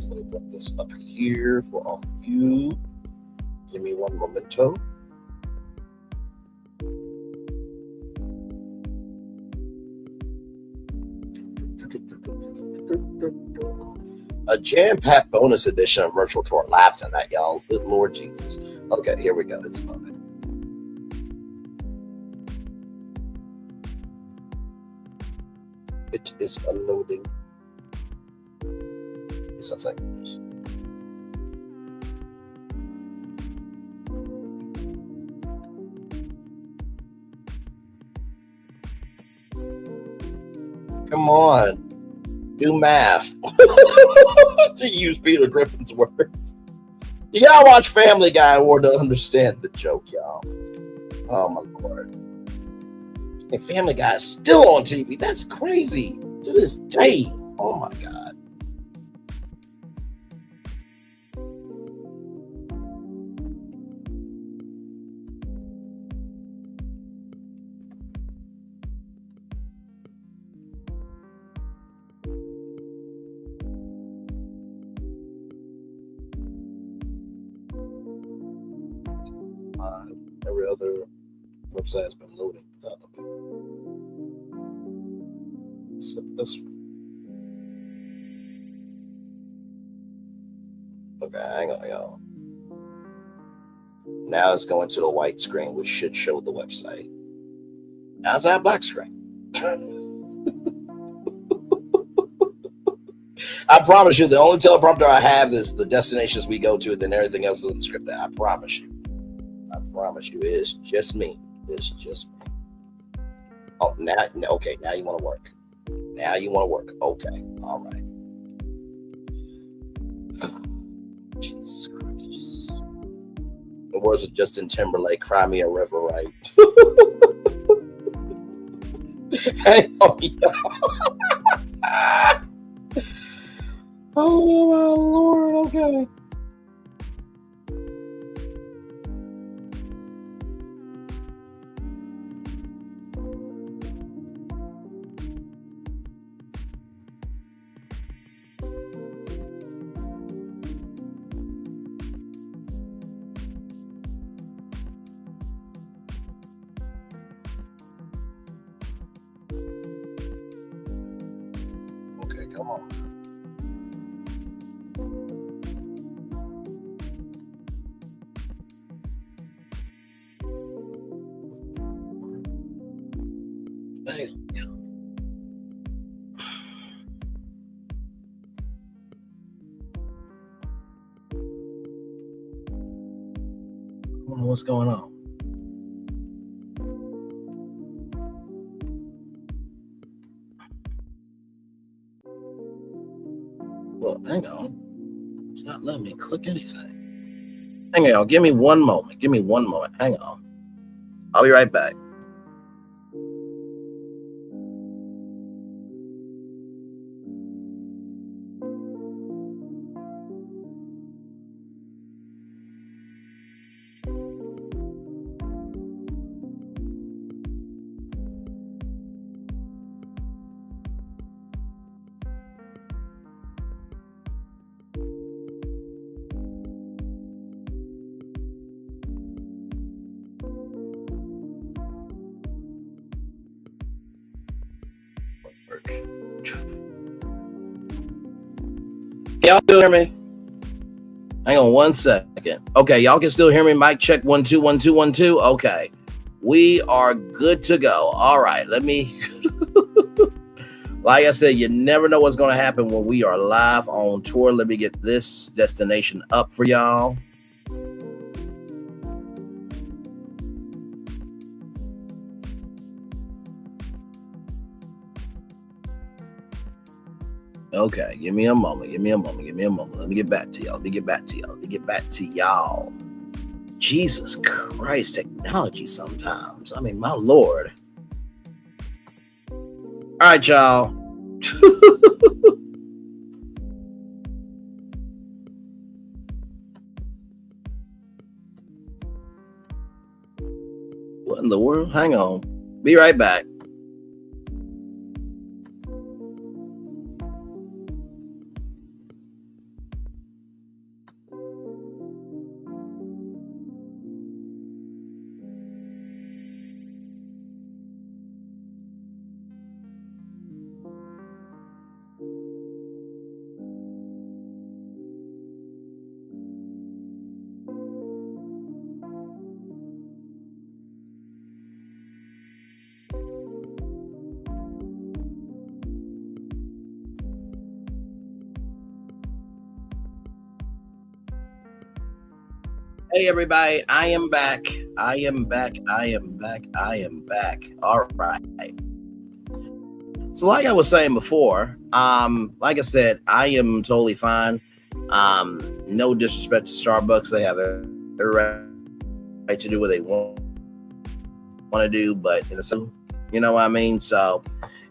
let me put this up here for all of you. Give me one momento. A jam-packed bonus edition of Virtual Tour Live tonight, y'all. Good Lord Jesus. Okay, here we go. It's loaded. It is unloading. It's a thing. Come on. Do math. To use Peter Griffin's words. You gotta watch Family Guy in order to understand the joke, y'all. Oh my Lord. And Family Guy is still on TV. That's crazy. To this day. Oh my God. Every other website has been loading up. Except this one. Okay, hang on, y'all. Now it's going to a white screen, which should show the website. Now it's a black screen. I promise you, the only teleprompter I have is the destinations we go to, and then everything else is in the script. I promise you. It's just me. It's just me. Oh, now you want to work. Okay, all right. Jesus Christ. The words of Justin Timberlake, Cry Me a River, right? Hang on, y'all. Oh, my Lord, okay. Okay, come on. don't know what's going on. Well, hang on. It's not letting me click anything. Hang on. Give me one moment. Hang on. I'll be right back. Y'all still hear me? Hang on 1 second. Okay, y'all can still hear me. Mic check 1 2 1 2 1 2. Okay, we are good to go. All right, let me. Like I said, you never know what's going to happen when we are live on tour. Let me get this destination up for y'all. Okay, give me a moment. Let me get back to y'all. Jesus Christ, technology sometimes. I mean, my Lord. All right, y'all. What in the world? Hang on. Be right back. Hey everybody, I am back. All right. So like I was saying before, like I said, I am totally fine. No disrespect to Starbucks. They have every right to do what they want to do, but you know what I mean? So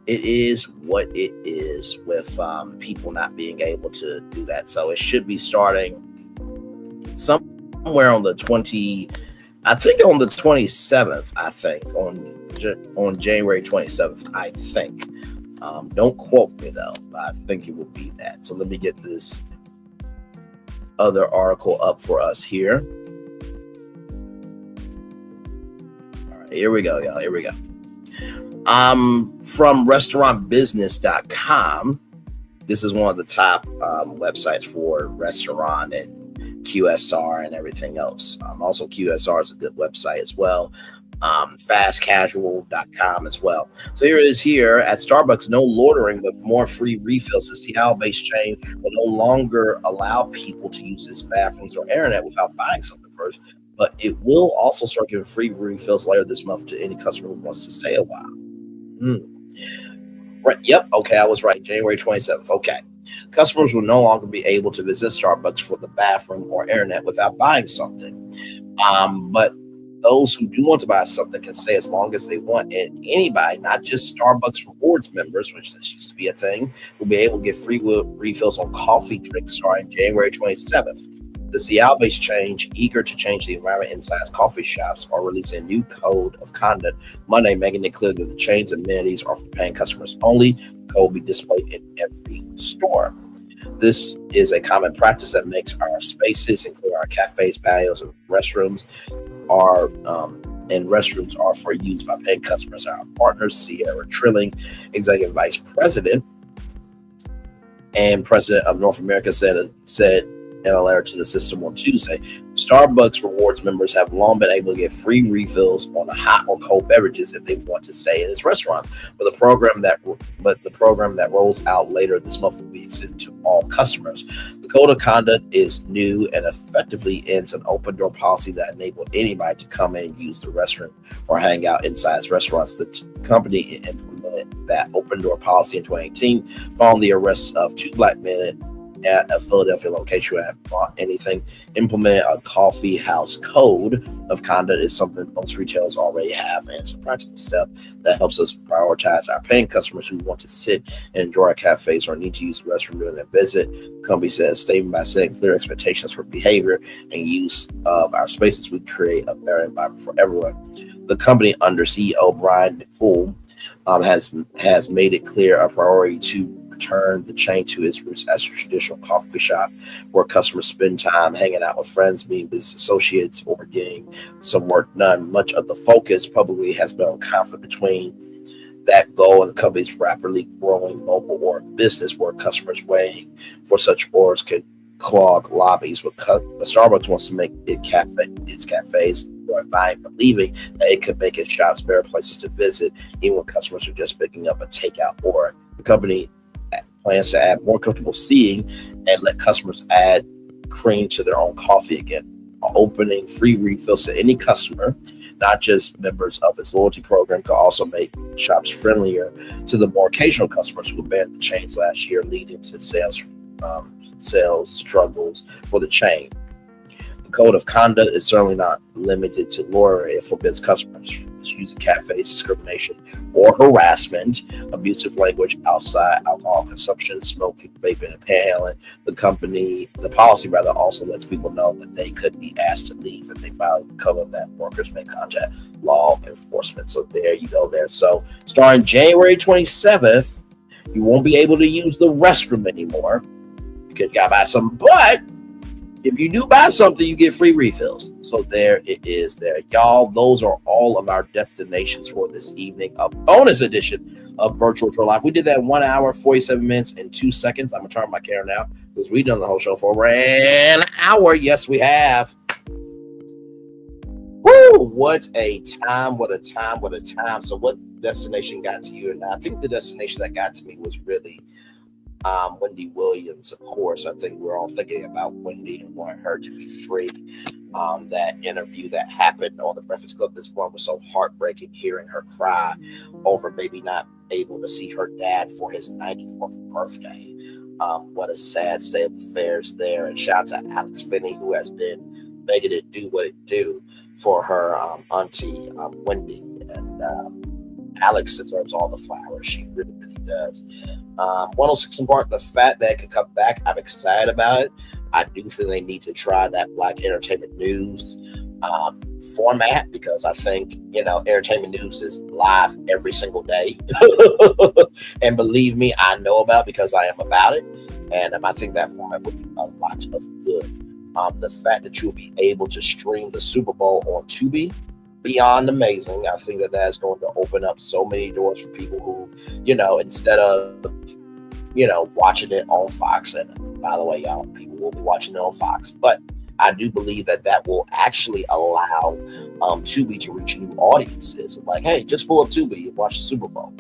it is what it is with people not being able to do that. So it should be starting somewhere on the 27th, on January 27th, I think. Don't quote me though, but I think it will be that. So let me get this other article up for us here. All right, here we go, y'all. Here we go. From restaurantbusiness.com. This is one of the top websites for restaurant and QSR and everything else. Also, QSR is a good website as well. Fastcasual.com as well. So here it is here at Starbucks, no loitering with more free refills. The Seattle-based chain will no longer allow people to use its bathrooms or internet without buying something first, but it will also start giving free refills later this month to any customer who wants to stay a while. Right. Yep. Okay, I was right. January 27th. Okay. Customers will no longer be able to visit Starbucks for the bathroom or internet without buying something. But those who do want to buy something can stay as long as they want. And anybody, not just Starbucks Rewards members, which this used to be a thing, will be able to get free refills on coffee drinks starting January 27th. The Seattle-based chain, eager to change the environment inside coffee shops, are releasing a new code of conduct Monday, making it clear that the chain's amenities are for paying customers only. The code will be displayed in every store. This is a common practice that makes our spaces, including our cafes, patios, and restrooms, are for use by paying customers. Our partners, Sierra Trilling, Executive Vice President and President of North America, said in a letter to the system on Tuesday, Starbucks Rewards members have long been able to get free refills on the hot or cold beverages if they want to stay in its restaurants. But the program that rolls out later this month will be extended to all customers. The code of conduct is new and effectively ends an open door policy that enabled anybody to come in and use the restroom or hang out inside its restaurants. The company implemented that open door policy in 2018 following the arrest of 2 black men at a Philadelphia location who had bought anything. Implement a coffee house code of conduct is something most retailers already have, and it's a practical step that helps us prioritize our paying customers who want to sit and enjoy our cafes or need to use the restroom during their visit. The company says, statement by setting clear expectations for behavior and use of our spaces, we create a better environment for everyone. The company under CEO Brian Poole has made it clear a priority to return the chain to its roots as a traditional coffee shop where customers spend time hanging out with friends, meeting business associates, or getting some work done. Much of the focus publicly has been on conflict between that goal and the company's rapidly growing mobile order business, where customers waiting for such orders can clog lobbies. But Starbucks wants to make its cafes more inviting, believing that it could make its shops better places to visit, even when customers are just picking up a takeout order. The company plans to add more comfortable seating and let customers add cream to their own coffee again, opening free refills to any customer, not just members of its loyalty program. Could also make shops friendlier to the more occasional customers who abandoned the chains last year, leading to sales struggles for the chain. The code of conduct is certainly not limited to lawyering. It forbids customers using cafes, discrimination or harassment, abusive language outside, alcohol consumption, smoking, vaping, and panhandling. The policy also lets people know that they could be asked to leave if they violate the code, that workers may contact law enforcement. So there you go there. So starting January 27th, you won't be able to use the restroom anymore because you gotta buy something, but if you do buy something, you get free refills. So there it is there. Y'all, those are all of our destinations for this evening. A bonus edition of Virtual Tour Live. We did that 1 hour, 47 minutes, and 2 seconds. I'm going to turn my camera now because we've done the whole show for over an hour. Yes, we have. Woo! What a time, what a time, what a time. So what destination got to you? And I think the destination that got to me was really Wendy Williams, of course. I think we're all thinking about Wendy and wanting her to be free. That interview that happened on the Breakfast Club this morning was so heartbreaking, hearing her cry over maybe not able to see her dad for his 94th birthday. What a sad state of affairs there. And shout out to Alex Finney, who has been begging to do what it do for her auntie Wendy. And Alex deserves all the flowers. She really, really does. 106 & Park, the fact that it could come back, I'm excited about it. I do think they need to try that Black Entertainment News format, because I think, Entertainment News is live every single day. And believe me, I know about it because I am about it. And I think that format would be a lot of good. The fact that you'll be able to stream the Super Bowl on Tubi, beyond amazing. I think that is going to open up so many doors for people who, instead of, watching it on Fox. And by the way, y'all, people will be watching it on Fox. But I do believe that will actually allow Tubi to reach new audiences. Like, hey, just pull up Tubi and watch the Super Bowl.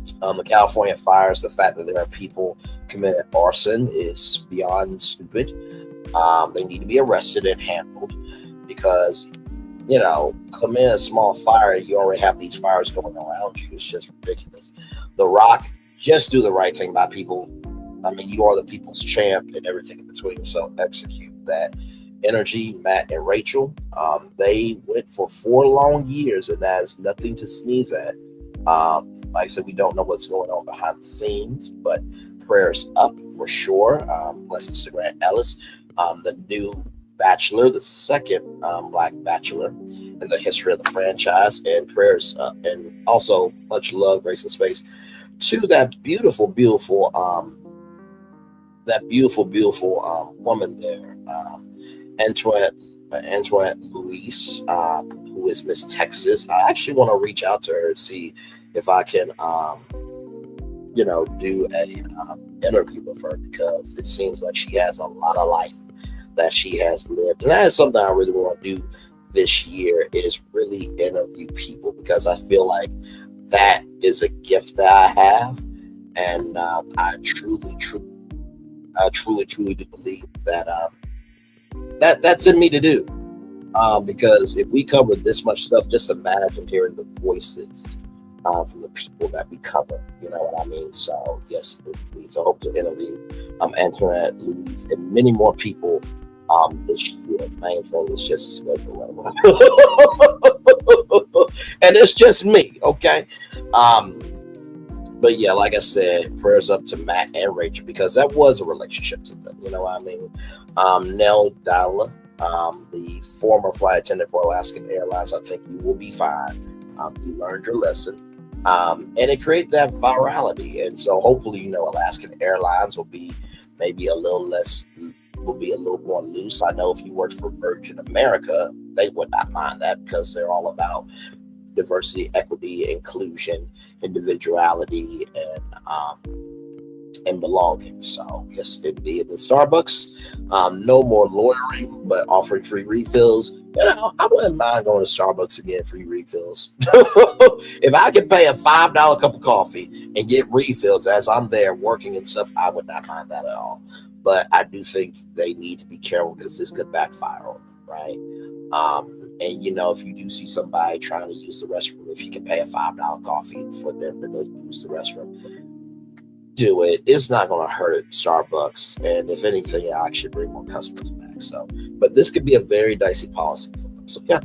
The California fires, the fact that there are people committed arson is beyond stupid. They need to be arrested and handled because, committing a small fire, you already have these fires going around you. It's just ridiculous. The Rock, just do the right thing by people. I mean, you are the people's champ and everything in between. So execute that. Energy, Matt and Rachel, they went for 4 long years, and that is nothing to sneeze at. Like I said, we don't know what's going on behind the scenes, but prayers up for sure. Blessings to Grant Ellis, the new Bachelor, the second Black Bachelor in the history of the franchise, and prayers and also much love, grace, and space to that beautiful woman there, Antoinette Louise, who is Miss Texas. I actually want to reach out to her and see if I can, do a interview with her, because it seems like she has a lot of life that she has lived. And that is something I really want to do this year, is really interview people, because I feel like that is a gift that I have. And I truly I truly do believe that that's in me to do. Because if we cover this much stuff, just imagine hearing the voices from the people that we cover. You know what I mean? So yes, Louise, I hope to interview Antoinette, Louise, and many more people this year. Main thing is just schedule. And it's just me, okay? But yeah, like I said, prayers up to Matt and Rachel, because that was a relationship to them. You know what I mean? Nelle Diala, the former flight attendant for Alaskan Airlines, I think you will be fine. You learned your lesson. And it created that virality. And so hopefully, you know, Alaskan Airlines will be maybe a little more loose. I know if you worked for Virgin America, they would not mind that, because they're all about diversity, equity, inclusion, individuality, and belonging. So yes, indeed. In Starbucks, no more loitering, but offering free refills. You know, I wouldn't mind going to Starbucks and getting free refills. If I could pay a $5 cup of coffee and get refills as I'm there working and stuff, I would not mind that at all. But I do think they need to be careful, because this could backfire on them, right? And you know, if you do see somebody trying to use the restroom, if you can pay a $5 coffee for them to go use the restroom, do it. It's not going to hurt Starbucks, and if anything, I actually bring more customers back. So, but this could be a very dicey policy for them. So yeah.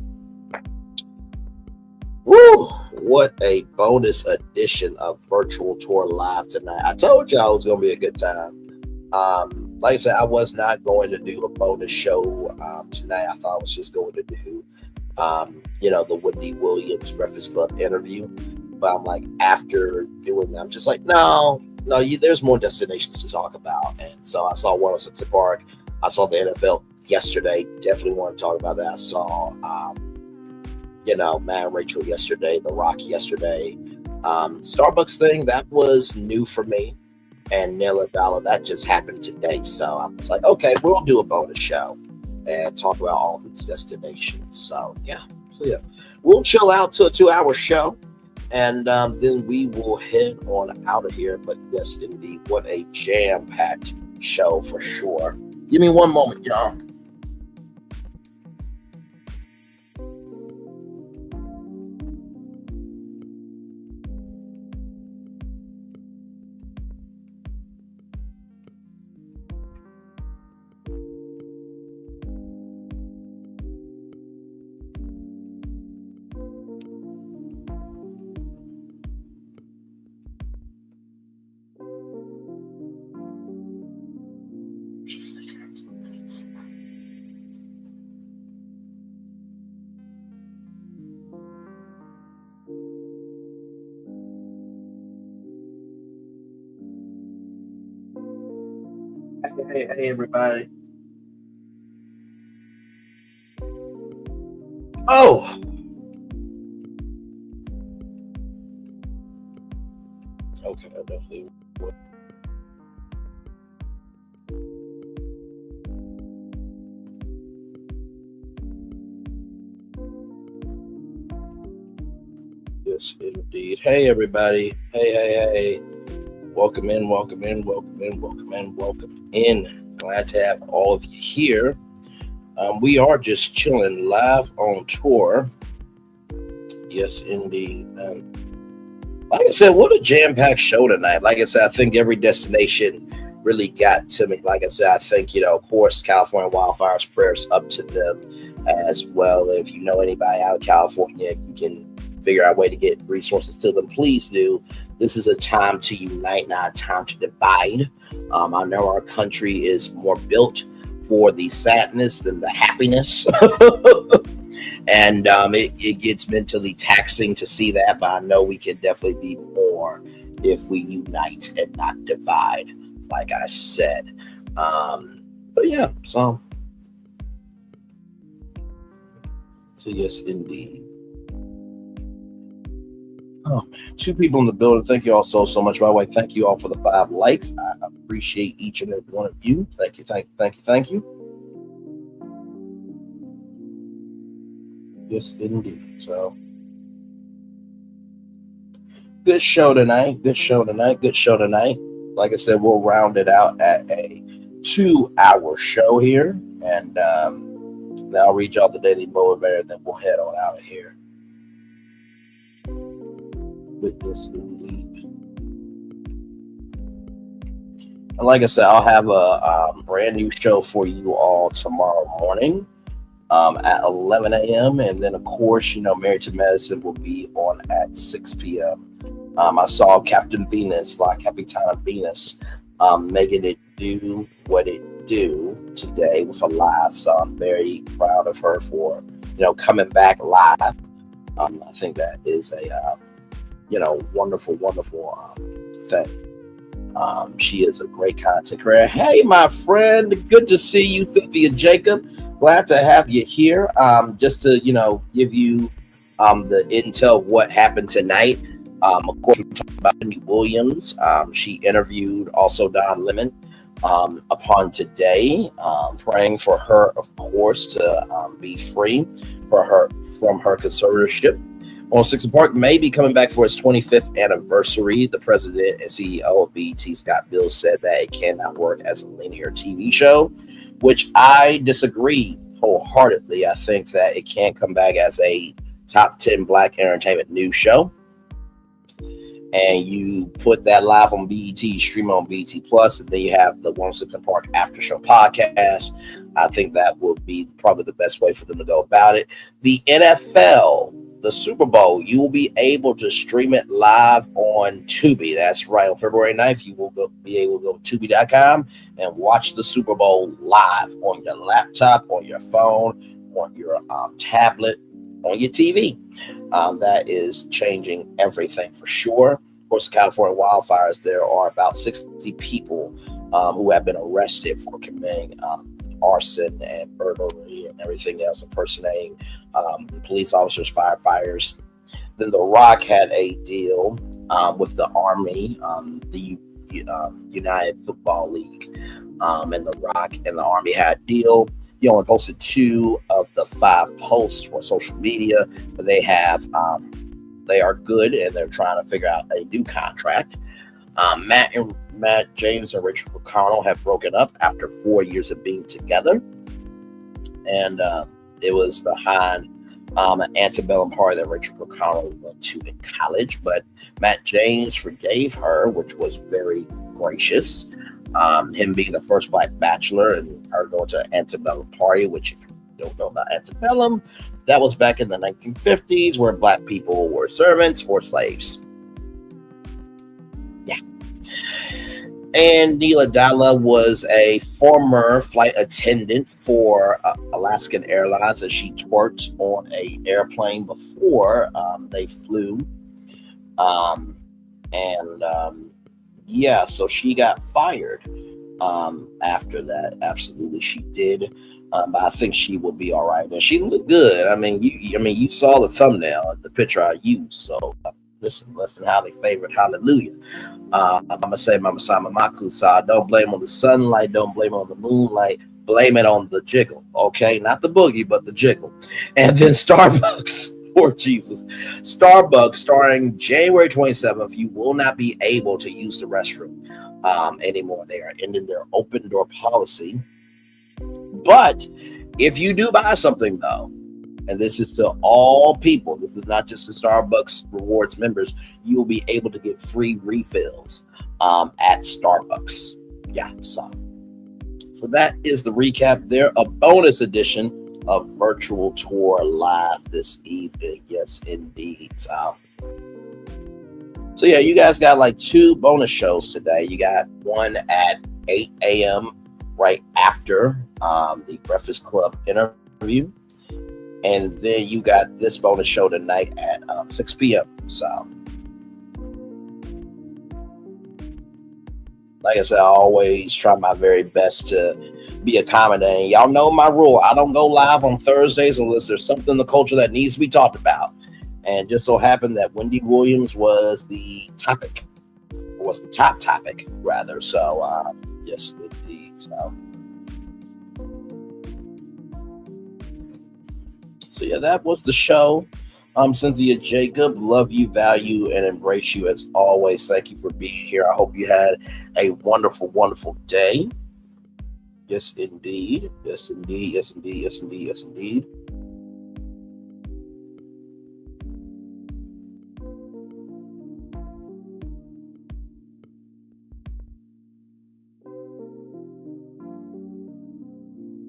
Woo! What a bonus edition of Virtual Tour Live tonight. I told y'all it was going to be a good time. Like I said, I was not going to do a bonus show tonight. I thought I was just going to do, you know, the Wendy Williams Breakfast Club interview. But I'm like, after doing that, I'm just like, no, there's more destinations to talk about. And so I saw 106 Park. I saw the NFL yesterday. Definitely want to talk about that. I saw, you know, Matt+Rachel yesterday, The Rock yesterday. Starbucks thing, that was new for me. And Nelle Diala, that just happened today. So I was like, okay, we'll do a bonus show and talk about all these destinations. So yeah. We'll chill out to a 2-hour show. And then we will head on out of here. But yes, indeed, what a jam-packed show for sure. Give me one moment, y'all. Hey, everybody. Oh. Okay, I definitely will. Yes, indeed. Hey, everybody. Hey. Welcome in. Glad to have all of you here. We are just chilling live on tour. Yes, indeed. Like I said, what a jam-packed show tonight. Like I said, I think every destination really got to me. Like I said, I think, you know, of course, California wildfires, prayers up to them as well. If you know anybody out of California, you can figure out a way to get resources to them, please do. This is a time to unite, not a time to divide. I know our country is more built for the sadness than the happiness. And it gets mentally taxing to see that, but I know we can definitely be more if we unite and not divide, like I said. But yeah, so yes, indeed. Oh man, 2 people in the building. Thank you all so much. By the way, thank you all for the 5 likes. I appreciate each and every one of you. Thank you. Yes, indeed. So good show tonight. Like I said, we'll round it out at a 2-hour show here, and now I'll read y'all the Daily Motivator, and then we'll head on out of here. Witness indeed. And like I said, I'll have a brand new show for you all tomorrow morning at 11 a.m. And then, of course, Married to Medicine will be on at 6 p.m. I saw Captain Venus, La Capitana Venus, making it do what it do today with a live. So I'm very proud of her for, coming back live. I think that is a, wonderful, wonderful thing. She is a great content creator. Hey, my friend, good to see you, Cynthia Jacob. Glad to have you here. Just to, give you the intel of what happened tonight. Of course, we talked about Wendy Williams. She interviewed also Don Lemon upon today, praying for her, of course, to be free from her conservatorship. On 6 Park may be coming back for its 25th anniversary. The president and CEO of BET, Scott Bill, said that it cannot work as a linear TV show, which I disagree wholeheartedly. I think that it can come back as a top 10 Black entertainment news show. And you put that live on BET, stream on BET Plus, and then you have the 106 & Park After Show podcast. I think that will be probably the best way for them to go about it. The NFL, the Super Bowl, you will be able to stream it live on Tubi. That's right. On February 9th, you will be able to go to Tubi.com and watch the Super Bowl live on your laptop, on your phone, on your tablet, on your TV. That is changing everything for sure. Of course, the California wildfires, there are about 60 people who have been arrested for committing arson and burglary and everything else, impersonating police officers, firefighters. Then The Rock had a deal with the Army, the United Football League, and The Rock and the Army had a deal. He only posted 2 of the 5 posts for social media, but they are good, and they're trying to figure out a new contract. Matt, James, and Rachel O'Connell have broken up after 4 years of being together, and it was behind an antebellum party that Rachel O'Connell went to in college. But Matt James forgave her, which was very gracious. Him being the first Black bachelor and her going to an antebellum party, which, if you don't know about antebellum, that was back in the 1950s, where Black people were servants or slaves. Yeah. And Nelle Diala was a former flight attendant for Alaskan Airlines, and she worked on an airplane before they flew. So she got fired after that. Absolutely, she did. But I think she will be all right. And she looked good. I mean, you saw the thumbnail, the picture I used. So listen, highly favored. Hallelujah. I'm gonna say Mama Sama Makusa. Don't blame on the sunlight. Don't blame on the moonlight. Blame it on the jiggle. Okay, not the boogie, but the jiggle. And then Starbucks. Lord Jesus. Starbucks, starting January 27th, you will not be able to use the restroom anymore. They are ending their open door policy. But if you do buy something, though, and this is to all people, this is not just to Starbucks Rewards members, you will be able to get free refills at Starbucks. Yeah, so that is the recap there. A bonus edition of Virtual Tour live this evening. Yes, indeed. So yeah, you guys got like 2 bonus shows today. You got one at 8 a.m. right after the Breakfast Club interview. And then you got this bonus show tonight at 6 p.m. So, like I said, I always try my very best to be accommodating. Y'all know my rule. I don't go live on Thursdays unless there's something in the culture that needs to be talked about. And just so happened that Wendy Williams was the top topic, rather. So, yes, indeed. So yeah, that was the show. I'm Cynthia Jacob. Love you, value, and embrace you as always. Thank you for being here. I hope you had a wonderful, wonderful day. Yes, indeed. Yes, indeed. Yes, indeed. Yes, indeed. Yes, indeed.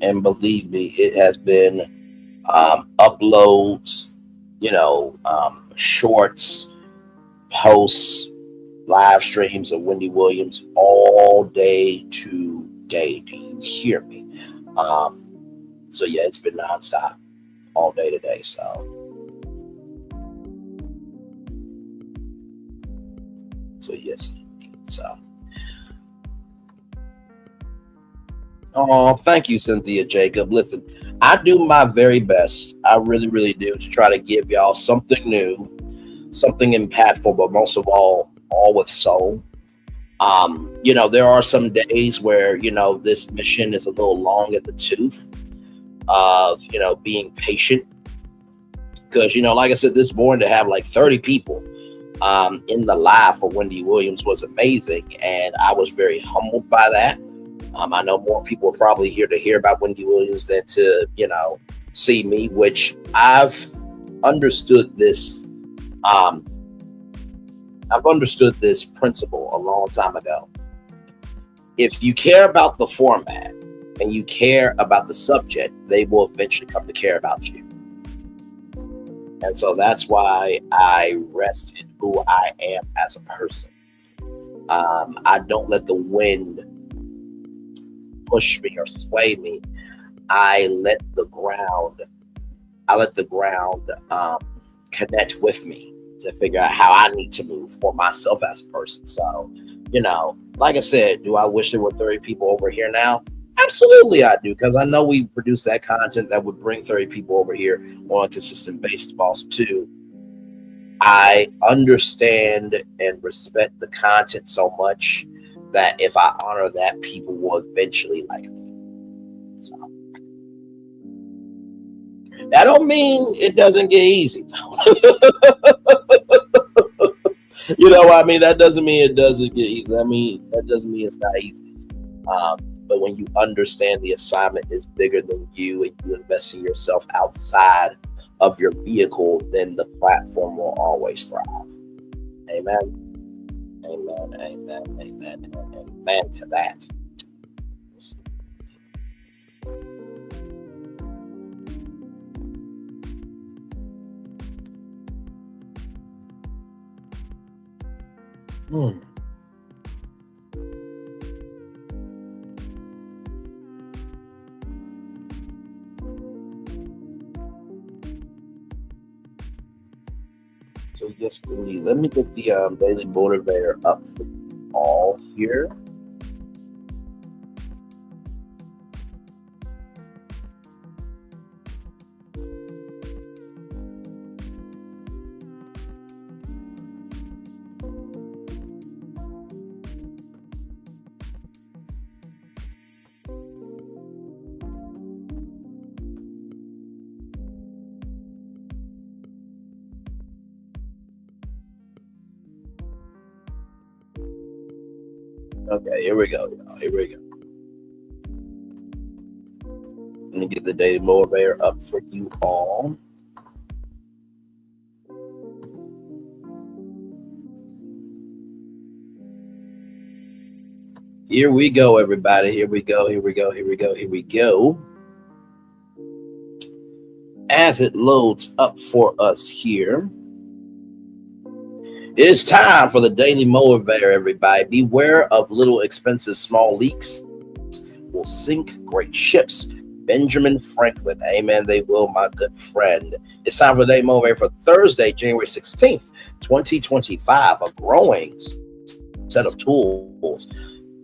And believe me, it has been uploads, shorts, posts, live streams of Wendy Williams all day today. Do you hear me? So yeah, it's been nonstop all day today. So yes, indeed. So. Oh, thank you, Cynthia Jacob. Listen, I do my very best. I really, really do, to try to give y'all something new, something impactful, but most of all with soul. There are some days where, this mission is a little long at the tooth of, being patient. Because, like I said, this morning to have like 30 people in the live for Wendy Williams was amazing. And I was very humbled by that. I know more people are probably here to hear about Wendy Williams than to, see me, which I've understood this. I've understood this principle a long time ago. If you care about the format and you care about the subject, they will eventually come to care about you. And so that's why I rest in who I am as a person. I don't let the wind push me or sway me. I let the ground connect with me to figure out how I need to move for myself as a person. So, like I said, do I wish there were 30 people over here now? Absolutely I do, because I know we produce that content that would bring 30 people over here on a consistent basis. Also, too, I understand and respect the content so much that if I honor that, people will eventually like me. So that don't mean it doesn't get easy. That doesn't mean it doesn't get easy. That doesn't mean it's not easy. But when you understand the assignment is bigger than you and you invest in yourself outside of your vehicle, then the platform will always thrive. Amen. Amen, amen, amen, amen to that. So yes, indeed. Let me get the daily motivator up for you all here. Okay, here we go, y'all. Here we go. Let me get the daily motivator up for you all. Here we go, everybody. Here we go. Here we go. Here we go. Here we go. As it loads up for us here, it is time for the daily motivator, everybody. Beware of little expensive small leaks will sink great ships. Benjamin Franklin. Amen. They will, my good friend. It's time for the daily motivator for Thursday, January 16th, 2025. A growing set of tools.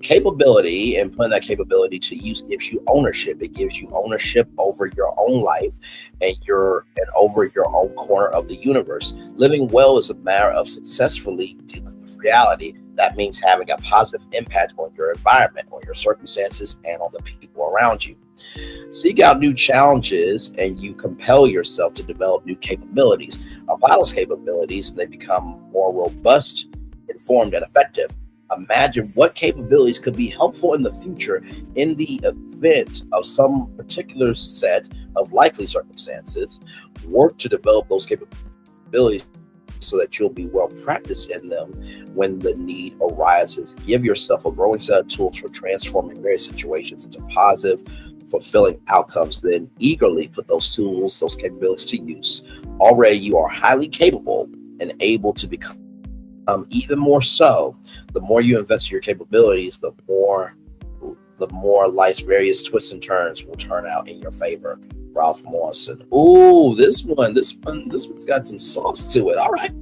Capability, and putting that capability to use gives you ownership. It gives you ownership over your own life and over your own corner of the universe. Living well is a matter of successfully dealing with reality. That means having a positive impact on your environment, on your circumstances, and on the people around you. Seek out new challenges and you compel yourself to develop new capabilities. Apply those capabilities and they become more robust, informed, and effective. Imagine what capabilities could be helpful in the future in the event of some particular set of likely circumstances. Work to develop those capabilities so that you'll be well practiced in them when the need arises. Give yourself a growing set of tools for transforming various situations into positive, fulfilling outcomes. Then eagerly put those tools, those capabilities to use. Already you are highly capable and able to become even more so. The more you invest in your capabilities, the more life's various twists and turns will turn out in your favor. Ralph Morrison. Ooh, this one's got some sauce to it. All right.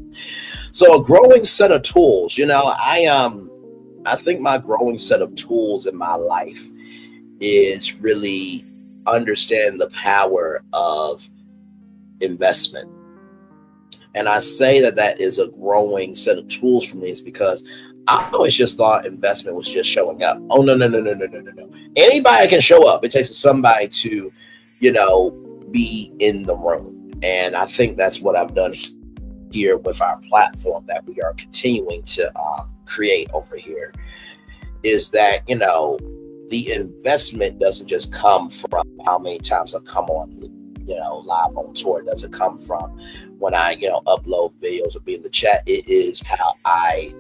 So a growing set of tools. I think my growing set of tools in my life is really understand the power of investment. And I say that is a growing set of tools for me is because I always just thought investment was just showing up. Oh, no. Anybody can show up. It takes somebody to, be in the room. And I think that's what I've done here with our platform that we are continuing to create over here is that, the investment doesn't just come from how many times I come on, live on tour. It doesn't come from when I, upload videos or be in the chat. It is how I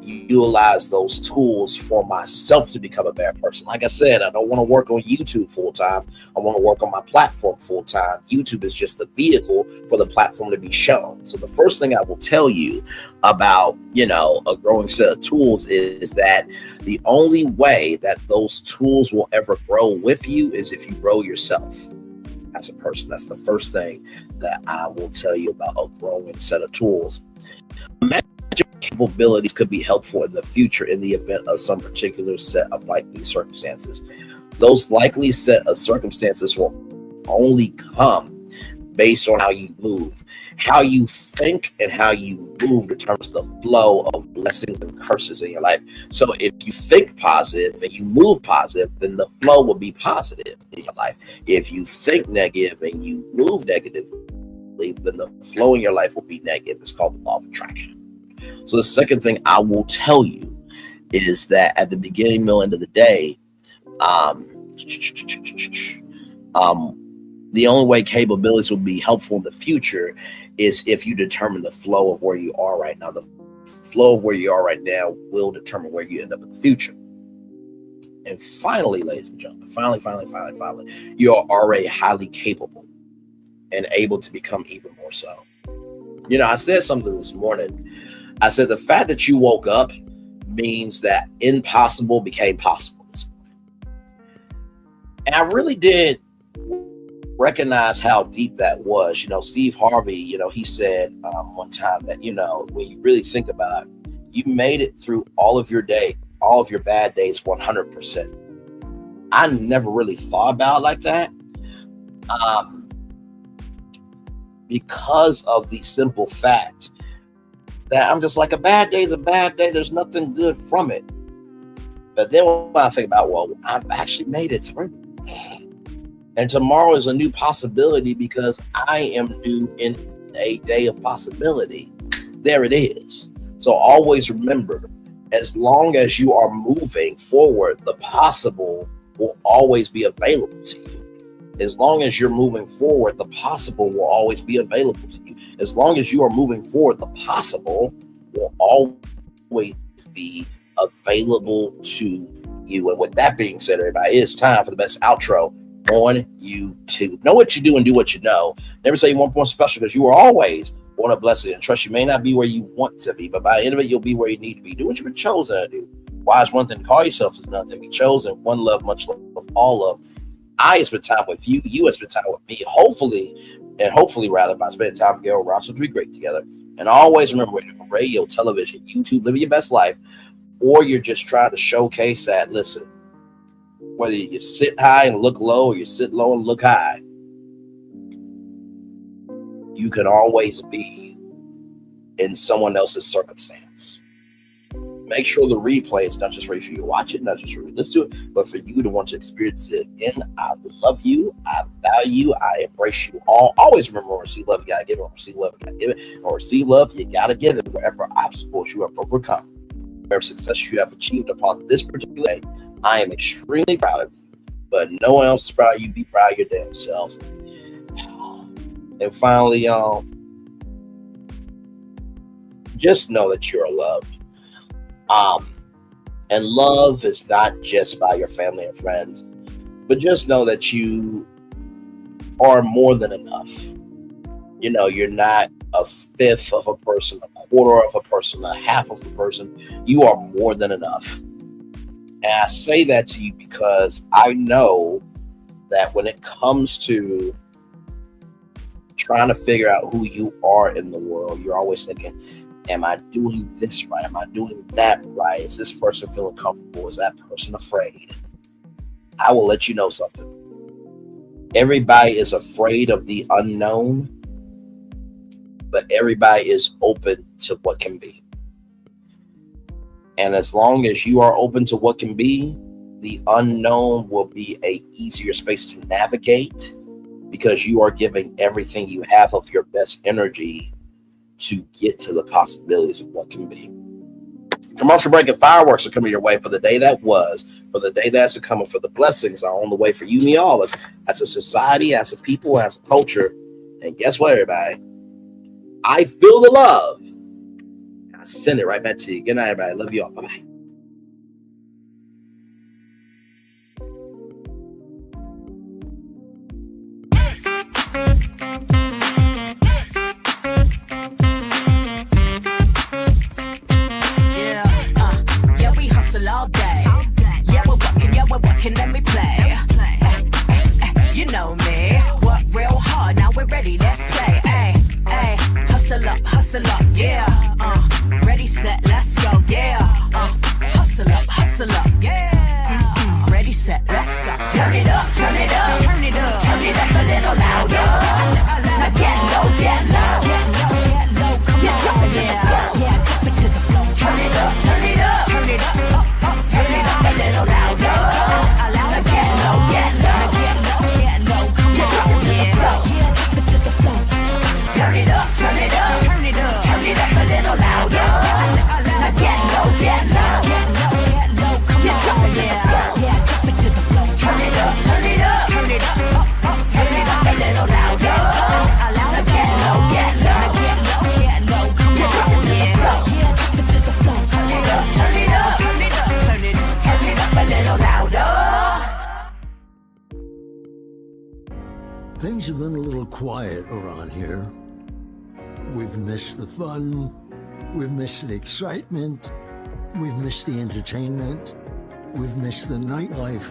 utilize those tools for myself to become a better person. Like I said, I don't want to work on YouTube full time. I want to work on my platform full time. YouTube is just the vehicle for the platform to be shown. So the first thing I will tell you about, a growing set of tools is that the only way that those tools will ever grow with you is if you grow yourself as a person. That's the first thing that I will tell you about a growing set of tools. Capabilities could be helpful in the future in the event of some particular set of likely circumstances. Those likely set of circumstances will only come based on how you move. How you think and how you move determines the flow of blessings and curses in your life. So if you think positive and you move positive, then the flow will be positive in your life. If you think negative and you move negatively, then the flow in your life will be negative. It's called the law of attraction. So the second thing I will tell you is that at the beginning, middle, end of the day, the only way capabilities will be helpful in the future is if you determine the flow of where you are right now. The flow of where you are right now will determine where you end up in the future. And finally, ladies and gentlemen, finally, you are already highly capable and able to become even more so. I said something this morning. I said the fact that you woke up means that impossible became possible this morning. And I really did recognize how deep that was. Steve Harvey, he said one time that, when you really think about it, you made it through all of your bad days 100%. I never really thought about it like that. Because of the simple fact that I'm just like, a bad day is a bad day. There's nothing good from it. But then when I think about, well, I've actually made it through. And tomorrow is a new possibility because I am new in a day of possibility. There it is. So always remember, as long as you are moving forward, the possible will always be available to you. As long as you're moving forward, the possible will always be available to you. As long as you are moving forward, the possible will always be available to you. And with that being said, everybody, it's time for the best outro on YouTube. Know what you do and do what you know. Never say you want more special, because you are always born a blessing. And trust, you may not be where you want to be, but by the end of it, you'll be where you need to be. Do what you've been chosen to do. Why is one thing to call yourself is another thing. Be chosen. One love, much love, all love. I have spent time with you. You have spent time with me. Hopefully, by spending time together, we're also to be great together. And always remember, whether you're radio, television, YouTube, living your best life, or you're just trying to showcase that, listen, whether you sit high and look low, or you sit low and look high, you can always be in someone else's circumstance. Make sure the replay is not just for you to watch it, not just for you to listen to it, but for you to want to experience it again. I love you. I value you. I embrace you all. Always remember, when receive love, you got to give it. When receive love, you got to give it. When receive love, you got to give it. Wherever obstacles you have overcome, whatever success you have achieved upon this particular day. I am extremely proud of you, but no one else is proud of you. Be proud of your damn self. And finally, y'all, just know that you're loved. And love is not just by your family and friends, but just know that you are more than enough. You know, you're not a fifth of a person, a quarter of a person, a half of a person. You are more than enough. And I say that to you because I know that when it comes to trying to figure out who you are in the world, you're always thinking, am I doing this right? Am I doing that right? Is this person feeling comfortable? Is that person afraid? I will let you know something. Everybody is afraid of the unknown, but everybody is open to what can be. And as long as you are open to what can be, the unknown will be an easier space to navigate because you are giving everything you have of your best energy to get to the possibilities of what can be. Commercial break and fireworks are coming your way for the day that was, for the day that's coming, for the blessings are on the way for you, me, all of us, as a society, as a people, as a culture. And guess what, everybody? I feel the love. I send it right back to you. Good night, everybody. Love you all. Bye-bye. All day. Yeah, we're working, let me play. You know me, work real hard, now we're ready, let's play. Ay, hustle up, yeah. Ready, set, let's go, yeah. Hustle up, yeah. Ready, set, let's go. Turn it up, turn it up, turn it up, turn it up a little louder. Now get low, get low, come on, drop it to the floor, yeah, drop it to the floor. Turn it up, turn it up, turn it up. Turn it up a little louder. Now get low, get low, come on, drop it to the floor, yeah, drop it to the floor. Turn it up, turn it up, turn it up, turn it up a little louder. Now get low, come on, drop it to the floor, yeah, drop it to the floor. Turn it up, turn it up, turn it up, turn it up a little louder. Now get low, come on, drop it to the floor, yeah, drop it to the floor. Turn it up, turn it up, turn it up, turn it up a little louder. Things have been a little quiet around here. We've missed the fun, we've missed the excitement, we've missed the entertainment, we've missed the nightlife,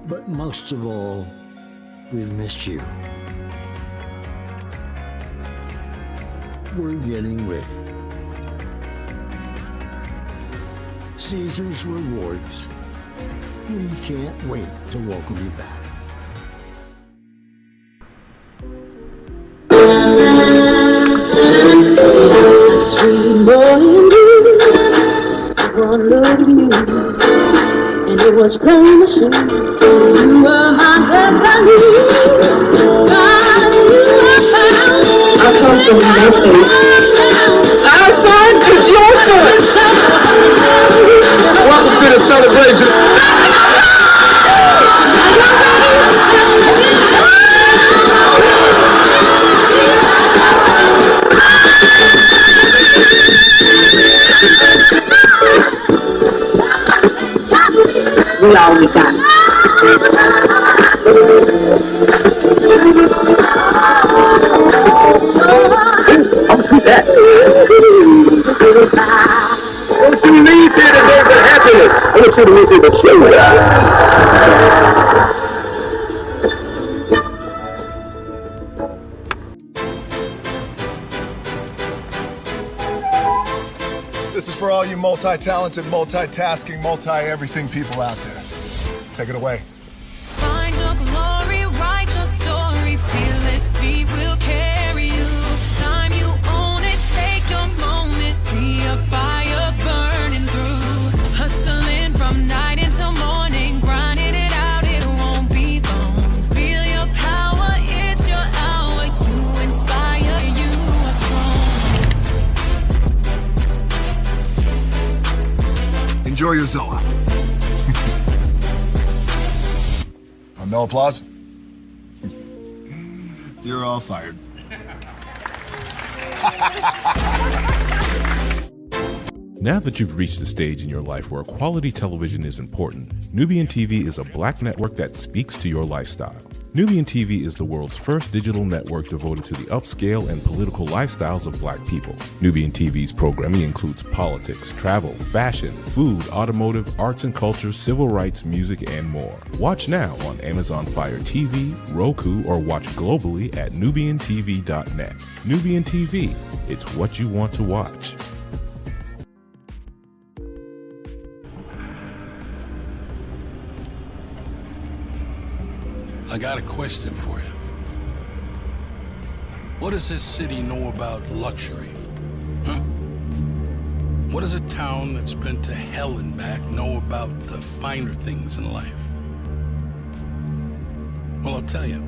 but most of all, we've missed you. We're getting ready. Caesar's Rewards. We can't wait to welcome you back. Sweet boy and blue, one look at you, and it was plain to see you were my destiny. God, you were found. I come from your face. Our son is your son. Welcome to the celebration. We all we got. I'll see that. Don't you leave here to go for happiness. I want you to leave here to show. This is for all you multi-talented, multitasking, multi-everything people out there. Take it away. Find your glory, write your story, fearless feet will carry you. Time you own it, take your moment, be a fire burning through. Hustling from night until morning, grinding it out, it won't be long. Feel your power, it's your hour, you inspire, you are strong. Enjoy your Zilla. Oh, no applause? You're all fired. Now that you've reached the stage in your life where quality television is important, Nubian TV is a black network that speaks to your lifestyle. Nubian TV is the world's first digital network devoted to the upscale and political lifestyles of black people. Nubian TV's programming includes politics, travel, fashion, food, automotive, arts and culture, civil rights, music, and more. Watch now on Amazon Fire TV, Roku, or watch globally at nubiantv.net. Nubian TV, it's what you want to watch. I got a question for you. What does this city know about luxury? Huh? What does a town that's been to hell and back know about the finer things in life? Well, I'll tell you.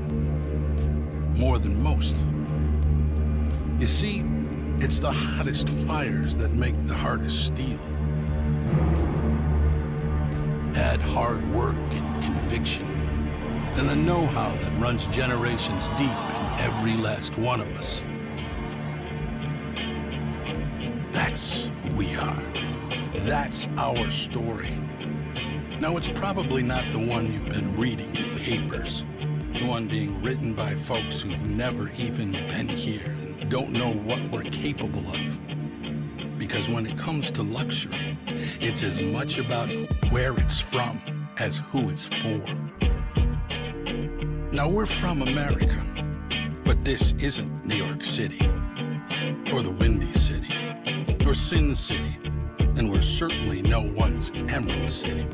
More than most. You see, it's the hottest fires that make the hardest steel. Add hard work and conviction, and the know-how that runs generations deep in every last one of us. That's who we are. That's our story. Now, it's probably not the one you've been reading in papers, the one being written by folks who've never even been here and don't know what we're capable of. Because when it comes to luxury, it's as much about where it's from as who it's for. Now, we're from America, but this isn't New York City, or the Windy City, or Sin City, and we're certainly no one's Emerald City.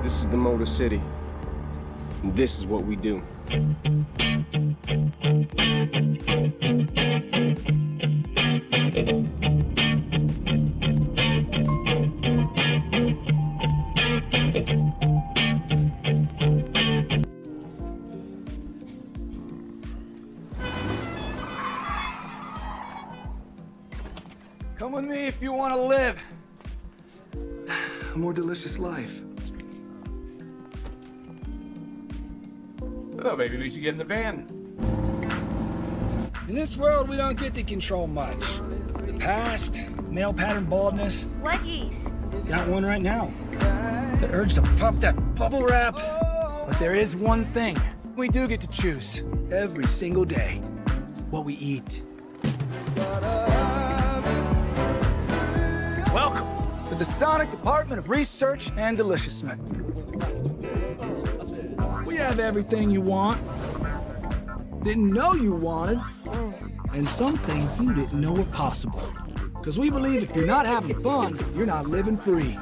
This is the Motor City, and this is what we do. Come with me if you want to live a more delicious life. Oh, maybe we should get in the van. In this world, we don't get to control much. The past, male pattern baldness. Leggies. Got one right now. The urge to puff that bubble wrap. But there is one thing we do get to choose every single day. What we eat. Welcome to the Sonic Department of Research and Deliciousment. We have everything you want, didn't know you wanted, and some things you didn't know were possible. Because we believe if you're not having fun, you're not living free.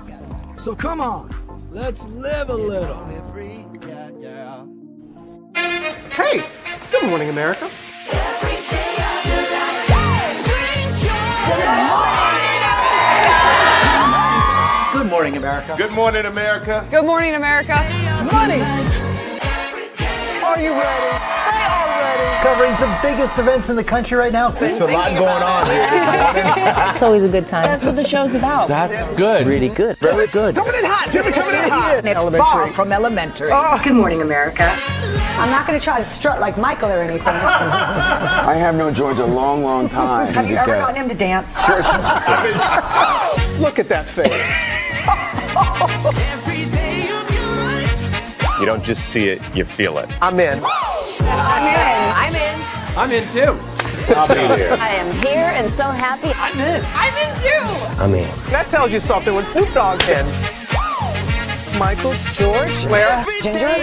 So come on, let's live a little. Hey, good morning, America. Good morning, America. Good morning, America. Good morning, America. Money! Are you ready? They are ready. Covering the biggest events in the country right now. There's a lot going on here. It's always a good time. That's what the show's about. That's good. Really good. Very good. Coming in hot, Jimmy, coming in hot. It's far from elementary. Good morning, America. I'm not going to try to strut like Michael or anything. I have known George a long, long time. Have you ever known him to dance? Look at that face. You don't just see it, you feel it. I'm in. I'm in. I'm in too. I'll be there. I am here and so happy. I'm in. I'm in too. I'm in. That tells you something when Snoop Dogg's in. Michael, George, Lara, Ginger.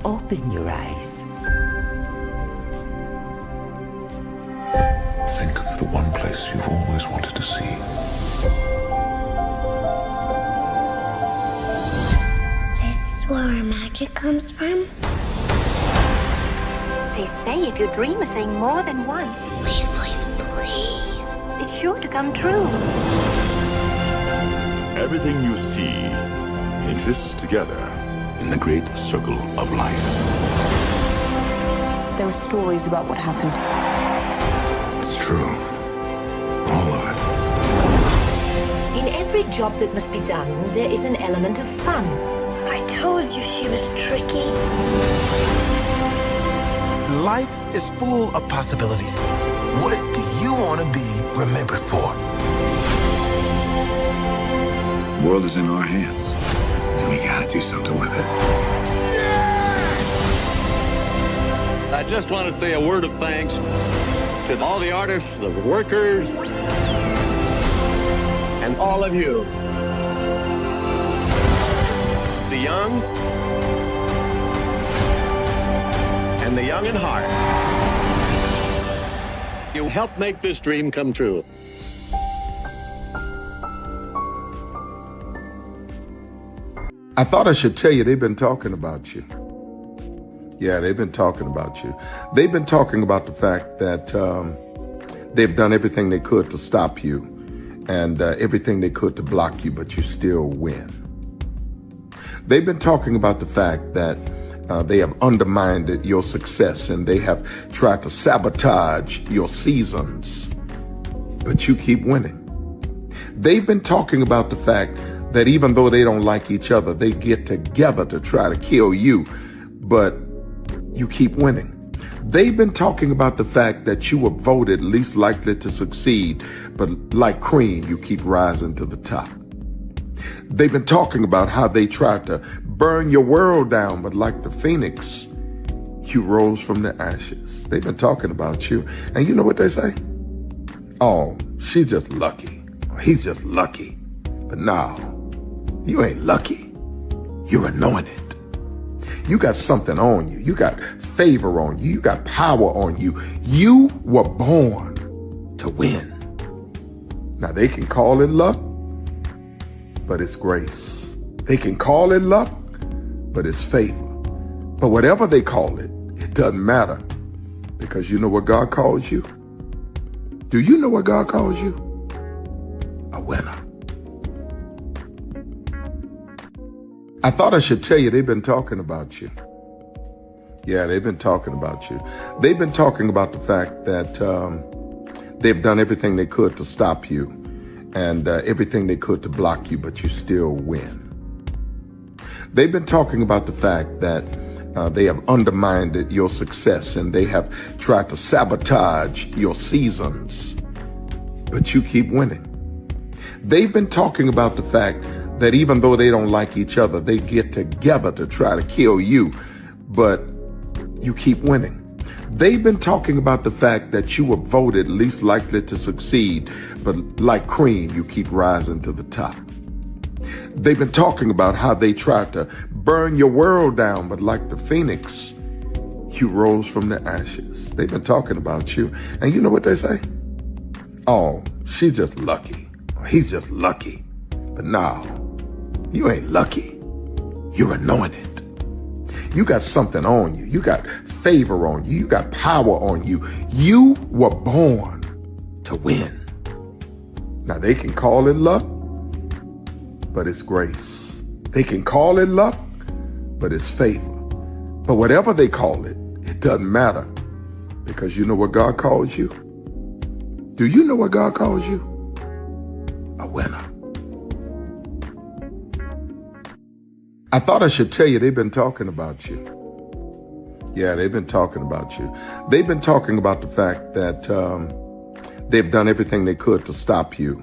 Open your eyes. Think of the one place you've always wanted to see. where our magic comes from? They say if you dream a thing more than once, Please, please, please. it's sure to come true. Everything you see exists together in the great circle of life. There are stories about what happened. It's true. All of it. In every job that must be done, there is an element of fun. I told you she was tricky. Life is full of possibilities. What do you want to be remembered for? The world is in our hands, and we gotta do something with it. I just want to say a word of thanks to all the artists, the workers, and all of you. The young and the young in heart. You helped make this dream come true. I thought I should tell you they've been talking about you. Yeah, they've been talking about you. They've been talking about the fact that they've done everything they could to stop you and everything they could to block you, but you still win. They've been talking about the fact that they have undermined your success and they have tried to sabotage your seasons, but you keep winning. They've been talking about the fact that even though they don't like each other, they get together to try to kill you, but you keep winning. They've been talking about the fact that you were voted least likely to succeed, but like cream, you keep rising to the top. They've been talking about how they tried to burn your world down, but like the phoenix, you rose from the ashes. They've been talking about you. And you know what they say? Oh, she's just lucky. He's just lucky. But no, you ain't lucky. You're anointed. You got something on you. You got favor on you. You got power on you. You were born to win. Now they can call it luck, but it's grace. They can call it luck, but it's favor. But whatever they call it, it doesn't matter, because you know what God calls you? Do you know what God calls you? A winner. I thought I should tell you they've been talking about you. Yeah, they've been talking about you. They've been talking about the fact that they've done everything they could to stop you and everything they could to block you, but you still win. They've been talking about the fact that they have undermined your success and they have tried to sabotage your seasons, but you keep winning. They've been talking about the fact that even though they don't like each other, they get together to try to kill you, but you keep winning. They've been talking about the fact that you were voted least likely to succeed, but like cream, you keep rising to the top. They've been talking about how they tried to burn your world down, but like the phoenix, you rose from the ashes. They've been talking about you. And you know what they say? Oh, she's just lucky. He's just lucky. But no, you ain't lucky. You're anointed. You got something on you. You got favor on you. You got power on you. You were born to win. Now they can call it luck, but it's grace. They can call it luck, but it's favor. But whatever they call it, it doesn't matter, because you know what God calls you? Do you know what God calls you? A winner. I thought I should tell you they've been talking about you. Yeah, they've been talking about you. They've been talking about the fact that they've done everything they could to stop you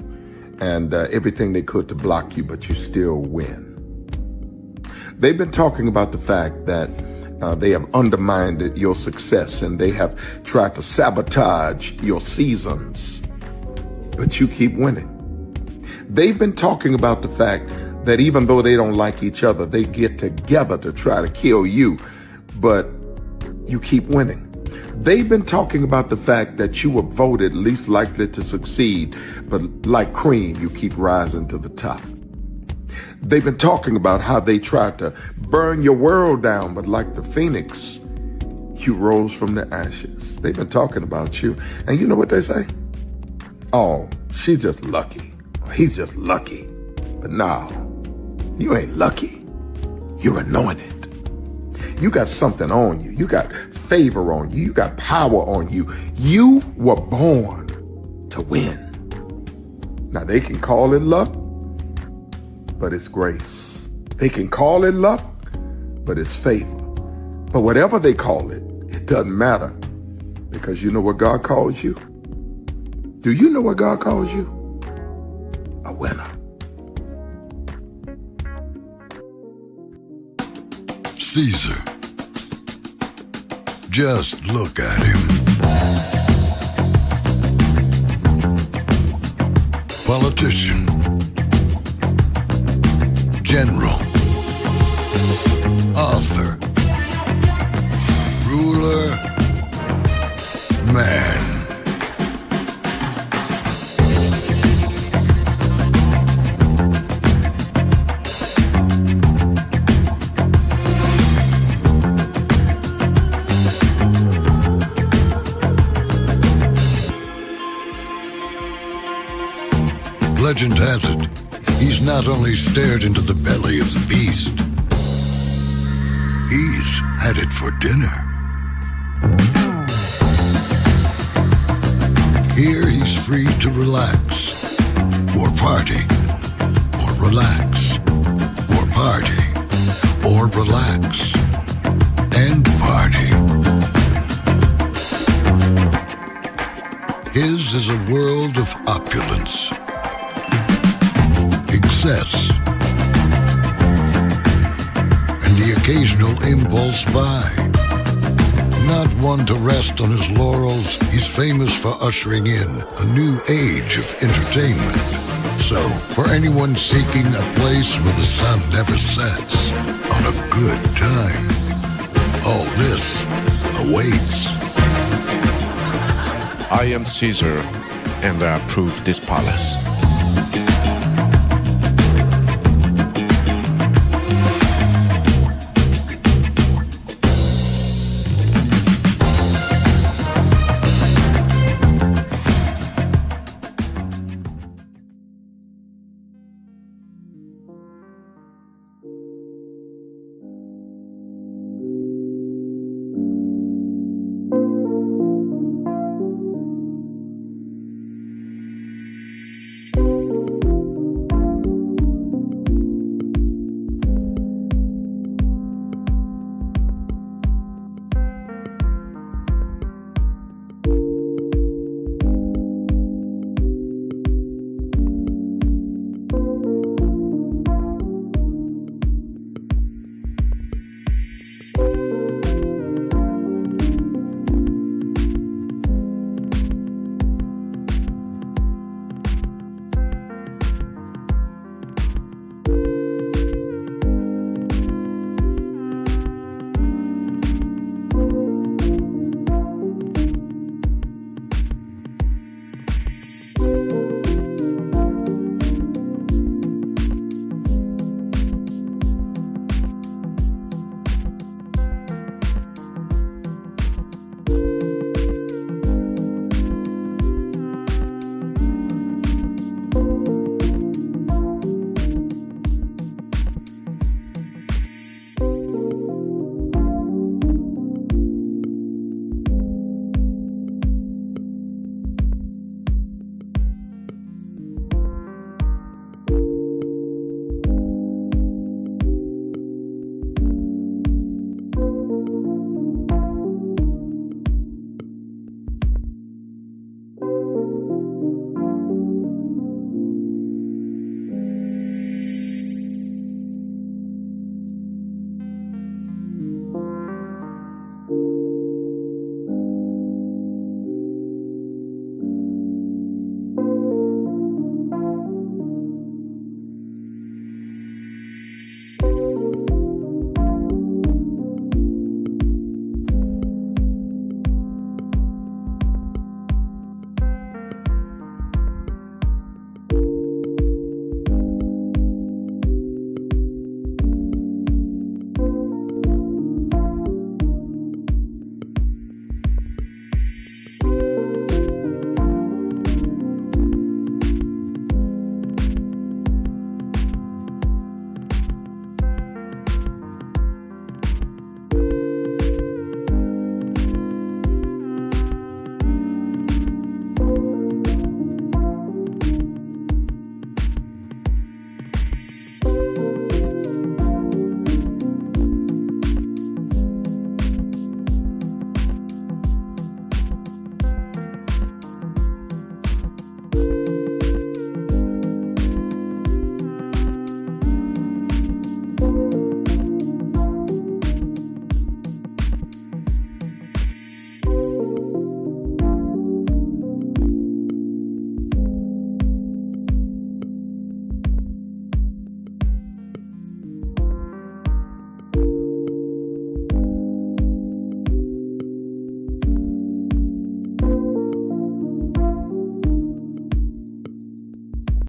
and everything they could to block you, but you still win. They've been talking about the fact that they have undermined your success and they have tried to sabotage your seasons, but you keep winning. They've been talking about the fact that even though they don't like each other, they get together to try to kill you, but you keep winning. They've been talking about the fact that you were voted least likely to succeed, but like cream, you keep rising to the top. They've been talking about how they tried to burn your world down, but like the phoenix, you rose from the ashes. They've been talking about you. And you know what they say? Oh, she's just lucky. He's just lucky. But no, you ain't lucky. You're anointed. You got something on you. You got favor on you. You got power on you. You were born to win. Now, they can call it luck, but it's grace. They can call it luck, but it's favor. But whatever they call it, it doesn't matter, because you know what God calls you? Do you know what God calls you? A winner. Caesar. Just look at him. Politician. General. Author. Ruler. Man. Legend has it, he's not only stared into the belly of the beast, he's had it for dinner. Here he's free to relax, or party, or relax, or party, or relax, and party. His is a world of opulence, excess, and the occasional impulse buy. Not one to rest on his laurels, he's famous for ushering in a new age of entertainment. So, for anyone seeking a place where the sun never sets on a good time, all this awaits. I am Caesar, and I approve this palace.